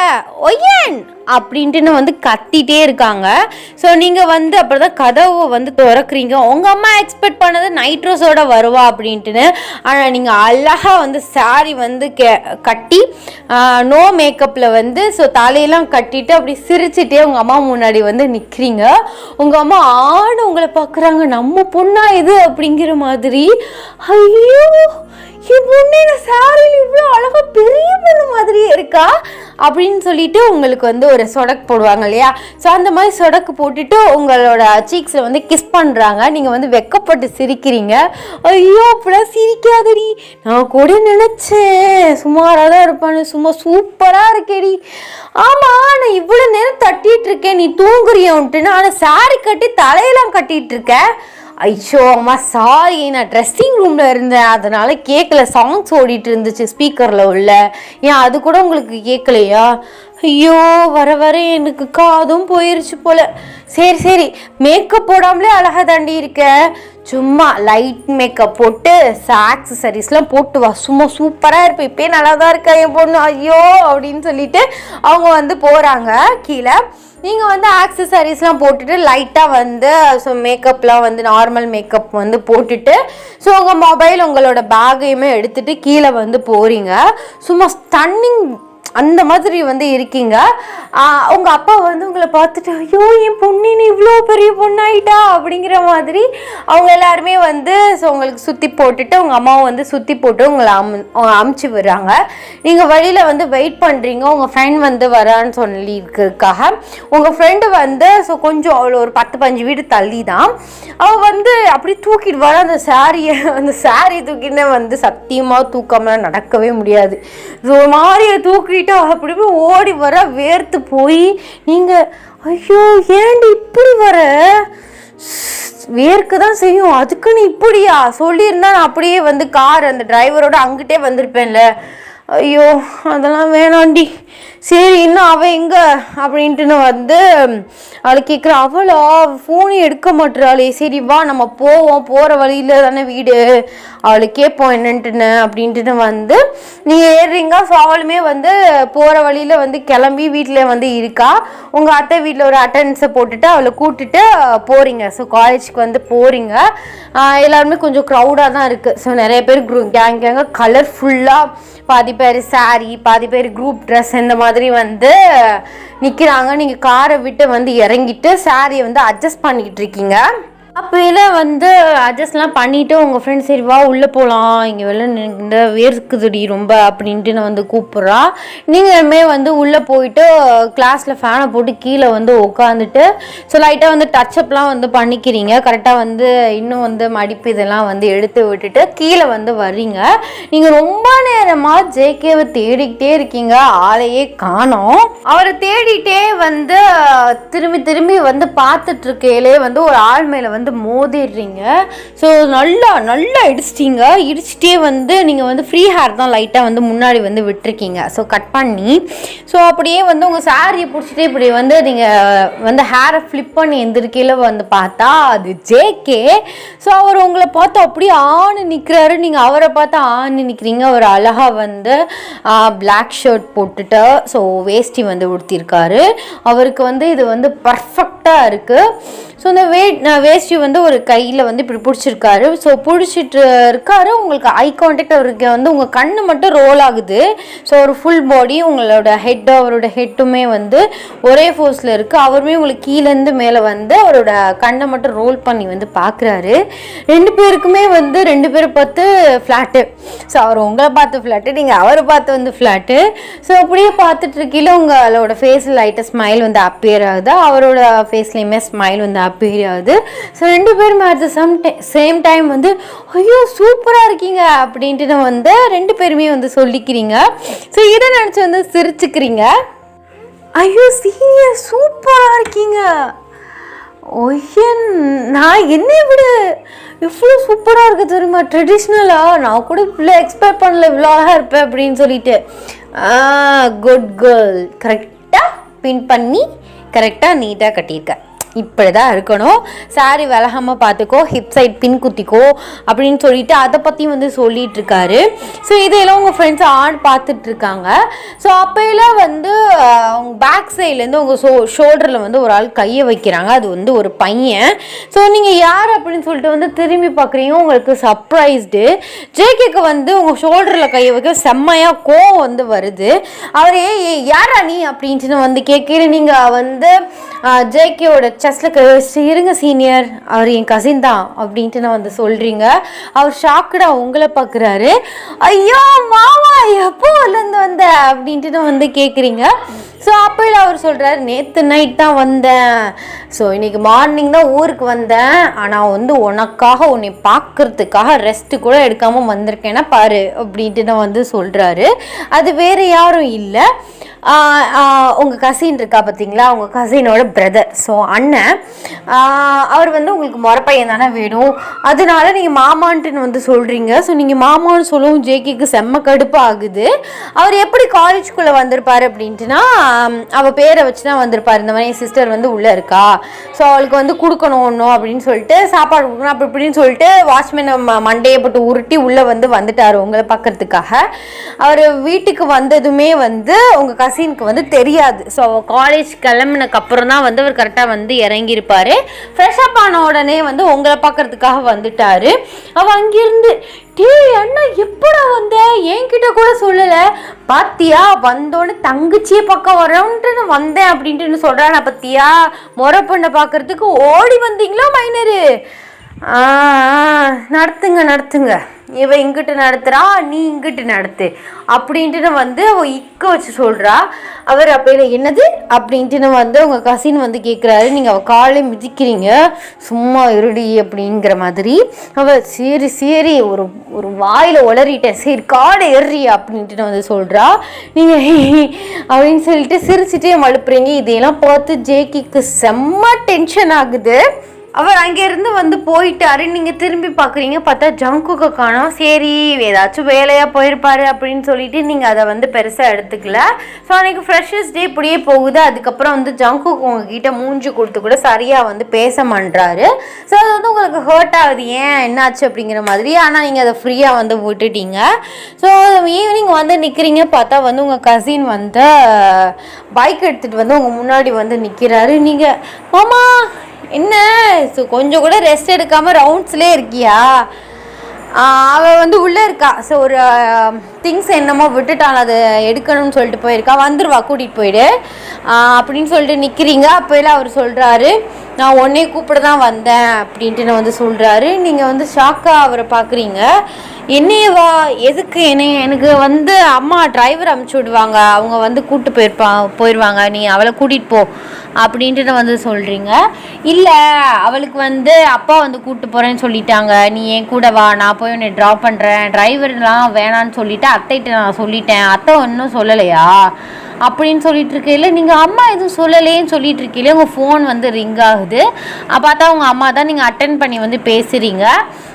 ஒயன் அப்படின்ட்டுன்னு வந்து கத்திட்டே இருக்காங்க. ஸோ நீங்கள் வந்து அப்படி தான் கதவை வந்து திறக்குறீங்க. உங்கள் அம்மா எக்ஸ்பெக்ட் பண்ணது நைட் ட்ரெஸ்ஸோட வருவா அப்படின்ட்டுன்னு. ஆனால் நீங்கள் அழகாக வந்து சாரி வந்து கட்டி நோ மேக்கப்பில் வந்து ஸோ தலையெல்லாம் கட்டிட்டு அப்படி சிரிச்சுட்டே உங்கள் அம்மா முன்னாடி வந்து நிற்கிறீங்க. உங்கள் அம்மா உங்களை பார்க்குறாங்க, நம்ம பொண்ணா இது அப்படிங்கிற மாதிரி. ஐயோ என் பொண்ணு என்ன சாரியில் இவ்வளோ அழகாக பெரிய பொண்ணு மாதிரியே இருக்கா அப்படின்னு சொல்லிட்டு உங்களுக்கு வந்து ஒரு சொடக்கு போடுவாங்க இல்லையா? ஸோ அந்த மாதிரி சொடக்கு போட்டுட்டு உங்களோட சீக்ஸில் வந்து கிஸ் பண்ணுறாங்க. நீங்கள் வந்து வெக்கப்பட்டு சிரிக்கிறீங்க. ஐயோ அப்படிலாம் சிரிக்காதடி, நான் கூட நினச்சேன் சுமாராக தான் இருப்பான்னு, சும்மா சூப்பராக இருக்கேடி. ஆமாம் நான் இவ்வளோ நேரம் தட்டிகிட்டு இருக்கேன், நீ தூங்குறியோன்ட்டுன்னு. ஆனால் சாரி கட்டி தலையெல்லாம் கட்டிகிட்டு இருக்கேன். ஐயோ அம்மா சாரி, நான் ட்ரெஸ்ஸிங் ரூமில் இருந்தேன், அதனால் கேட்கல. சாங்ஸ் ஓடிட்டு இருந்துச்சு ஸ்பீக்கரில் உள்ள. ஏன் அது கூட உங்களுக்கு கேட்கலையா? ஐயோ வர வர எனக்கு காதும் போயிருச்சு போல். சரி மேக்கப் போடாமலே அழகாக தாண்டி இருக்க. சும்மா லைட் மேக்கப் போட்டு ஆக்சசரிஸ்லாம் போட்டு வா, சும்மா சூப்பராக இருப்பேன், இப்போயே நல்லா தான் இருக்கா என் பொண்ணு. ஐயோ அப்படின்னு சொல்லிட்டு அவங்க வந்து போகிறாங்க கீழே. நீங்கள் வந்து ஆக்சசரிஸ்லாம் போட்டுட்டு லைட்டாக வந்து ஸோ மேக்கப்லாம் வந்து நார்மல் மேக்கப் வந்து போட்டுட்டு ஸோ உங்கள் மொபைல் உங்களோட பேக்கையுமே எடுத்துகிட்டு கீழே வந்து போகிறீங்க. சும்மா ஸ்டன்னிங் அந்த மாதிரி வந்து இருக்கீங்க. உங்கள் அப்பா வந்து உங்களை பார்த்துட்டு ஐயோ என் பொண்ணின்னு இவ்வளோ பெரிய பொண்ணாயிட்டா அப்படிங்கிற மாதிரி அவங்க எல்லாருமே வந்து ஸோ உங்களுக்கு சுற்றி போட்டுட்டு உங்கள் அம்மாவை வந்து சுற்றி போட்டு உங்களை அமுச்சு விடுறாங்க. நீங்கள் வழியில் வந்து வெயிட் பண்ணுறீங்க. உங்கள் ஃப்ரெண்ட் வந்து வரான்னு சொல்லியிருக்கிறதுக்காக உங்கள் ஃப்ரெண்டு வந்து ஸோ கொஞ்சம் அவ்வளோ ஒரு 10-15 வீடு தள்ளி தான் அவள் வந்து அப்படி தூக்கிட்டு வர அந்த சாரியை தூக்கிட்டு வந்து சத்தியமாக தூக்காமல் நடக்கவே முடியாது. ஸோ மாதிரியை தூக்கிட்டு அப்படி ஓடி வர வேர்த்து போய் நீங்கள் ஐயோ ஏண்டி இப்படி வர, வேர்க்கு தான் செய்யும், அதுக்குன்னு இப்படியா சொல்லியிருந்தா நான் அப்படியே வந்து கார் அந்த டிரைவரோட அங்கிட்டே வந்திருப்பேன்ல. ஐயோ அதெல்லாம் வேணாண்டி. சரி இன்னும் அவள் எங்கே அப்படின்ட்டுன்னு வந்து அவளை கேட்குற. அவளா ஃபோனே எடுக்க மாட்டுறாளே, சரி வா நம்ம போவோம், போகிற வழியில் தானே வீடு, அவளை கேட்போம் என்னன்ட்டுன்னு அப்படின்ட்டுன்னு வந்து நீங்கள் ஏறுறீங்க. ஸோ அவளுமே வந்து போகிற வழியில் வந்து கிளம்பி வீட்டில் வந்து இருக்கா. உங்கள் அத்தை வீட்டில் ஒரு அட்டெண்டன்ஸை போட்டுட்டு அவளை கூப்பிட்டுட்டு போகிறீங்க. ஸோ காலேஜுக்கு வந்து போகிறீங்க. எல்லாருமே கொஞ்சம் க்ரௌடாக தான் இருக்குது. ஸோ நிறைய பேர் கேங்காக கலர்ஃபுல்லாக பாதி பேர் சாரி, பாதி பேர் குரூப் ட்ரெஸ் இந்த மாதிரி வந்து நிற்கிறாங்க. நீங்கள் காரை விட்டு வந்து இறங்கிட்டு சாரியை வந்து அட்ஜஸ்ட் பண்ணிக்கிட்டு இருக்கீங்க. அப்போல வந்து அட்ஜஸ்ட்லாம் பண்ணிவிட்டு உங்கள் ஃப்ரெண்ட்ஸ் சரி வா உள்ளே போகலாம், இங்கே வெளில இந்த வேர்க்குதுடி ரொம்ப அப்படின்ட்டு நான் வந்து கூப்பிட்றா. நீங்களுமே வந்து உள்ளே போயிட்டு கிளாஸில் ஃபேனை போட்டு கீழே வந்து உட்காந்துட்டு ஸோ லைட்டாக வந்து டச்சப்லாம் வந்து பண்ணிக்கிறீங்க. கரெக்டாக வந்து இன்னும் வந்து மடிப்பு இதெல்லாம் வந்து எடுத்து விட்டுட்டு கீழே வந்து வர்றீங்க. நீங்கள் ரொம்ப நேரமாக ஜேகேவை தேடிக்கிட்டே இருக்கீங்க, ஆளையே காணோம். அவரை தேடிட்டே வந்து திரும்பி வந்து பார்த்துட்ருக்கையிலே வந்து ஒரு ஆள் மேலே வந்து மோதிடுறீங்க. ஸோ நல்லா இடிச்சிட்டே வந்து நீங்கள் வந்து ஃப்ரீ ஹேர் தான் லைட்டாக வந்து முன்னாடி வந்து விட்டுருக்கீங்க. ஸோ கட் பண்ணி ஸோ அப்படியே வந்து உங்கள் சாரியை பிடிச்சிட்டு இப்படி வந்து நீங்கள் வந்து ஹேரை ஃப்ளிப் பண்ணி எந்திரிக்கையில் வந்து பார்த்தா அது ஜேகே. ஸோ அவர் உங்களை பார்த்து அப்படியே ஆணு நிற்கிறாரு, நீங்கள் அவரை பார்த்து ஆணு நிற்கிறீங்க. அவர் அழகாக வந்து பிளாக் ஷர்ட் போட்டுட்டு ஸோ வேஷ்டி வந்து உடுத்திருக்காரு. அவருக்கு வந்து இது வந்து பர்ஃபெக்டாக இருக்குது. ஸோ இந்த வேஷ்டி வந்து ஒரு கையில் வந்து இப்படி பிடிச்சிருக்காரு. ஸோ பிடிச்சிட்டு இருக்காரு. உங்களுக்கு ஐ கான்டாக்ட் அவருக்கு வந்து உங்கள் கண்ணு மட்டும் ரோல் ஆகுது. ஸோ ஒரு ஃபுல் பாடி உங்களோட ஹெட் அவரோட ஹெட்டுமே வந்து ஒரே ஃபோர்ஸில் இருக்குது. அவருமே உங்களுக்கு கீழேருந்து மேலே வந்து அவரோட கண்ணை மட்டும் ரோல் பண்ணி வந்து பார்க்குறாரு. ரெண்டு பேருக்குமே வந்து ரெண்டு பேரை பார்த்து ஃப்ளாட்டு. ஸோ அவர் உங்களை பார்த்து ஃப்ளாட்டு, நீங்கள் அவரை பார்த்து வந்து ஃப்ளாட்டு. ஸோ அப்படியே பார்த்துட்டு இருக்கையில் உங்களோட ஃபேஸில் லைட்டாக ஸ்மைல் வந்து அப்பியர் ஆகுது, அவரோட ஃபேஸ்லேயுமே ஸ்மைல் வந்து அப்பியர் ஆகுது. ஸோ ரெண்டு பேருமே அட் த சேம் டைம் வந்து ஐயோ சூப்பராக இருக்கீங்க அப்படின்ட்டு வந்து ரெண்டு பேருமே வந்து சொல்லிக்கிறீங்க. ஸோ இதை நினச்சி வந்து சிரிச்சுக்கிறீங்க. ஐயோ சீரியஸ் சூப்பராக இருக்கீங்க, ஒய்யன் நான் என்னை விட இவ்வளோ சூப்பராக இருக்குது தெரியுமா, ட்ரெடிஷ்னலாக நான் கூட இவ்வளோ எக்ஸ்பெக்ட் பண்ணல இவ்வளோ அழகாக இருப்பேன் அப்படின்னு சொல்லிட்டு. குட் கேர்ள், கரெக்டாக பின் பண்ணி கரெக்டாக நீட்டாக கட்டியிருக்க. இப்படி தான் இருக்கணும். சாரி விலகாமல் பார்த்துக்கோ, ஹிப் சைட் பின் குத்திக்கோ அப்படின்னு சொல்லிட்டு அதை பற்றி வந்து சொல்லிட்டு இருக்காரு. ஸோ இதையெல்லாம் உங்கள் ஃப்ரெண்ட்ஸ் பார்த்துட்ருக்காங்க. ஸோ அப்போயெல்லாம் வந்து அவங்க பேக் சைட்லேருந்து உங்கள் ஷோல்டரில் வந்து ஒரு ஆள் கையை வைக்கிறாங்க. அது வந்து ஒரு பையன். ஸோ நீங்கள் யார் அப்படின்னு சொல்லிட்டு வந்து திரும்பி பார்க்குறீங்க. உங்களுக்கு சர்ப்ரைஸ்டு. ஜேகேக்கு வந்து உங்கள் ஷோல்டரில் கையை வைக்க செம்மையாக கோவம் வந்து வருது. அவர் யாரா நீ அப்படின்ட்டு வந்து கேட்குற. நீங்கள் வந்து ஜேகேயோட செஸ்டில் இருங்க சீனியர், அவர் என் கசின் தான் அப்படின்ட்டு நான் வந்து சொல்கிறீங்க. அவர் ஷாக்குடாக உங்களை பார்க்குறாரு. ஐயோ மாமா எப்போலேருந்து வந்த அப்படின்ட்டு நான் வந்து கேட்குறீங்க. ஸோ அப்போயில் அவர் சொல்கிறார், நேற்று நைட் தான் வந்தேன். ஸோ இன்றைக்கி மார்னிங் தான் ஊருக்கு வந்தேன். ஆனால் வந்து உனக்காக உன்னை பார்க்குறதுக்காக ரெஸ்ட்டு கூட எடுக்காமல் வந்திருக்கேன்னா பாரு அப்படின்ட்டு நான் வந்து சொல்கிறாரு. அது வேறு யாரும் இல்லை, உங்கள் கசின் இருக்கா பார்த்தீங்களா, உங்கள் கசினோட பிரதர். ஸோ அண்ணன் அவர் வந்து உங்களுக்கு முறப்பையன் தானே வேணும், அதனால நீங்கள் மாமான்ட்டுன்னு வந்து சொல்கிறீங்க. ஸோ நீங்கள் மாமான்னு சொல்லவும் ஜேகேக்கு செம்ம கடுப்பு ஆகுது. அவர் எப்படி காலேஜ்குள்ளே வந்திருப்பார் அப்படின்ட்டுனா அவள் பேரை வச்சு தான் வந்திருப்பார். இந்த மாதிரி என் சிஸ்டர் வந்து உள்ளே இருக்கா, ஸோ அவளுக்கு வந்து கொடுக்கணும் ஒன்றும் அப்படின்னு சொல்லிட்டு சாப்பாடு கொடுக்கணும் அப்படி இப்படின்னு சொல்லிட்டு வாட்ச்மேன் மண்டையை போட்டு உருட்டி உள்ளே வந்துட்டார் உங்களை பார்க்கறதுக்காக. அவர் வீட்டுக்கு வந்ததுமே வந்து உங்கள் கசினுக்கு வந்து தெரியாது. ஸோ காலேஜ் கிளம்புனக்கப்புறம் தான் வந்து அவர் கரெக்டாக வந்து இறங்கியிருப்பார். ஃப்ரெஷ்அப் ஆன உடனே வந்து உங்களை பார்க்கறதுக்காக வந்துட்டார். அவள் அங்கேருந்து டே அண்ணா எப்படா வந்த, என்கிட்ட கூட சொல்லலை, பாத்தியா வந்தோன்னு தங்கச்சியை பக்கம் வரோன்ட்டு வந்தேன் அப்படின்ட்டு சொல்கிறான். பத்தியா முறை பொண்ணை பார்க்கறதுக்கு ஓடி வந்தீங்களா மைனரு? நடத்துங்க, இவ இங்கிட்டு நடத்துகிறா, நீ இங்கிட்டு நடத்து அப்படின்ட்டு வந்து அவள் இக்க வச்சு சொல்கிறா. அவர் அப்போ என்னது அப்படின்ட்டு வந்து உங்கள் கசின் வந்து கேட்குறாரு. நீங்கள் அவள் காலை மிதிக்கிறீங்க, சும்மா இருடி அப்படிங்கிற மாதிரி. அவள் சரி ஒரு வாயில் உளறிட்டேன், சரி காலை ஏறி அப்படின்ட்டு வந்து சொல்கிறா. நீங்கள் அப்படின்னு சொல்லிட்டு சிரிச்சுட்டே மழுப்புறீங்க. இதையெல்லாம் பார்த்து ஜேகேக்கு செம்ம டென்ஷன் ஆகுது. அவர் அங்கேருந்து வந்து போயிட்டாரு. நீங்கள் திரும்பி பார்க்குறீங்க, பார்த்தா ஜங்குக்கை காணோம். சரி ஏதாச்சும் வேலையாக போயிருப்பாரு அப்படின்னு சொல்லிட்டு நீங்கள் அதை வந்து பெருசாக எடுத்துக்கல. ஸோ அன்றைக்கி ஃப்ரெஷர்ஸ் டே இப்படியே போகுது. அதுக்கப்புறம் வந்து ஜங்குக்கு உங்ககிட்ட மூஞ்சி கொடுத்து கூட சரியாக வந்து பேச மாட்டாரு. ஸோ அது வந்து உங்களுக்கு ஹர்ட் ஆகுது, ஏன் என்னாச்சு அப்படிங்கிற மாதிரி. ஆனால் நீங்கள் அதை ஃப்ரீயாக வந்து விட்டுட்டீங்க. ஸோ ஈவினிங் வந்து நிற்கிறீங்க, பார்த்தா வந்து உங்கள் கசின் வந்து பைக் எடுத்துகிட்டு வந்து உங்கள் முன்னாடி வந்து நிற்கிறாரு. நீங்கள் மாமா என்ன ஸோ கொஞ்சம் கூட ரெஸ்ட் எடுக்காமல் ரவுண்ட்ஸ்லேயே இருக்கியா? அவள் வந்து உள்ளே இருக்கா. ஸோ ஒரு திங்ஸ் என்னமோ விட்டுட்டான், அதை எடுக்கணும்னு சொல்லிட்டு போயிருக்கா, வந்துடுவா கூட்டிகிட்டு போயிடு அப்படின்னு சொல்லிட்டு நிற்கிறீங்க. அப்போலாம் அவர் சொல்கிறாரு, நான் உடனே கூப்பிட தான் வந்தேன் அப்படின்ட்டு நான் வந்து சொல்கிறாரு. நீங்கள் வந்து ஷாக்காக அவரை பார்க்குறீங்க. என்னையவா எதுக்கு எனக்கு வந்து அம்மா டிரைவர் அமுச்சு விடுவாங்க, அவங்க வந்து கூப்பிட்டு போயிடுவாங்க, நீ அவளை கூட்டிகிட்டு போ அப்படின்ட்டு வந்து சொல்கிறீங்க. இல்லை அவளுக்கு வந்து அப்பா வந்து கூப்பிட்டு போகிறேன்னு சொல்லிட்டாங்க, நீ என் கூட வா, நான் போய் உன்னை ட்ராப் பண்ணுறேன், டிரைவர்லாம் வேணான்னு சொல்லிவிட்டு அத்தைகிட்ட நான் சொல்லிட்டேன், அத்தை ஒன்றும் சொல்லலையா அப்படின்னு சொல்லிட்டு இருக்கையில நீங்கள் அம்மா எதுவும் சொல்லலேன்னு சொல்லிட்டு இருக்கையில உங்கள் ஃபோன் வந்து ரிங் ஆகுது. பார்த்தா உங்கள் அம்மா தான். நீங்கள் அட்டென்ட் பண்ணி வந்து பேசுகிறீங்க.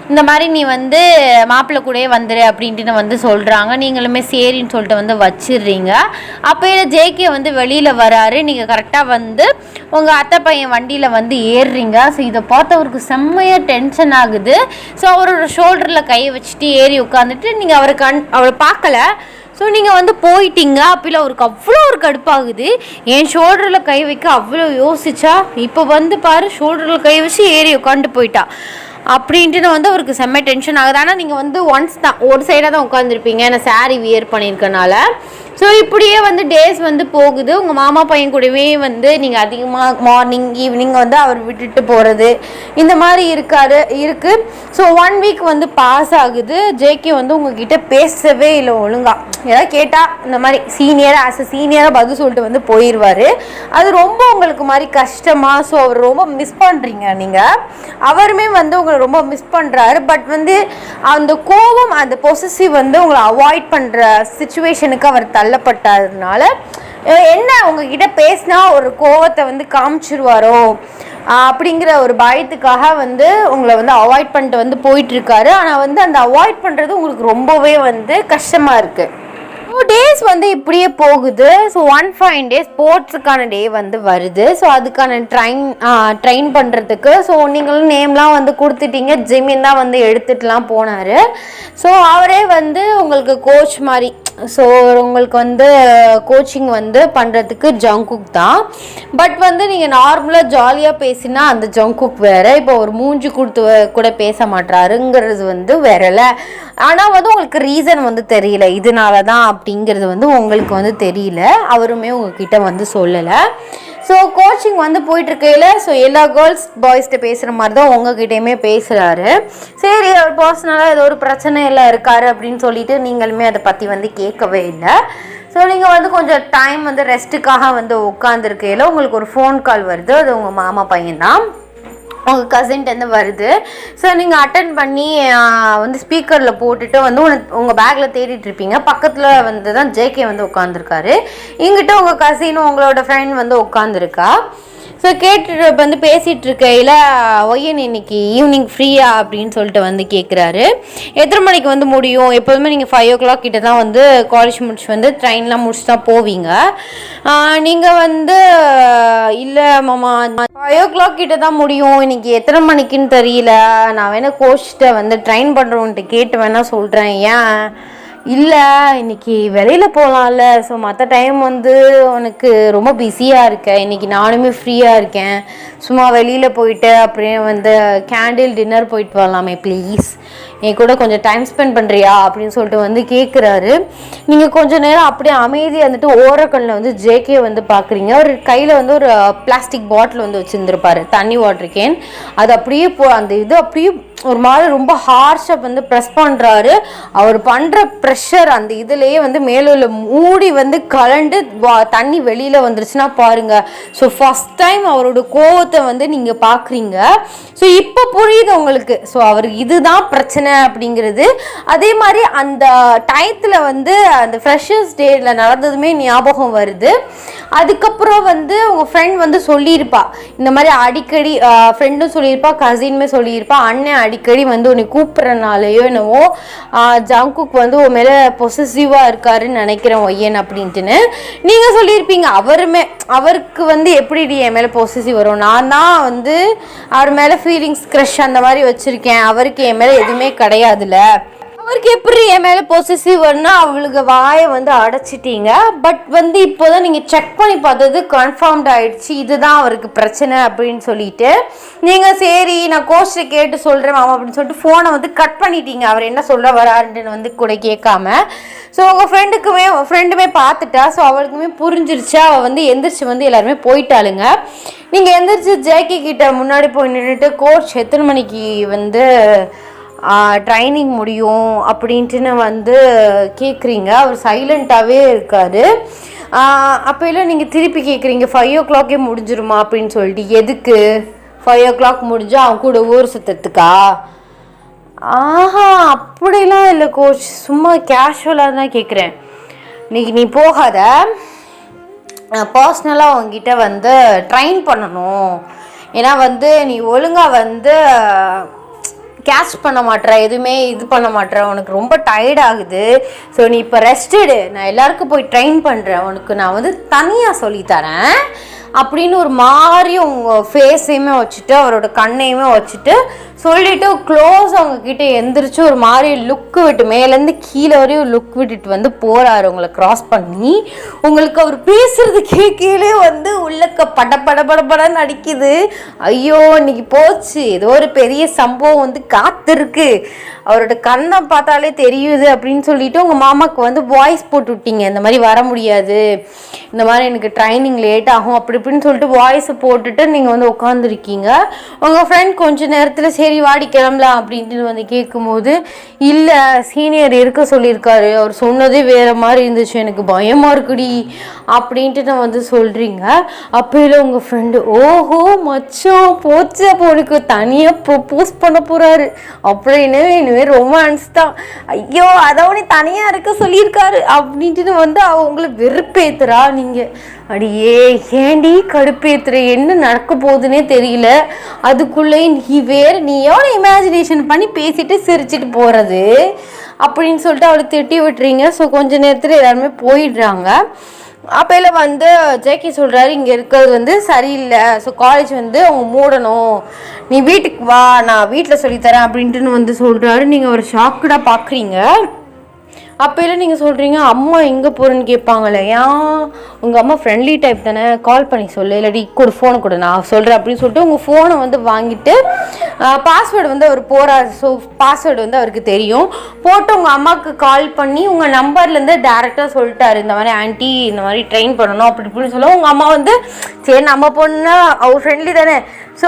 இந்த மாதிரி நீ வந்து மாப்பிள்ளை கூடயே வந்துடு அப்படின்ட்டு வந்து சொல்கிறாங்க. நீங்களுமே சரின்னு சொல்லிட்டு வந்து வச்சிடுறீங்க. அப்போ ஜேகே வந்து வெளியில் வராரு. நீங்கள் கரெக்டாக வந்து உங்கள் அத்தை பையன் வண்டியில் வந்து ஏறுறீங்க. ஸோ இதை பார்த்து அவருக்கு செம்மையாக டென்ஷன் ஆகுது. ஸோ அவரோட ஷோல்டரில் கையை வச்சுட்டு ஏறி உட்காந்துட்டு நீங்கள் அவரை பார்க்கல. ஸோ நீங்கள் வந்து போயிட்டீங்க. அப்போல அவருக்கு அவ்வளோ ஒரு கடுப்பாகுது. என் ஷோல்டரில் கை வைக்க அவ்வளோ யோசிச்சா, இப்போ வந்து பாரு ஷோல்டரில் கை வச்சு ஏறி உட்காந்துட்டு போயிட்டா அப்படின்ட்டு வந்து அவருக்கு செம்ம டென்ஷன் ஆகுது. ஆனால் நீங்கள் வந்து ஒன்ஸ் தான் ஒரு சைடாக தான் உட்காந்துருப்பீங்க, ஏன்னா சாரீ வியர் பண்ணியிருக்கனால. ஸோ இப்படியே வந்து டேஸ் வந்து போகுது. உங்கள் மாமா பையன் கூடவே வந்து நீங்கள் அதிகமாக மார்னிங் ஈவினிங் வந்து அவர் விட்டுட்டு போகிறது இந்த மாதிரி இருக்குது. ஸோ 1 வீக் வந்து பாஸ் ஆகுது. ஜேகே வந்து உங்ககிட்ட பேசவே இல்லை ஒழுங்கா. ஏதாவது கேட்டால் இந்த மாதிரி சீனியராக பதில் சொல்லிட்டு வந்து போயிடுவார். அது ரொம்ப உங்களுக்கு மாதிரி கஷ்டமாக. ஸோ அவர் ரொம்ப மிஸ் பண்ணுறீங்க நீங்கள். அவருமே வந்து உங்களை ரொம்ப மிஸ் பண்ணுறாரு. பட் வந்து அந்த கோபம், அந்த பொசசிவ் வந்து உங்களை அவாய்ட் பண்ணுற சிச்சுவேஷனுக்கு அவர் தள்ளப்பட்டதுனால என்ன உங்ககிட்ட பேசினா ஒரு கோவத்தை வந்து காமிச்சிருவாரோ அப்படிங்கிற ஒரு பயத்துக்காக வந்து உங்களை வந்து அவாய்ட் பண்ணிட்டு வந்து போயிட்டுருக்காரு. ஆனால் வந்து அந்த அவாய்ட் பண்ணுறது உங்களுக்கு ரொம்பவே வந்து கஷ்டமாக இருக்குது. டேஸ் வந்து இப்படியே போகுது. ஸோ 1 days ஸ்போர்ட்ஸுக்கான டே வந்து வருது. ஸோ அதுக்கான ட்ரெயின் பண்ணுறதுக்கு ஸோ நீங்களும் நேம்லாம் வந்து கொடுத்துட்டீங்க. ஜிமின் தான் வந்து எடுத்துகிட்டுலாம் போனார். ஸோ அவரே வந்து உங்களுக்கு கோச் மாதிரி, ஸோ உங்களுக்கு வந்து கோச்சிங் வந்து பண்ணுறதுக்கு ஜங்குக் தான். பட் வந்து நீங்கள் நார்மலாக ஜாலியாக பேசினா அந்த ஜங்குக் வேறு, இப்போ ஒரு மூஞ்சி கொடுத்து கூட பேச மாட்டாருங்கிறது வந்து வேறல. ஆனால் வந்து உங்களுக்கு ரீசன் வந்து தெரியல, இதனால தான் அப்படிங்கிறது வந்து உங்களுக்கு வந்து தெரியல, அவருமே உங்ககிட்ட வந்து சொல்லலை. ஸோ கோச்சிங் வந்து போயிட்டுருக்கையில் ஸோ எல்லா கேர்ள்ஸ் பாய்ஸ்கிட்ட பேசுகிற மாதிரி தான் உங்ககிட்டையுமே பேசுகிறாரு. சரி, அவர் பர்சனலாக ஏதோ ஒரு பிரச்சனை எல்லாம் இருக்காரு அப்படின்னு சொல்லிட்டு நீங்களுமே அதை பற்றி வந்து கேட்கவே இல்லை. ஸோ நீங்கள் வந்து கொஞ்சம் டைம் வந்து ரெஸ்ட்டுக்காக வந்து உட்காந்துருக்கையில் உங்களுக்கு ஒரு ஃபோன் கால் வருது. அது உங்கள் மாமா பையன்தான், உங்கள் கசின்ட்டேருந்து வருது. ஸோ நீங்கள் அட்டன் பண்ணி வந்து ஸ்பீக்கரில் போட்டுட்டு வந்து உங்கள் பேக்கில் தேடிட்டுருப்பீங்க. பக்கத்தில் வந்து தான் ஜேகே வந்து உட்காந்துருக்காரு. இங்கிட்ட உங்கள் கசினும் உங்களோட ஃப்ரெண்ட் வந்து உட்காந்துருக்கா. ஸோ கேட்டுட்டு வந்து பேசிகிட்டு இருக்கையில் ஒய்யன் இன்னைக்கு ஈவினிங் ஃப்ரீயா அப்படின்னு சொல்லிட்டு வந்து கேட்குறாரு. எத்தனை மணிக்கு வந்து முடியும்? எப்போதுமே நீங்கள் 5 o'clock கிட்ட தான் வந்து காலேஜ் முடிச்சு வந்து ட்ரெயின்லாம் முடிச்சு தான் போவீங்க. நீங்கள் வந்து இல்லை மாமா 5 o'clock கிட்ட தான் முடியும், இன்னைக்கு எத்தனை மணிக்குன்னு தெரியல, நான் வேணால் கோச்சிட்ட வந்து ட்ரெயின் பண்ணுறவன்ட்டு கேட்டு வேணால் சொல்கிறேன். ஏன் இல்லை இன்னைக்கு வெளியில் போகலாம்ல, ஸோ மற்ற டைம் வந்து உனக்கு ரொம்ப பிஸியாக இருக்க, இன்றைக்கி நானுமே ஃப்ரீயாக இருக்கேன், சும்மா வெளியில் போயிட்டு அப்படியே வந்து கேண்டில் டின்னர் போயிட்டு வரலாமே ப்ளீஸ், என் கூட கொஞ்சம் டைம் ஸ்பெண்ட் பண்ணுறியா அப்படின்னு சொல்லிட்டு வந்து கேட்குறாரு. நீங்கள் கொஞ்சம் நேரம் அப்படியே அமைதியாக இருந்துட்டு ஓரக்கண்ணில் வந்து ஜேகே வந்து பார்க்குறீங்க. ஒரு கையில் வந்து ஒரு பிளாஸ்டிக் பாட்டில் வந்து வச்சுருந்துருப்பாரு, தண்ணி வாட்டர் கேன். அது அப்படியே அந்த இது அப்படியே ஒரு மாதிரி ரொம்ப ஹார்ஷாக வந்து ப்ரெஸ் பண்ணுறாரு. அவர் பண்ணுற ப்ரெஷர் அந்த இதுலேயே வந்து மேலே உள்ள மூடி வந்து கலண்டு தண்ணி வெளியில் வந்துருச்சுன்னா பாருங்கள். ஸோ ஃபஸ்ட் டைம் அவரோட கோவத்தை வந்து நீங்கள் பார்க்குறீங்க. ஸோ இப்போ புரியுது உங்களுக்கு, ஸோ அவருக்கு இதுதான் பிரச்சனை அப்படிங்கிறது. அதே மாதிரி அந்த டயத்தில் வந்து அந்த ஃப்ரெஷர்ஸ் டேயில் நடந்ததுமே ஞாபகம் வருது. அதுக்கப்புறம் வந்து உங்கள் ஃப்ரெண்ட் வந்து சொல்லியிருப்பா, இந்த மாதிரி அடிக்கடி ஃப்ரெண்டும் சொல்லியிருப்பா, கசினுமே சொல்லியிருப்பா, அண்ணன் அடிக்கடி வந்து உன்னை கூப்பிட்றனாலையோ என்னவோ ஜங்குக் வந்து உன் மேலே பொசசிவாக இருக்காருன்னு நினைக்கிறேன் ஒய்யன் அப்படின்ட்டுன்னு நீங்கள் சொல்லியிருப்பீங்க. அவருக்கு வந்து எப்படி என் மேலே பொசசிவ் வரும், நான் தான் வந்து அவர் மேலே ஃபீலிங்ஸ் க்ரஷ் அந்த மாதிரி வச்சுருக்கேன், அவருக்கு என் மேலே எதுவுமே கிடையாதுல்ல, அவருக்கு எப்படி என் மேலே பொசசிவ் வரும்னா அவளுக்கு வாயை வந்து அடைச்சிட்டீங்க. பட் வந்து இப்போ தான் நீங்கள் செக் பண்ணி பார்த்தது கன்ஃபார்ம்ட் ஆகிடுச்சு, இதுதான் அவருக்கு பிரச்சனை அப்படின்னு சொல்லிட்டு நீங்கள் சரி நான் கோச்சை கேட்டு சொல்கிறேன் மாமா அப்படின்னு சொல்லிட்டு ஃபோனை வந்து கட் பண்ணிட்டீங்க. அவர் என்ன சொல்ல வராருன்னு வந்து கூட கேட்காம. ஸோ உங்கள் ஃப்ரெண்டுமே பார்த்துட்டா. ஸோ அவளுக்குமே புரிஞ்சிருச்சு. அவள் வந்து எந்திரிச்சு வந்து எல்லாருமே போயிட்டாளுங்க. நீங்கள் எந்திரிச்சு ஜேகே கிட்ட முன்னாடி போய் நின்றுட்டு கோச் எத்தனை மணிக்கு வந்து ட்ரைனிங் முடியும் அப்படின்ட்டுன்னு வந்து கேட்குறீங்க. அவர் சைலண்ட்டாகவே இருக்கார். அப்போ இல்லை நீங்கள் திருப்பி கேட்குறீங்க 5 o'clock முடிஞ்சிருமா அப்படின்னு சொல்லிட்டு. எதுக்கு 5 o'clock முடிஞ்சால் அவன் கூட ஊர் சுற்றத்துக்கா? ஆஹா அப்படிலாம் இல்லை கோச், சும்மா கேஷுவலாக தான் கேட்குறேன். இன்னைக்கு நீ போகாத, பர்சனலாக அவங்ககிட்ட வந்து ட்ரைன் பண்ணணும். ஏன்னா வந்து நீ ஒழுங்காக வந்து கேட்ச் பண்ண மாட்டேற, எதுவுமே இது பண்ண மாட்டேற, உனக்கு ரொம்ப டயர்ட் ஆகுது. ஸோ நீ இப்போ ரெஸ்டடு, நான் எல்லாருக்கும் போய் ட்ரெயின் பண்ணுறேன், உனக்கு நான் வந்து தனியாக சொல்லித்தரேன் அப்படின்னு ஒரு மாதிரி உங்கள் ஃபேஸையுமே வச்சுட்டு அவரோட கண்ணையுமே வச்சுட்டு சொல்லிவிட்டு க்ளோஸ் அவங்கக்கிட்ட எந்திரிச்சு ஒரு மாதிரி லுக்கு விட்டு மேலேருந்து கீழே வரையும் லுக் விட்டுட்டு வந்து போகிறாரு உங்களை க்ராஸ் பண்ணி. உங்களுக்கு அவர் பேசுகிறது கேட்கலே வந்து உள்ளக்க படன்னு அடிக்குது. ஐயோ இன்னைக்கு போச்சு, ஏதோ ஒரு பெரிய சம்பவம் வந்து காத்திருக்கு, அவரோட கண்ணை பார்த்தாலே தெரியுது அப்படின்னு சொல்லிட்டு உங்கள் மாமாவுக்கு வந்து வாய்ஸ் போட்டு விட்டீங்க. இந்த மாதிரி வர முடியாது, இந்த மாதிரி எனக்கு ட்ரைனிங் லேட் ஆகும் அப்படி இப்படின்னு சொல்லிட்டு வாய்ஸை போட்டுட்டு நீங்கள் வந்து உட்காந்துருக்கீங்க. உங்கள் ஃப்ரெண்ட் கொஞ்சம் நேரத்தில் சரி வாடி கிளம்பலாம் அப்படின்ட்டு வந்து கேட்கும்போது இல்லை சீனியர் இருக்க சொல்லியிருக்காரு, அவர் சொன்னதே வேறு மாதிரி இருந்துச்சு, எனக்கு பயமாக இருக்குடி அப்படின்ட்டு நான் வந்து சொல்கிறீங்க. அப்போ இல்லை உங்கள் ஃப்ரெண்டு ஓஹோ மச்சம் போச்சு, அப்போ உனக்கு தனியாக ப்ரொப்போஸ் பண்ண போகிறாரு அப்படின்னு இனிமேல் ரொமான்ஸ் தான். ஐயோ அதை தனியாக இருக்க சொல்லியிருக்காரு அப்படின்ட்டு வந்து அவங்கள வெறுப்பேத்துறா. நீங்கள் அடியே ஏண்டி கடுப்பேத்துற, என்ன நடக்க போகுதுன்னே தெரியல. அதுக்குள்ளே நீ எவ்வளோ இமேஜினேஷன் பண்ணி பேசிட்டு சிரிச்சிட்டு போகிறது அப்படின்னு சொல்லிட்டு அவளை திட்டி விட்டுறீங்க. ஸோ கொஞ்ச நேரத்தில் எல்லாருமே போயிடுறாங்க. அப்போல வந்து ஜேகே சொல்கிறாரு, இங்கே இருக்கிறது வந்து சரியில்லை, ஸோ காலேஜ் வந்து அவங்க மூடணும், நீ வீட்டுக்கு வா, நான் வீட்டில் சொல்லித்தரேன் அப்படின்ட்டுன்னு வந்து சொல்கிறாரு. நீங்கள் ஒரு ஷாக்குடாக பார்க்குறீங்க. அப்போல நீங்கள் சொல்கிறீங்க, அம்மா எங்கே போகிறேன்னு கேட்பாங்களே, ஏன் உங்கள் அம்மா ஃப்ரெண்ட்லி டைப் தானே, கால் பண்ணி சொல்லு, இல்லாட்டி கூட ஃபோனை கொடு நான் சொல்கிறேன் அப்படின்னு சொல்லிட்டு உங்கள் ஃபோனை வந்து வாங்கிட்டு பாஸ்வேர்டு வந்து அவர் போகிறார். ஸோ பாஸ்வேர்டு வந்து அவருக்கு தெரியும். போட்டு உங்கள் அம்மாவுக்கு கால் பண்ணி உங்கள் நம்பர்லேருந்து டேரெக்டாக சொல்லிட்டாரு, இந்த மாதிரி ஆன்ட்டி இந்த மாதிரி ட்ரெயின் பண்ணணும் அப்படி இப்படின்னு சொல்ல. உங்கள் அம்மா வந்து சரி நம்ம பொண்ணு அவர் ஃப்ரெண்ட்லி தானே, ஸோ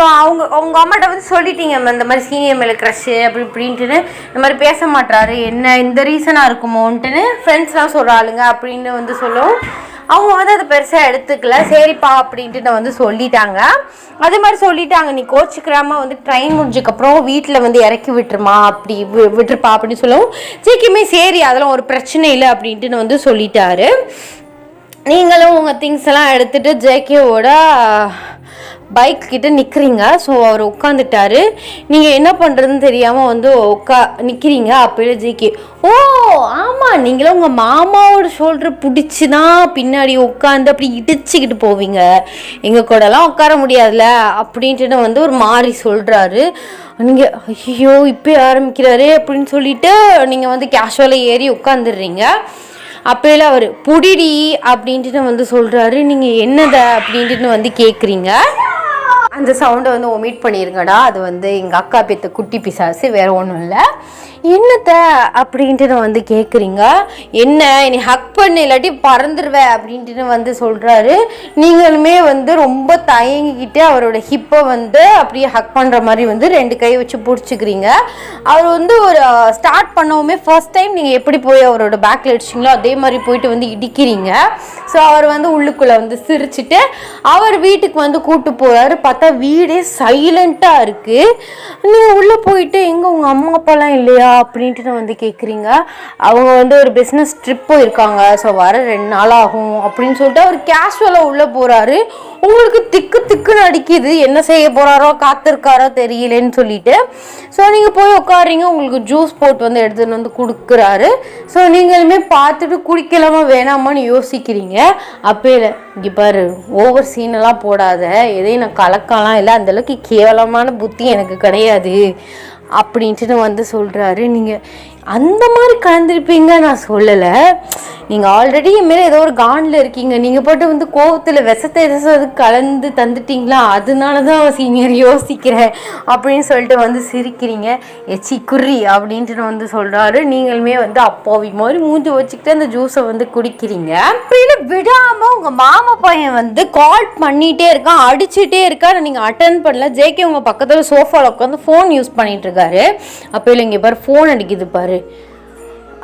உங்கள் அம்மாட்ட வந்து சொல்லிட்டீங்க இந்த மாதிரி சீனியர் மேலே க்ரஷ்ஷு அப்படி இப்படின்ட்டுன்னு, இந்த மாதிரி பேச மாட்டாரு, என்ன இந்த ரீசனாக இருக்குமோன்ட்டுன்னு ஃப்ரெண்ட்ஸ்லாம் சொல்கிறாளுங்க அப்படின்னு வந்து சொல்லும். அவங்க வந்து அதை பெருசாக எடுத்துக்கல, சரிப்பா அப்படின்ட்டு வந்து சொல்லிட்டாங்க. அதே மாதிரி சொல்லிட்டாங்க, நீ கோச்சிக்கிறாம வந்து ட்ரெயின் முடிஞ்சதுக்கப்புறம் வீட்டில் வந்து இறக்கி விட்டுருமா அப்படி விட்டுருப்பா அப்படின்னு சொல்லவும் சீக்கிரமே சரி அதெல்லாம் ஒரு பிரச்சனை இல்லை அப்படின்ட்டு வந்து சொல்லிட்டாரு. நீங்களும் உங்கள் திங்ஸ் எல்லாம் எடுத்துகிட்டு ஜேகேவோட பைக் கிட்ட நிற்கிறீங்க. ஸோ அவர் உட்காந்துட்டாரு. நீங்கள் என்ன பண்ணுறதுன்னு தெரியாமல் வந்து நிற்கிறீங்க. அப்போயே ஜேகே, ஓ ஆமாம், நீங்களும் உங்கள் மாமாவோட ஷோல்டரை பிடிச்சி தான் பின்னாடி உட்காந்து அப்படி இடிச்சுக்கிட்டு போவீங்க, எங்கள் கூடலாம் உட்கார முடியாதுல்ல அப்படின்ட்டு வந்து ஒரு மாதிரி சொல்கிறாரு. நீங்கள் ஐயோ இப்போ ஆரம்பிக்கிறாரு அப்படின்னு சொல்லிட்டு நீங்கள் வந்து கேஷுவலாக ஏறி உட்காந்துடுறீங்க. அப்போல அவர் புடிடி அப்படின்ட்டு வந்து சொல்கிறாரு. நீங்கள் என்னதை அப்படின்ட்டு வந்து கேட்குறீங்க. அந்த சவுண்டை வந்து ஒமிட் பண்ணிடுங்கடா, அது வந்து எங்கள் அக்கா பேத்த குட்டி பிசாசு, வேறு ஒன்றும் இல்லை. என்னத்த அப்படின்ட்டு வந்து கேட்குறீங்க. என்ன என்னை ஹக் பண்ண இல்லாட்டி பறந்துடுவேன் அப்படின்ட்டு வந்து சொல்கிறாரு. நீங்களுமே வந்து ரொம்ப தயங்கிக்கிட்டு அவரோட ஹிப்பை வந்து அப்படியே ஹக் பண்ணுற மாதிரி வந்து 2 கை வச்சு பிடிச்சிக்கிறீங்க. அவர் வந்து ஒரு ஸ்டார்ட் பண்ணவுமே ஃபர்ஸ்ட் டைம் நீங்கள் எப்படி போய் அவரோட பேக்கில் அடிச்சிங்களோ அதே மாதிரி போயிட்டு வந்து இடிக்கிறீங்க. ஸோ அவர் வந்து உள்ளுக்குள்ளே வந்து சிரிச்சுட்டு அவர் வீட்டுக்கு வந்து கூப்பிட்டு போகிறாரு. பார்த்தா வீடே சைலண்ட்டாக இருக்குது. நீங்கள் உள்ளே போயிட்டு எங்கே உங்கள் அம்மா அப்பாலாம் இல்லையா அப்படின்ட்டு வந்து கேட்குறீங்க. அவங்க வந்து ஒரு பிஸ்னஸ் ட்ரிப் போயிருக்காங்க, ஸோ வர 2 நாள் ஆகும் அப்படின்னு சொல்லிட்டு அவர் கேஷுவலாக உள்ளே போகிறாரு. உங்களுக்கு திக்குன்னு அடிக்குது, என்ன செய்ய போகிறாரோ காத்திருக்காரோ தெரியலேன்னு சொல்லிட்டு. ஸோ நீங்கள் போய் உட்காறீங்க. உங்களுக்கு ஜூஸ் போட்டு வந்து எடுத்துகிட்டு வந்து கொடுக்குறாரு. ஸோ நீங்களுமே பார்த்துட்டு குடிக்கலாமா வேணாமான்னு யோசிக்கிறீங்க. அப்போல இங்கே பாரு, ஓவர் சீனெல்லாம் போடாத, எதையும் நான் கலக்கலாம் இல்லை, அந்தளவுக்கு கேவலமான புத்தி எனக்கு கிடையாது அப்படின்ட்டு வந்து சொல்கிறாரு. நீங்கள் அந்த மாதிரி கலந்துருப்பீங்க நான் சொல்லலை, நீங்கள் ஆல்ரெடி என் மேலே ஏதோ ஒரு காண்டில் இருக்கீங்க, நீங்கள் போட்டு வந்து கோவத்தில் விஷத்தை எதாவது கலந்து தந்துட்டிங்களா, அதனால தான் சீனியர் யோசிக்கிறேன் அப்படின்னு சொல்லிட்டு வந்து சிரிக்கிறீங்க. எச்சி குறி அப்படின்ட்டு வந்து சொல்கிறாரு. நீங்களுமே வந்து அப்பாவி மாதிரி மூஞ்சி வச்சுக்கிட்டு அந்த ஜூஸை வந்து குடிக்கிறீங்க. அப்படின்னு விடாமல் உங்கள் மாமா பையன் வந்து கால் பண்ணிகிட்டே இருக்கான், அடிச்சுட்டே இருக்கா, நீங்கள் அட்டன் பண்ணல. ஜேகே உங்கள் பக்கத்தில் சோஃபாவில் உட்காந்து ஃபோன் யூஸ் பண்ணிகிட்டு இருக்காரு. அப்போ இல்லை இங்கே பாரு ஃபோன் அடிக்குது பாரு,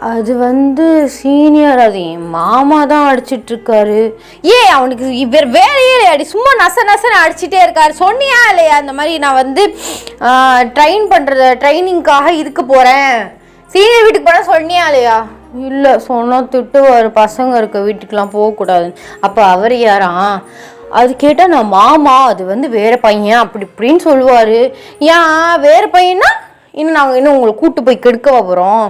அது வந்து சீனியர், அது என் மாமா தான் அடிச்சிட்ருக்காரு. அவனுக்கு இவர் வேலையே அடி சும்மா நசன்னு அடிச்சுட்டே இருக்காரு, சொன்னியா இல்லையா அந்த மாதிரி நான் வந்து ட்ரைனிங்காக இதுக்கு போகிறேன், சீனியர் வீட்டுக்கு போனால் சொன்னியா இல்லையா? இல்லை சொன்னால் திட்டுவார், பசங்க இருக்க வீட்டுக்கெலாம் போகக்கூடாது. அப்போ அவர் யாரா? அது கேட்டால் நான் மாமா, அது வந்து வேறு பையன் அப்படி இப்படின்னு சொல்லுவார். ஏன் வேறு பையனா இன்னும் நாங்கள் இன்னும் உங்களை கூப்பிட்டு போய் கெடுக்கவா போகிறோம்?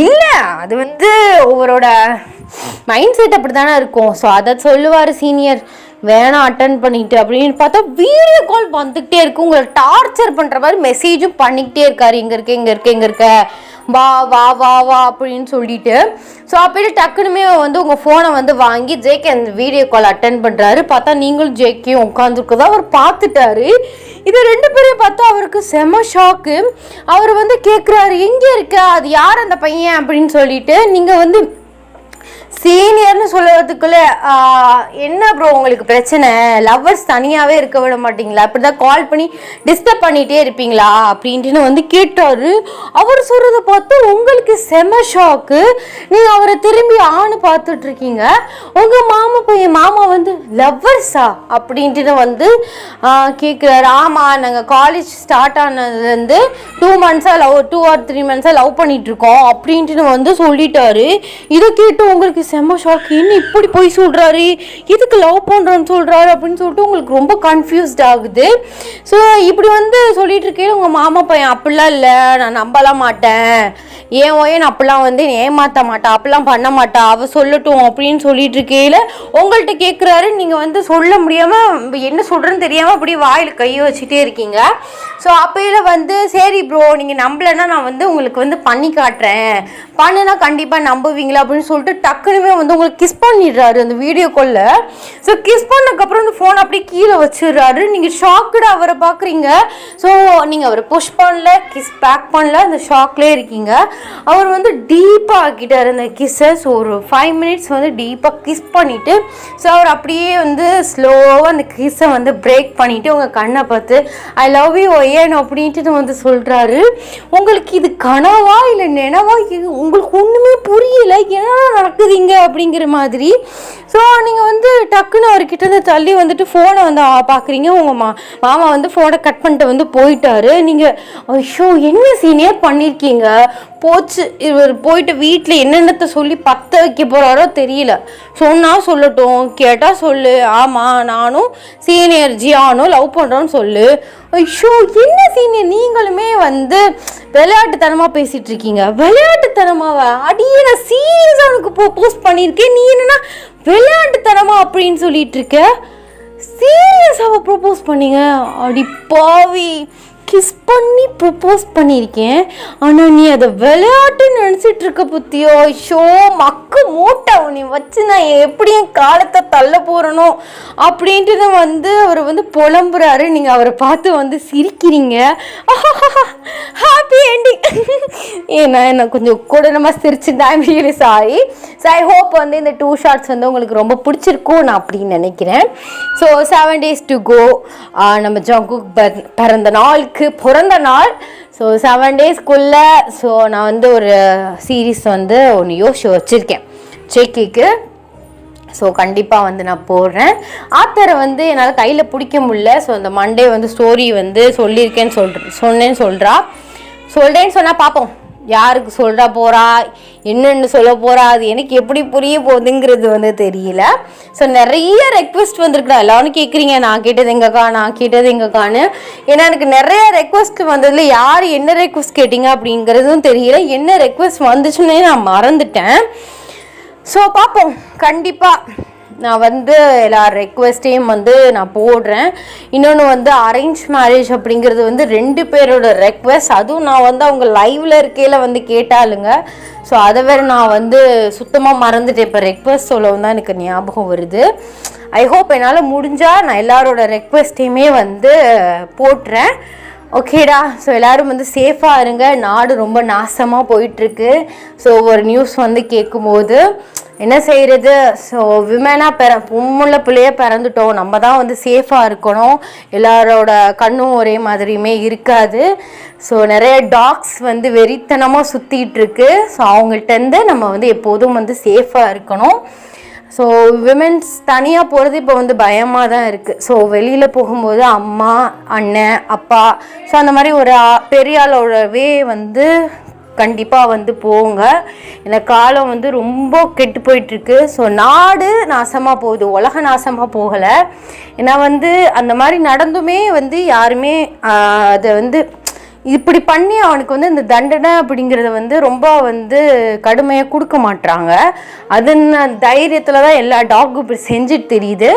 இல்லை, அது வந்து ஒவ்வொருட மைண்ட் செட் அப்படி தானே இருக்கும். ஸோ அதை சொல்லுவார் சீனியர். வேணாம் அட்டன் பண்ணிட்டு அப்படின்னு பார்த்தா வீடியோ கால் வந்துக்கிட்டே இருக்கு, உங்களை டார்ச்சர் பண்ணுற மாதிரி மெசேஜும் பண்ணிக்கிட்டே இருக்காரு. இங்கே இருக்க வா வா வா வா அப்படின்னு சொல்லிட்டு. ஸோ அப்படி டக்குனுமே வந்து உங்கள் ஃபோனை வந்து வாங்கி ஜேகே அந்த வீடியோ கால் அட்டன் பண்ணுறாரு. பார்த்தா நீங்களும் ஜேகேயும் உட்காந்துருக்கதா அவர் பார்த்துட்டாரு. இதை 2 பேரையும் பார்த்தா அவருக்கு செம ஷாக்கு. அவர் வந்து கேட்குறாரு, எங்கே இருக்க, அது யார் அந்த பையன் அப்படின்னு சொல்லிட்டு. நீங்கள் வந்து சீனியர்னு சொல்லுறதுக்குள்ளே என்ன ப்ரோ உங்களுக்கு பிரச்சனை, லவ்வர்ஸ் தனியாகவே இருக்க விட மாட்டிங்களா, இப்படி தான் கால் பண்ணி டிஸ்டர்ப் பண்ணிகிட்டே இருப்பீங்களா அப்படின்ட்டு வந்து கேட்டார். அவர் சொல்கிறத பார்த்து உங்களுக்கு செம ஷாக்கு. நீங்கள் அவரை திரும்பி பார்த்துட்ருக்கீங்க. உங்கள் மாமா வந்து லவ்வர்ஸா அப்படின்ட்டு வந்து கேட்குறாரு. ஆமாம், நாங்கள் காலேஜ் ஸ்டார்ட் ஆனதுலேருந்து 2 or 3 months லவ் பண்ணிகிட்ருக்கோம் அப்படின்ட்டு வந்து சொல்லிட்டாரு. இதை கேட்டு உங்களுக்கு செம்ம ஷாக், என்ன இப்படி போய் சொல்கிறாரு, எதுக்கு லவ் பண்ணுறோன்னு சொல்கிறாரு அப்படின்னு சொல்லிட்டு உங்களுக்கு ரொம்ப கன்ஃபியூஸ்ட் ஆகுது. ஸோ இப்படி வந்து சொல்லிட்டு இருக்கேன், உங்கள் மாமா பையன் அப்படிலாம் இல்லை, நான் நம்பலாம் மாட்டேன், ஏன் ஓயன் அப்படிலாம் வந்து ஏமாற்ற மாட்டா, அப்படிலாம் பண்ண மாட்டா, அவள் சொல்லட்டும் அப்படின்னு சொல்லிட்டு இருக்கையில் உங்கள்கிட்ட கேட்குறாரு. நீங்கள் வந்து சொல்ல முடியாமல் என்ன சொல்கிறேன்னு தெரியாமல் அப்படி வாயில் கையை வச்சுட்டே இருக்கீங்க. ஸோ அப்பையில் வந்து சரி ப்ரோ நீங்கள் நம்பலைன்னா நான் வந்து உங்களுக்கு வந்து பண்ணி காட்டுறேன், பண்ணுனா கண்டிப்பாக நம்புவீங்களா அப்படின்னு சொல்லிட்டு டக்குனுமே வந்து உங்களுக்கு கிஸ் பண்ணிடுறாரு அந்த வீடியோ காலில். ஸோ கிஸ் பண்ணதுக்கப்புறம் அந்த ஃபோன் அப்படியே கீழே வச்சிடுறாரு. நீங்கள் ஷாக்குடு அவரை பார்க்குறீங்க. ஸோ நீங்கள் அவரை புஷ் பண்ணல, கிஸ் பேக் பண்ணல, அந்த ஷாக்லேயே இருக்கீங்க. அவர் வந்து டீப்பாக ஆக்கிட்டார் அந்த கிஸ்ஸை. ஸோ ஒரு 5 minutes வந்து டீப்பாக கிஸ் பண்ணிவிட்டு ஸோ அவர் அப்படியே வந்து ஸ்லோவாக அந்த கிஸ்ஸை வந்து பிரேக் பண்ணிவிட்டு உங்கள் கண்ணை பார்த்து ஐ லவ் யூ ஒயன் அப்படின்ட்டு வந்து சொல்கிறாரு. உங்களுக்கு இது கனவா இல்லை நினைவா, உங்களுக்கு ஒன்றுமே புரியலை, என்ன நடக்குதுங்க அப்படிங்கிற மாதிரி. ஸோ நீங்கள் வந்து டக்குன்னு அவர்கிட்ட வந்து தள்ளி வந்துட்டு ஃபோனை வந்து பார்க்குறீங்க. உங்கள் மாமா வந்து ஃபோனை கட் பண்ணிட்டு வந்து போயிட்டாரு. நீங்கள் ஐயோ என்ன சீனே பண்ணியிருக்கீங்க, போச்சு இவர் போயிட்டு வீட்டில் என்னென்னத்தை சொல்லி பற்ற வைக்க போகிறாரோ தெரியல. சொன்னால் சொல்லட்டும், கேட்டால் சொல்லு, ஆமாம் நானும் சீனியர் ஜியானும் லவ் பண்ணுறோன்னு சொல்லு. ஐயோ என்ன சீனியர், நீங்களுமே வந்து விளையாட்டுத்தனமாக பேசிகிட்டு இருக்கீங்க. விளையாட்டுத்தனமாவா, அடியே நான் சீரியஸாக உனக்கு போஸ்ட் பண்ணியிருக்கேன், நீ என்னன்னா விளையாட்டுத்தனமா அப்படின்னு சொல்லிட்டு இருக்க, சீரியஸாக ப்ரொப்போஸ் பண்ணீங்க, அடி பாவி, கிஸ் பண்ணி ப்ரொப்போஸ் பண்ணியிருக்கேன், ஆனால் நீ அதை விளையாட்டுன்னு நினச்சிட்டு இருக்க பற்றியோ, ஷோ மக்கு மூட்டை நீ வச்சு நான் எப்படி என் காலத்தை தள்ள போகிறனோ அப்படின்ட்டு வந்து அவர் வந்து புலம்புறாரு. நீங்கள் அவரை பார்த்து வந்து சிரிக்கிறீங்க, ஹாப்பி என்டிங். ஏன்னா என்ன கொஞ்சம் கூடனமாக சிரிச்சுட்டு I'm really sorry. So I hope வந்து இந்த 2 ஷார்ட்ஸ் வந்து உங்களுக்கு ரொம்ப பிடிச்சிருக்கும் நான் அப்படின்னு நினைக்கிறேன். ஸோ 7 days to go, நம்ம ஜங்குக் பிறந்த நாள். ஸோ 7 daysக்குள்ளே ஸோ நான் வந்து ஒரு சீரீஸ் வந்து ஒன்று யோசிச்சு வச்சுருக்கேன் ஜேகேக்கு. ஸோ கண்டிப்பாக வந்து நான் போடுறேன். ஆத்தரை வந்து என்னால் கையில் பிடிக்க முடியல. ஸோ அந்த மண்டே வந்து ஸ்டோரி வந்து சொல்லியிருக்கேன்னு சொன்னேன்னு சொல்கிறேன்னு சொன்னால் பார்ப்போம் யாருக்கு சொல்கிறா போகிறா, என்னென்னு சொல்ல போகிறா, அது எனக்கு எப்படி புரிய போகுதுங்கிறது வந்து தெரியல. ஸோ நிறைய ரெக்வெஸ்ட் வந்திருக்குடா, எல்லாரும் கேட்குறீங்க நான் கேட்டது எங்கக்கான்னு. ஏன்னா எனக்கு நிறைய ரெக்வெஸ்ட் வந்ததில் யார் என்ன ரெக்வெஸ்ட் கேட்டிங்க அப்படிங்கிறதும் தெரியல, என்ன ரெக்வெஸ்ட் வந்துச்சுன்னே நான் மறந்துட்டேன். ஸோ பார்ப்போம், கண்டிப்பாக நான் வந்து எல்லா ரெக்வெஸ்ட்டையும் வந்து நான் போடுறேன். இன்னொன்று வந்து அரேஞ்ச் மேரேஜ் அப்படிங்கிறது வந்து 2 பேரோட ரெக்வெஸ்ட், அதுவும் நான் வந்து அவங்க லைவில் இருக்கையில் வந்து கேட்டாளுங்க. ஸோ அதை வேறு நான் வந்து சுத்தமாக மறந்துட்டேன். இப்போ ரெக்வெஸ்ட் சொல்லவும் தான் எனக்கு ஞாபகம் வருது. ஐ ஹோப் என்னால் முடிஞ்சால் நான் எல்லாரோட ரெக்வெஸ்ட்டையுமே வந்து போட்டுறேன். ஓகேடா. ஸோ எல்லோரும் வந்து சேஃபாக இருங்க, நாடு ரொம்ப நாசமாக போயிட்டுருக்கு. ஸோ ஒரு நியூஸ் வந்து கேட்கும்போது என்ன செய்கிறது, ஸோ விமனாக பொம்முள்ள பிள்ளையே பிறந்துட்டோம், நம்ம தான் வந்து சேஃபாக இருக்கணும், எல்லாரோட கண்ணும் ஒரே மாதிரியுமே இருக்காது. ஸோ நிறைய டாக்ஸ் வந்து வெறித்தனமாக சுற்றிட்டுருக்கு. ஸோ அவங்கள்ட்டேருந்து நம்ம வந்து எப்போதும் வந்து சேஃபாக இருக்கணும். ஸோ விமென்ஸ் தனியாக போகிறது இப்போ வந்து பயமாக தான் இருக்குது. ஸோ வெளியில் போகும்போது அம்மா, அண்ணன், அப்பா, ஸோ அந்த மாதிரி ஒரு பெரிய ஆளோடவே வந்து கண்டிப்பாக வந்து போங்க. இந்த காலம் வந்து ரொம்ப கெட்டு போயிட்டுருக்கு. ஸோ நாடு நாசமாக போகுது, உலக நாசமாக போகலை. ஏன்னா வந்து அந்த மாதிரி நடந்துமே வந்து யாருமே அதை வந்து இப்படி பண்ணி அவனுக்கு வந்து இந்த தண்டனை அப்படிங்கிறத வந்து ரொம்ப வந்து கடுமையாக கொடுக்க மாட்டாங்க. அதுன்னு தைரியத்தில் தான் எல்லா டாக்கும் இப்படி செஞ்சுட்டு தெரியுது.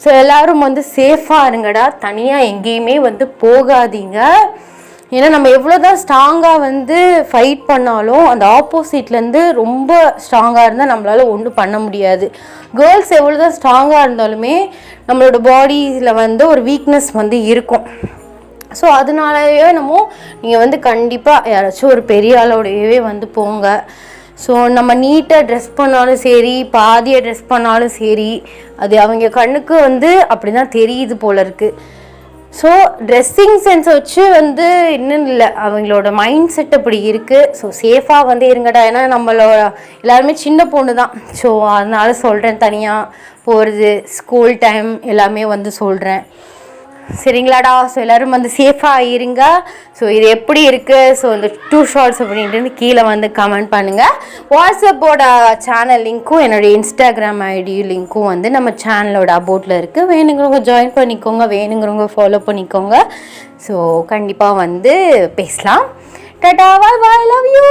ஸோ எல்லோரும் வந்து சேஃபாக இருங்கடா, தனியாக எங்கேயுமே வந்து போகாதீங்க. ஏன்னா நம்ம எவ்வளோ தான் ஸ்ட்ராங்காக வந்து ஃபைட் பண்ணாலும் அந்த ஆப்போசிட்லேருந்து ரொம்ப ஸ்ட்ராங்காக இருந்தால் நம்மளால் ஒன்றும் பண்ண முடியாது. கேர்ள்ஸ் எவ்வளோ தான் ஸ்ட்ராங்காக இருந்தாலுமே நம்மளோட பாடியில் வந்து ஒரு வீக்னஸ் வந்து இருக்கும். ஸோ அதனாலயே நீங்கள் வந்து கண்டிப்பாக யாராச்சும் ஒரு பெரிய ஆளோடையவே வந்து போங்க. ஸோ நம்ம நீட்டாக ட்ரெஸ் பண்ணாலும் சரி, பாதியாக ட்ரெஸ் பண்ணாலும் சரி, அது அவங்க கண்ணுக்கு வந்து அப்படி தான் தெரியுது போல இருக்குது. ஸோ ட்ரெஸ்ஸிங் சென்ஸை வச்சு வந்து இன்னும் இல்லை, அவங்களோட மைண்ட் செட் அப்படி இருக்குது. ஸோ சேஃபாக வந்து இருங்கடா. ஏன்னா நம்மளோட எல்லாருமே சின்ன பொண்ணு தான். ஸோ அதனால சொல்கிறேன், தனியாக போகிறது, ஸ்கூல் டைம் எல்லாமே வந்து சொல்கிறேன். சரிங்களாடா? ஸோ எல்லோரும் வந்து சேஃபாக இருங்க. ஸோ இது எப்படி இருக்குது, ஸோ இந்த 2 ஷார்ட்ஸ் அப்படின்ட்டு கீழே வந்து கமெண்ட் பண்ணுங்கள். வாட்ஸ்அப்போட சேனல் லிங்க்கும் என்னோடய இன்ஸ்டாகிராம் ஐடி லிங்க்கும் வந்து நம்ம சேனலோட அபோட்டில் இருக்குது. வேணுங்கிறவங்க ஜாயின் பண்ணிக்கோங்க, வேணுங்கிறவங்க ஃபாலோ பண்ணிக்கோங்க. ஸோ கண்டிப்பாக வந்து பேசலாம். டாடா, பாய் பாய், லவ் யூ.